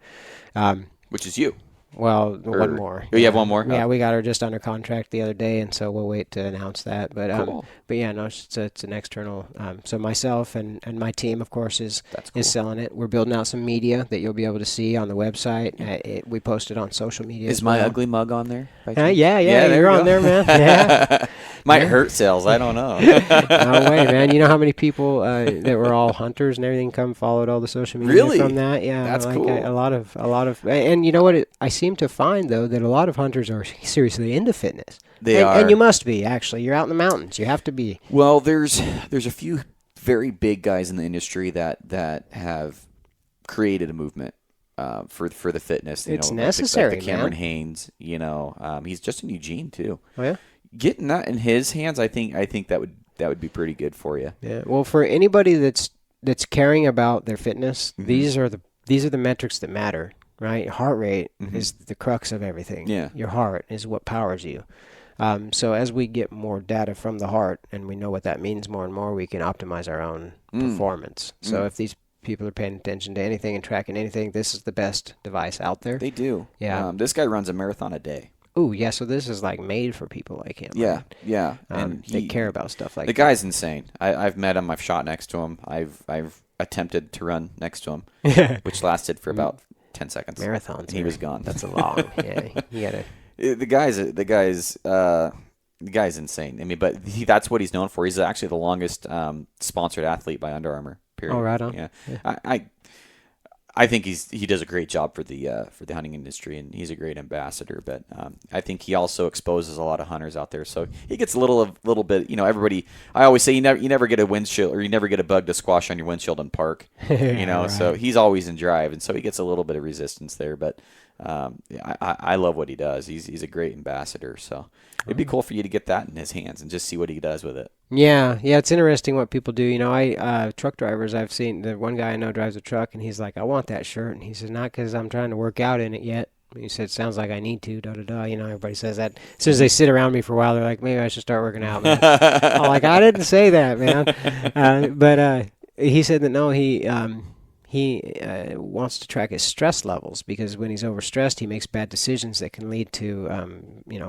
which is you. Well, one more. You have one more? Yeah, we got her just under contract the other day, and so we'll wait to announce that. But cool. But yeah, no, it's an external. So myself and my team, of course, is selling it. We're building out some media that you'll be able to see on the website. We post it on social media. Is my ugly mug on there? Yeah, you're on there, man. Yeah. Might hurt sales. I don't know. No way, man. You know how many people that were all hunters and everything followed all the social media from that? Yeah, that's cool. A lot of, and you know what? I seem to find though that a lot of hunters are seriously into fitness. They are, and you must be actually. You're out in the mountains. You have to be. Well, there's a few very big guys in the industry that have created a movement for the fitness. It's necessary, like the Cameron Haynes. He's just in Eugene too. Oh yeah. Getting that in his hands, I think that would be pretty good for you. Yeah. Well, for anybody that's caring about their fitness, these are the metrics that matter, right? Heart rate is the crux of everything. Yeah. Your heart is what powers you. So as we get more data from the heart, and we know what that means more and more, we can optimize our own performance. So if these people are paying attention to anything and tracking anything, this is the best device out there. They do. Yeah. This guy runs a marathon a day. Oh, yeah, so this is like made for people like him. Yeah, right? yeah. And they care about stuff like that. The guy's insane. I've met him. I've shot next to him. I've attempted to run next to him, which lasted for about 10 seconds. Marathons. And he was gone. That's a long. Yeah, you gotta. The guy's insane. I mean, but that's what he's known for. He's actually the longest sponsored athlete by Under Armour. Period. Oh, right on. Yeah. I think he does a great job for the hunting industry, and he's a great ambassador. But I think he also exposes a lot of hunters out there. So he gets a little bit. Everybody. I always say you never get a windshield, or you never get a bug to squash on your windshield in park. Right. So he's always in drive, and so he gets a little bit of resistance there. But I love what he does. He's a great ambassador. So it'd be cool for you to get that in his hands and just see what he does with it. Yeah, it's interesting what people do. I truck drivers, I've seen, the one guy I know drives a truck, and he's like, I want that shirt. And he said, not because I'm trying to work out in it yet. He said, sounds like I need to, da-da-da. Everybody says that. As soon as they sit around me for a while, they're like, maybe I should start working out, man. I'm like, I didn't say that, man. But he said that, no, he wants to track his stress levels, because when he's overstressed, he makes bad decisions that can lead to, a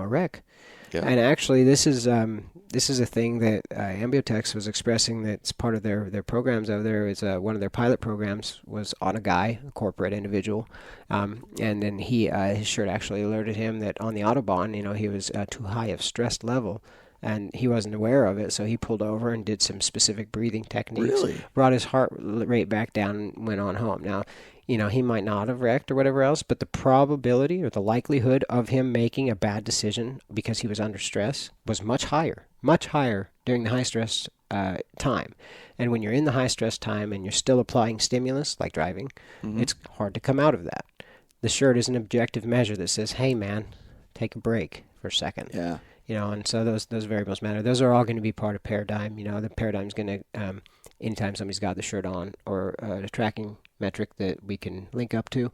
wreck. Yeah. And actually, this is a thing that Ambiotex was expressing. That's part of their programs over there. Is one of their pilot programs was on a guy, a corporate individual, and then his shirt actually alerted him that on the Autobahn, he was too high of stress level. And he wasn't aware of it, so he pulled over and did some specific breathing techniques. Really? Brought his heart rate back down and went on home. Now, he might not have wrecked or whatever else, but the probability or the likelihood of him making a bad decision because he was under stress was much higher during the high stress time. And when you're in the high stress time and you're still applying stimulus, like driving, it's hard to come out of that. The shirt is an objective measure that says, hey, man, take a break for a second. Yeah. And so those variables matter. Those are all going to be part of Paradigm. The Paradigm's going to, anytime somebody's got the shirt on or a tracking metric that we can link up to,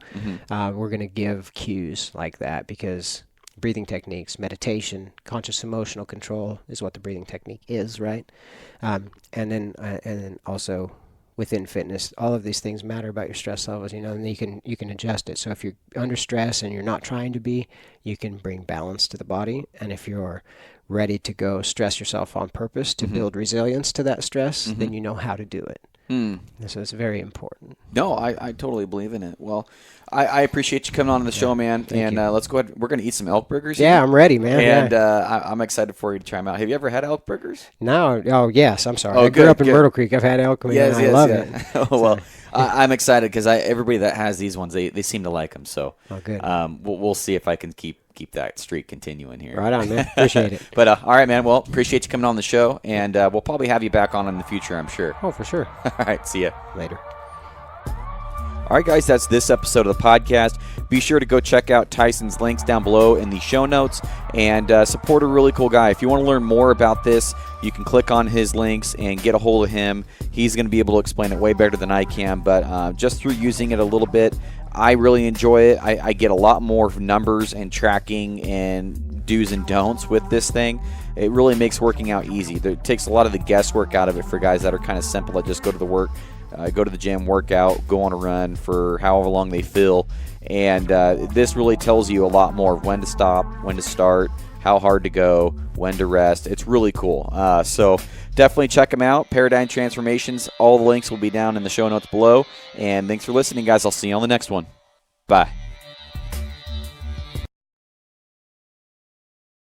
we're going to give cues like that, because breathing techniques, meditation, conscious emotional control is what the breathing technique is, right? And then also within fitness, all of these things matter about your stress levels, and you can adjust it. So if you're under stress and you're not trying to be, you can bring balance to the body. And if you're ready to go stress yourself on purpose to build resilience to that stress, then you know how to do it. So it's very important. No, I totally believe in it. Well, I appreciate you coming on the show, man. Thank you. Let's go ahead. We're going to eat some elk burgers. Yeah, I'm ready, man. And I'm excited for you to try them out. Have you ever had elk burgers? No. Oh, yes. I'm sorry. Oh, I grew up in good. Myrtle Creek. I've had elk. I love it. Oh, well, I'm excited because everybody that has these ones, they seem to like them. So good. We'll see if I can keep keep that streak continuing here. Right on, man. Appreciate it. But all right, man. Well, appreciate you coming on the show, and we'll probably have you back on in the future, I'm sure. Oh, for sure. All right, see ya. Later. All right, guys, that's this episode of the podcast. Be sure to go check out Tyson's links down below in the show notes and support a really cool guy. If you want to learn more about this, you can click on his links and get a hold of him. He's going to be able to explain it way better than I can, but just through using it a little bit, I really enjoy it. I get a lot more numbers and tracking and do's and don'ts with this thing. It really makes working out easy. It takes a lot of the guesswork out of it for guys that are kind of simple, that just go to the gym, work out, go on a run for however long they feel. And this really tells you a lot more of when to stop, when to start, how hard to go, when to rest. It's really cool. So definitely check them out. Paradigm Transformations. All the links will be down in the show notes below. And thanks for listening, guys. I'll see you on the next one. Bye.